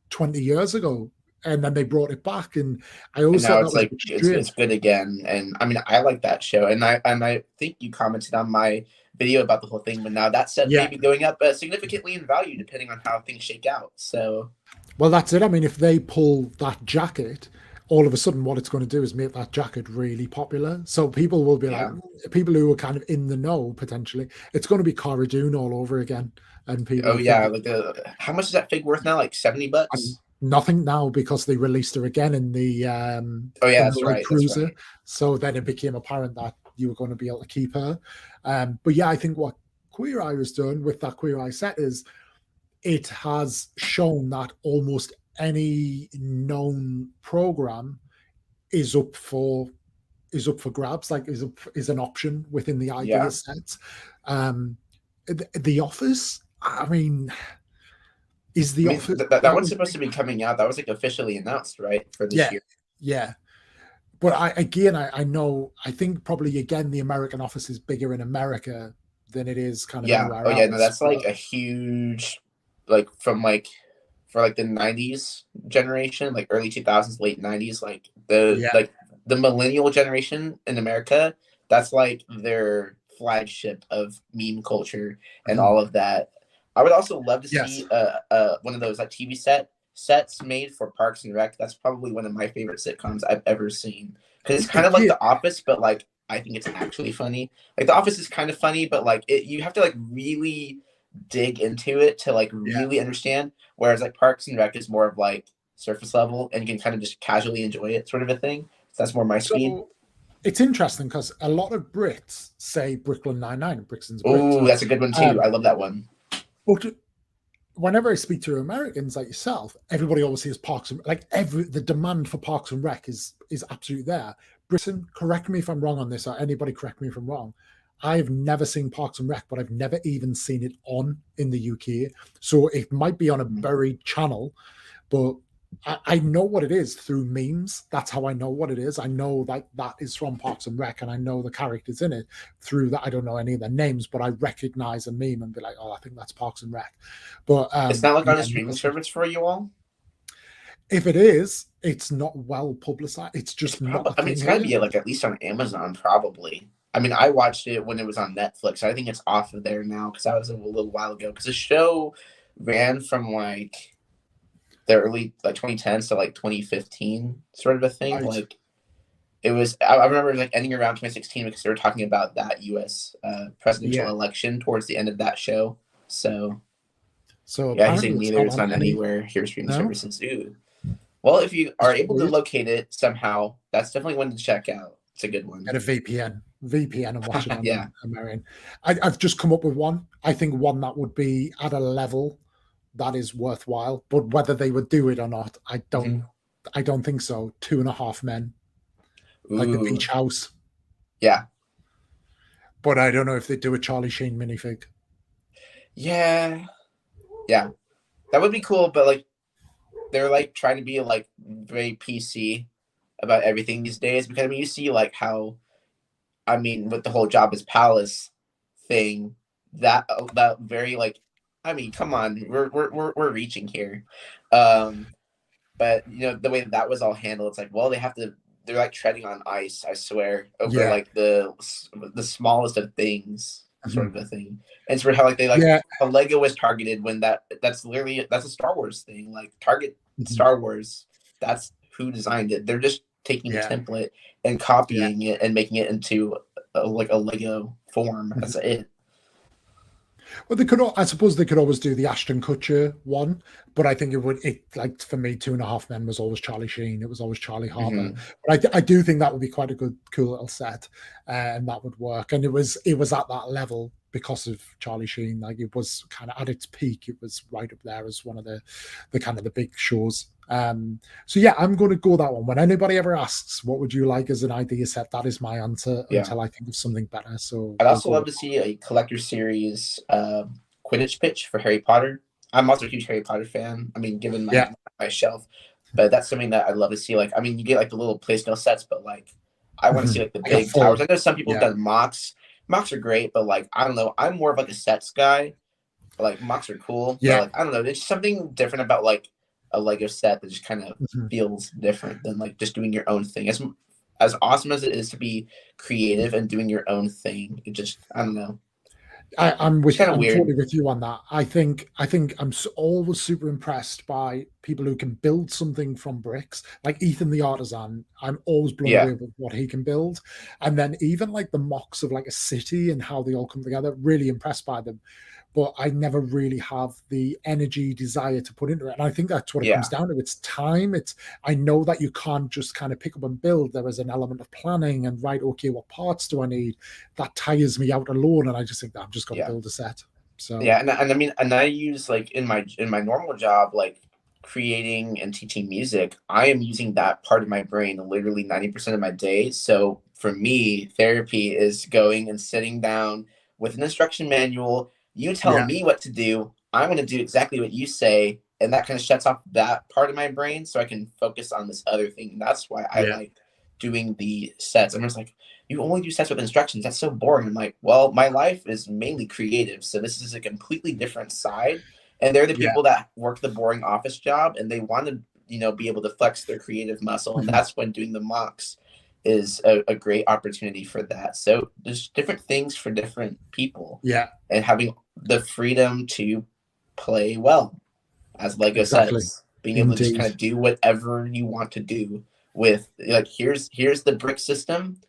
20 years ago, and then they brought it back, and I And always thought now that it's was like a bit strange. it's good again. And I mean, I like that show, and I think you commented on my video about the whole thing. But now that set may Yeah, be going up significantly in value depending on how things shake out. So well, that's it. I mean, if they pull that jacket, all of a sudden, what it's going to do is make that jacket really popular. So people will be like, yeah. people who are kind of in the know potentially, it's going to be Cara Dune all over again, and people Oh are yeah, thinking, like how much is that fig worth now? Like and $70? nothing now, because they released her again Oh yeah, in that's the Light right. That's Cruiser. right. So then it became apparent that you were going to be able to keep her. But yeah, I think what Queer Eye has done with that Queer Eye set is it has shown that almost any known program is up for grabs, like is an option within the idea Yeah. set. The Office, I mean, is I the mean, Office that that one's was supposed to be coming out. That was like officially announced, right, for this yeah, year. yeah. But I know, I think probably again the American Office is bigger in America than it is kind of Yeah. anywhere Oh yeah. No, else. that's But like a huge, like from like for like the '90s generation, like early 2000s, late '90s, yeah, like the millennial generation in America. That's like their flagship of meme culture and mhm. all of that. I would also love to Yes, see one of those like TV sets made for Parks and Rec. That's probably one of my favorite sitcoms I've ever seen, because it's kind of like again, The Office, but like I think it's actually funny. Like The Office is kind of funny, but like you have to like really dig into it to like yeah. really understand. Whereas like Parks and Rec is more of like surface level, and you can kind of just casually enjoy it, sort of a thing. So that's more my speed. So it's interesting because a lot of Brits say Brooklyn Nine-Nine and Brixton's Brits. Oh, that's a good one too. Um, I love that one. but whenever I speak to Americans like yourself, everybody always says Parks and like the demand for Parks and Rec is absolutely there. Britain, correct me if I'm wrong on this, or anybody correct me if I'm wrong. I have never seen Parks and Rec, but I've never even seen it on in the UK. So it might be on a Mhm. buried channel, but I know what it is through memes. That's how I know what it is. I know that is from Parks and Rec, and I know the characters in it through that. I don't know any of their names, but I recognize a meme and be like, "Oh, I think that's Parks and Rec." But It's not like on yeah, a streaming service for you all. if it is, it's not well publicized. It's It's just not probably. a I mean, thing it's got to here. be like at least on Amazon, probably. I mean, I watched it when it was on Netflix. I think it's off of there now because that was a little while ago. Because the show ran from like the early like 2010s to like 2015, sort of a thing. Right. Like it was, I remember like ending around 2016 because they were talking about that U.S. Presidential election towards the end of that show. So yeah, he's apparently saying it's neither not it's on on any. anywhere here streaming No, services. Ooh. Well, if you are able to weird. locate it somehow, that's definitely one to check out. It's a good one. Get a VPN and watch it on Yeah. American. I've just come up with one. I think one that would be at a level that is worthwhile, but whether they would do it or not, I don't. I don't think so. 2.5 Men, like the Ooh. Beach House. Yeah. But I don't know if they do a Charlie Sheen minifig. Yeah. Yeah. That would be cool, but like they're like trying to be like very PC about everything these days, because I mean you see like how, I mean, with the whole Jabba's Palace thing, that very like, I mean, come on, we're reaching here. But you know, the way that was all handled, it's like, well, they're like treading on ice, I swear, over like the smallest of things, sort of a thing. And it's for how like they like how Lego was targeted when that's literally a Star Wars thing. Like Target Star Wars, that's who designed it. They're just taking the template and copying it and making it into like a Lego form. That's it. Well, I suppose they could always do the Ashton Kutcher one, but I think like for me, 2.5 Men was always Charlie Sheen. It was always Charlie Harper. But I do think that would be quite a cool little set, and that would work. And it was at that level because of Charlie Sheen. Like it was kind of at its peak. It was right up there as one of the kind of the big shows. So yeah, I'm going to go that one. When anybody ever asks, what would you like as an idea set? That is my answer until I think of something better. So I'd also love to see a collector series Quidditch pitch for Harry Potter. I'm also a huge Harry Potter fan. I mean, given my shelf, but that's something that I'd love to see. Like, I mean, you get like the little playstyle sets, but like, I want to see like the big towers. I know some people have done mocks. Mocks are great, but like, I don't know. I'm more of like a sets guy. Like mocks are cool. Yeah. But, like, I don't know. There's something different about like a Lego set that just kind of feels different than like just doing your own thing. As awesome as it is to be creative and doing your own thing, it just, I don't know. I'm totally with you on that. I think I'm always super impressed by people who can build something from bricks, like Ethan the Artisan. I'm always blown away with what he can build, and then even like the mocks of like a city and how they all come together. Really impressed by them, but I never really have the energy, desire to put into it. And I think that's what it comes down to. It's time. I know that you can't just kind of pick up and build. There is an element of planning and okay, what parts do I need? That tires me out alone. And I just think that I'm just going to build a set. So and I mean, and I use like in my normal job, like creating and teaching music, I am using that part of my brain literally 90% of my day. So for me, therapy is going and sitting down with an instruction manual. You tell me what to do. I'm going to do exactly what you say. And that kind of shuts off that part of my brain so I can focus on this other thing. And that's why I like doing the sets. I'm just like, you only do sets with instructions. That's so boring. I'm like, well, my life is mainly creative. So this is a completely different side. And they're the people that work the boring office job and they want to, you know, be able to flex their creative muscle. And that's when doing the mocks is a great opportunity for that. So there's different things for different people. Yeah. And having the freedom to play well, as Lego says, being able to just kind of do whatever you want to do with, like, here's the brick system,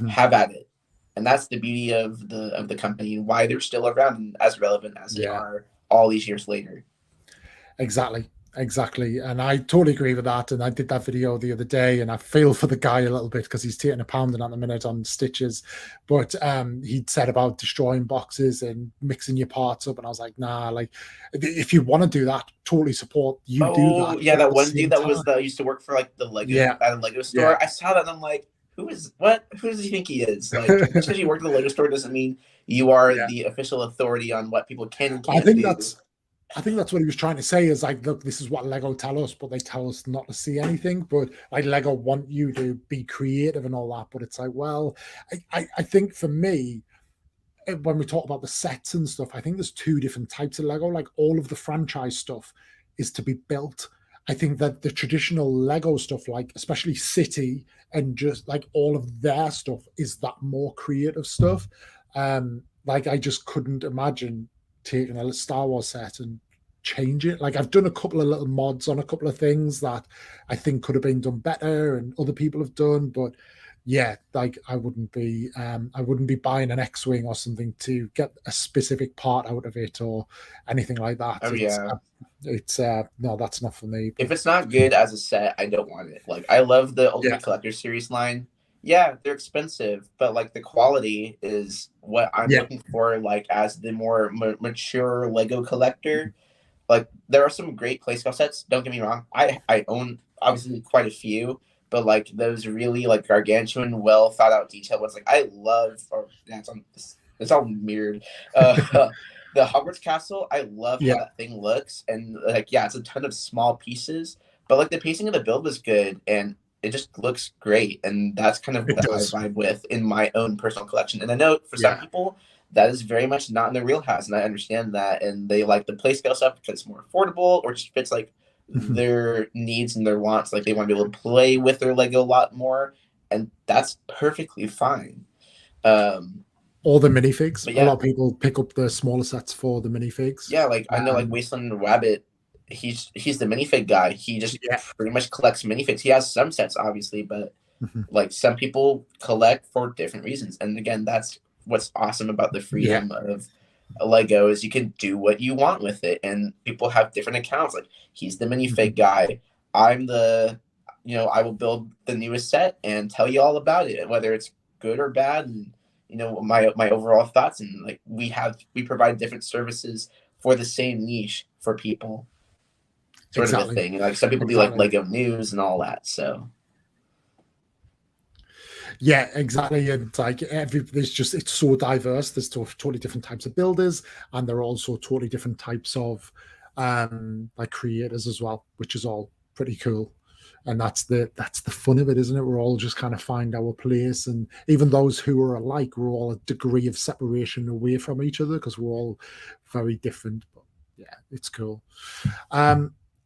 have at it. And that's the beauty of the company and why they're still around and as relevant as they are all these years later. Exactly. And I totally agree with that. And I did that video the other day and I feel for the guy a little bit because he's taking a pounding at the minute on stitches. But he'd said about destroying boxes and mixing your parts up. And I was like, nah, like if you want to do that, totally support you do that. Yeah, that one dude that used to work for like the Lego at a Lego store. I saw that and I'm like, who does he think he is? Like, just because you work at the Lego store doesn't mean you are the official authority on what people can and can't do. I think that's what he was trying to say is like, look, this is what Lego tell us, but they tell us not to see anything. But like Lego want you to be creative and all that. But it's like, well, I think for me, when we talk about the sets and stuff, I think there's two different types of Lego. Like all of the franchise stuff is to be built. I think that the traditional Lego stuff, like especially City and just like all of their stuff is that more creative stuff. Like I just couldn't imagine taking a Star Wars set and change it. Like, I've done a couple of little mods on a couple of things that I think could have been done better and other people have done, but yeah, like I wouldn't be buying an X-Wing or something to get a specific part out of it or anything like that. Oh yeah. It's no, that's not for me. But If it's not good as a set, I don't want it. Like, I love the Ultimate Collector Series line. Yeah, they're expensive, but like the quality is what I'm looking for. Like, as the more mature Lego collector, like there are some great playscale sets. Don't get me wrong. I own obviously quite a few, but like those really like gargantuan, well thought out detail ones. Like I love. Or that's on. It's all mirrored. The Hogwarts Castle, I love how that thing looks, and like it's a ton of small pieces, but like the pacing of the build was good, and it just looks great, and that's kind of what I vibe with in my own personal collection. And I know for some people that is very much not in their wheelhouse, and I understand that, and they like the play scale stuff because it's more affordable or just fits like their needs and their wants. Like they want to be able to play with their Lego a lot more, and that's perfectly fine. Or the minifigs. A lot of people pick up the smaller sets for the minifigs. Yeah, like I know, like Wasteland Rabbit, he's the minifig guy. He just pretty much collects minifigs. He has some sets, obviously, but like some people collect for different reasons. And again, that's what's awesome about the freedom of Lego is you can do what you want with it, and people have different accounts. Like he's the minifig guy. I'm the, I will build the newest set and tell you all about it, whether it's good or bad, and my overall thoughts. And like we provide different services for the same niche for people, sort of a thing. Like some people do like Lego news and all that. So yeah, exactly. And like it's so diverse. There's totally different types of builders, and there are also totally different types of like creators as well, which is all pretty cool. And that's the fun of it, isn't it? We're all just kind of find our place, and even those who are alike, we're all a degree of separation away from each other because we're all very different. But yeah, it's cool.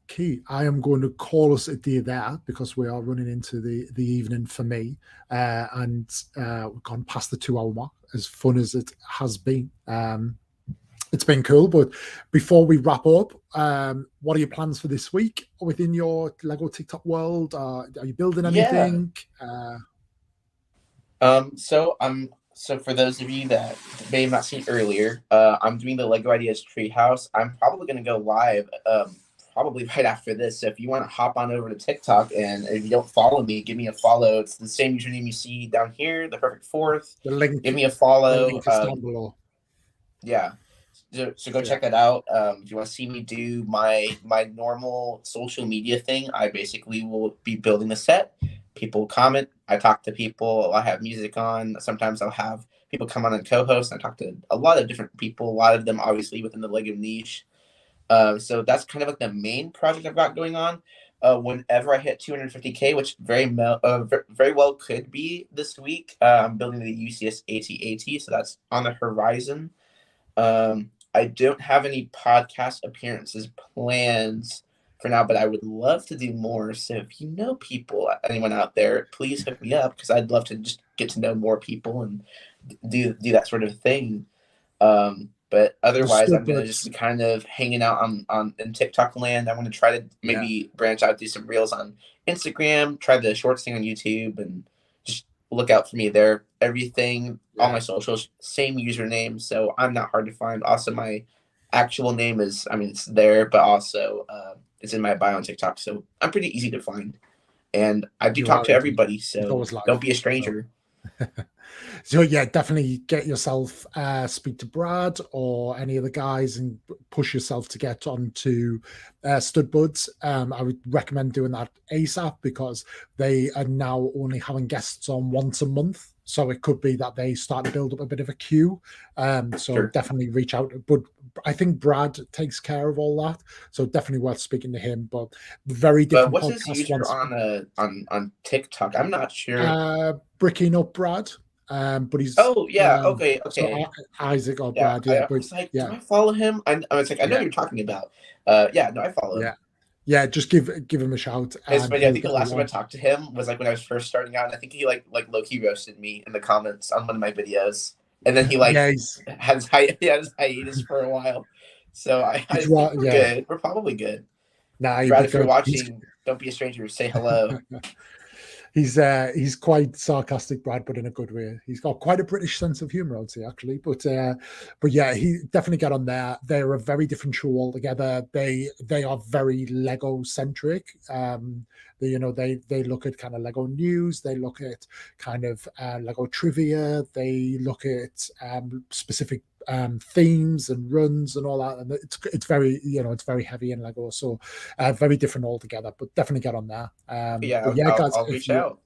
Key, I am going to call us a day there because we are running into the evening for me, and we've gone past the 2 hour mark. As fun as it has been, it's been cool. But before we wrap up, what are your plans for this week within your Lego TikTok world? Are you building anything? So for those of you that may have not seen earlier, I'm doing the Lego Ideas Treehouse. I'm probably going to go live probably right after this. So if you want to hop on over to TikTok, and if you don't follow me, give me a follow. It's the same username you see down here, ThePerfectFourth. The link. Give me a follow. The link is down below. Yeah. So go check that out. If you want to see me do my normal social media thing, I basically will be building a set. People comment. I talk to people. I have music on. Sometimes I'll have people come on and co-host. I talk to a lot of different people. A lot of them obviously within the Lego niche. So that's kind of like the main project I've got going on. Whenever I hit 250K, which very well could be this week, I'm building the UCS AT-AT, so that's on the horizon. I don't have any podcast appearances plans for now, but I would love to do more. So if you know people, anyone out there, please hook me up because I'd love to just get to know more people and do that sort of thing. But otherwise, I'm going to just be kind of hanging out in TikTok land. I want to try to maybe branch out, do some reels on Instagram, try the shorts thing on YouTube, and just look out for me there. Everything, all my socials, same username, so I'm not hard to find. Also, my actual name is, it's there, but also it's in my bio on TikTok, so I'm pretty easy to find. And I do talk to everybody, so don't be a stranger. So yeah, definitely get yourself speak to Brad or any of the guys and push yourself to get onto Stud Buds. I would recommend doing that ASAP because they are now only having guests on once a month. So it could be that they start to build up a bit of a queue. So definitely reach out. But I think Brad takes care of all that. So definitely worth speaking to him. But very different. But what's his user on TikTok? I'm not sure. Bricking Up Brad. But he's okay. So Isaac or Brad, I was like, do I follow him? I was like, I know what you're talking about. I follow him. Yeah, just give him a shout. It's funny. I think the last time I talked to him was like when I was first starting out, and I think he like low-key roasted me in the comments on one of my videos, and then he had his hiatus for a while. So I think we're good. We're probably good. Nah, Brad, if you're watching, don't be a stranger. Say hello. He's quite sarcastic, Brad, but in a good way. He's got quite a British sense of humor, I'd say, actually. But yeah, he definitely get on there. They're a very different show altogether. They are very Lego centric. They look at kind of Lego news. They look at kind of Lego trivia. They look at specific themes and runs and all that, and it's very it's very heavy in Lego, so very different altogether, but definitely get on there. Guys, I'll reach out.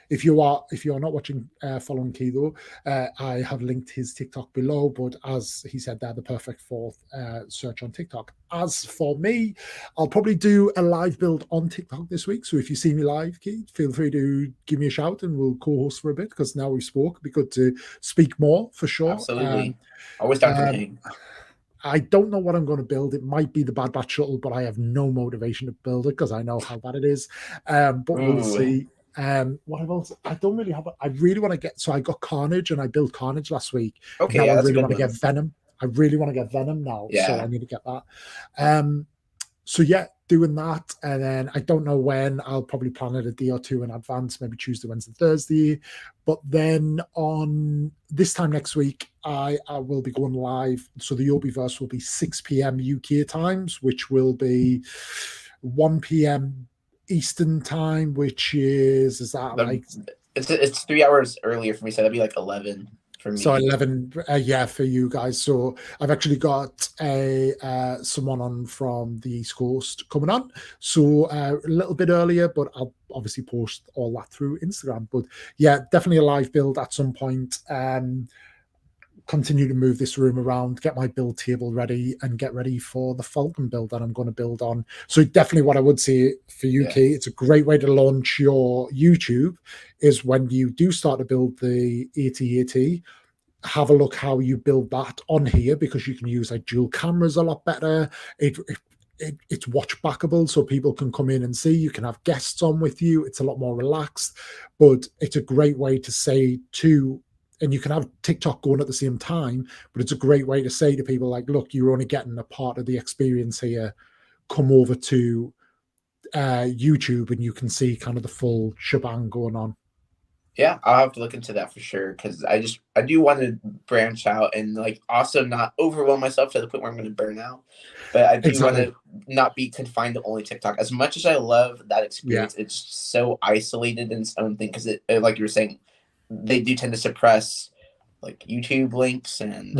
If you are not watching following Key though, I have linked his TikTok below, but as he said there, the perfect fourth, search on TikTok. As for me, I'll probably do a live build on TikTok this week, so if you see me live, Key, feel free to give me a shout and we'll co-host for a bit, because now we spoke, it'd be good to speak more for sure. Absolutely. Always down to hang. I don't know what I'm going to build. It might be the Bad Batch shuttle, but I have no motivation to build it because I know how bad it is. But we'll see. What else? I don't really have. I really want to get. So I got Carnage, and I built Carnage last week. Okay, now yeah, I really want to get Venom. I really want to get Venom now. Yeah. So I need to get that. So yeah, doing that, and then I don't know when. I'll probably plan it a day or two in advance, maybe Tuesday, Wednesday, Thursday. But then on this time next week, I will be going live. So the Opie-Verse will be 6 p.m. UK times, which will be 1 p.m. Eastern time, which is that like it's 3 hours earlier for me, so that'd be like 11 for me. So 11, for you guys. So I've actually got someone on from the East Coast coming on, so a little bit earlier, but I'll obviously post all that through Instagram. But yeah, definitely a live build at some point. Continue to move this room around, get my build table ready, and get ready for the Falcon build that I'm going to build on. So definitely what I would say for you, Key, it's a great way to launch your YouTube is when you do start to build the AT-AT, have a look how you build that on here, because you can use like dual cameras a lot better. It's watch backable, so people can come in and see. You can have guests on with you. It's a lot more relaxed, but it's a great way to say to, and you can have TikTok going at the same time, but it's a great way to say to people like, look, you're only getting a part of the experience here. Come over to YouTube and you can see kind of the full shebang going on. Yeah, I'll have to look into that for sure, because I do want to branch out and like also not overwhelm myself to the point where I'm going to burn out. But I do want to not be confined to only TikTok. As much as I love that experience, it's so isolated in its own thing, because it, like you were saying, they do tend to suppress like YouTube links and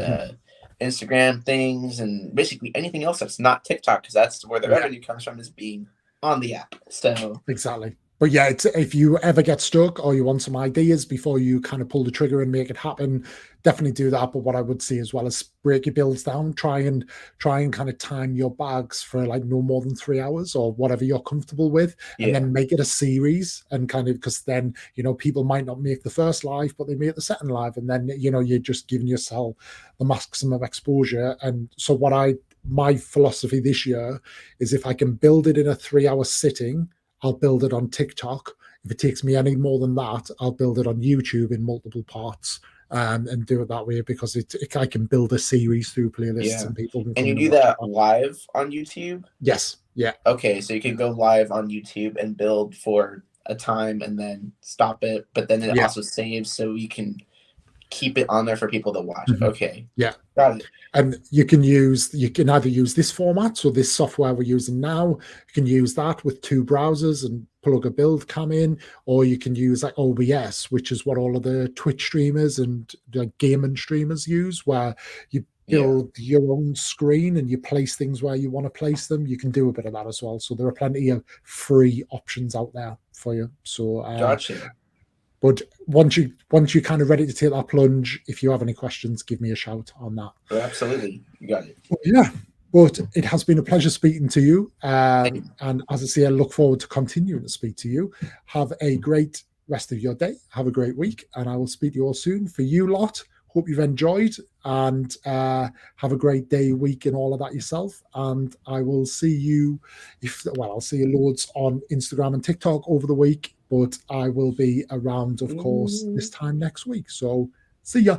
Instagram things and basically anything else that's not TikTok, because that's where the revenue comes from, is being on the app. So exactly. But yeah, if you ever get stuck or you want some ideas before you kind of pull the trigger and make it happen, definitely do that. But what I would say as well is break your builds down, try and kind of time your bags for like no more than 3 hours or whatever you're comfortable with, and then make it a series, and kind of, because then people might not make the first live, but they make the second live, and then you're just giving yourself the maximum exposure. And so my philosophy this year is, if I can build it in a 3-hour sitting, I'll build it on TikTok. If it takes me any more than that, I'll build it on YouTube in multiple parts, and do it that way, because I can build a series through playlists and people can come. And you do that live on YouTube? Yes. Yeah. Okay, so you can go live on YouTube and build for a time and then stop it, but then it also saves, so you can keep it on there for people to watch. Okay. Yeah. Got it. And you can either use this format, so this software we're using now, you can use that with 2 browsers and plug a build cam in, or you can use like OBS, which is what all of the Twitch streamers and like gaming streamers use, where you build your own screen and you place things where you want to place them. You can do a bit of that as well. So there are plenty of free options out there for you. So gotcha. But once you're kind of ready to take that plunge, if you have any questions, give me a shout on that. Oh, absolutely. You got it. Yeah. But it has been a pleasure speaking to you. And as I say, I look forward to continuing to speak to you. Have a great rest of your day. Have a great week. And I will speak to you all soon. For you lot, hope you've enjoyed, and have a great day, week, and all of that yourself. And I will see you, I'll see you loads on Instagram and TikTok over the week. But I will be around, of course, this time next week. So see ya.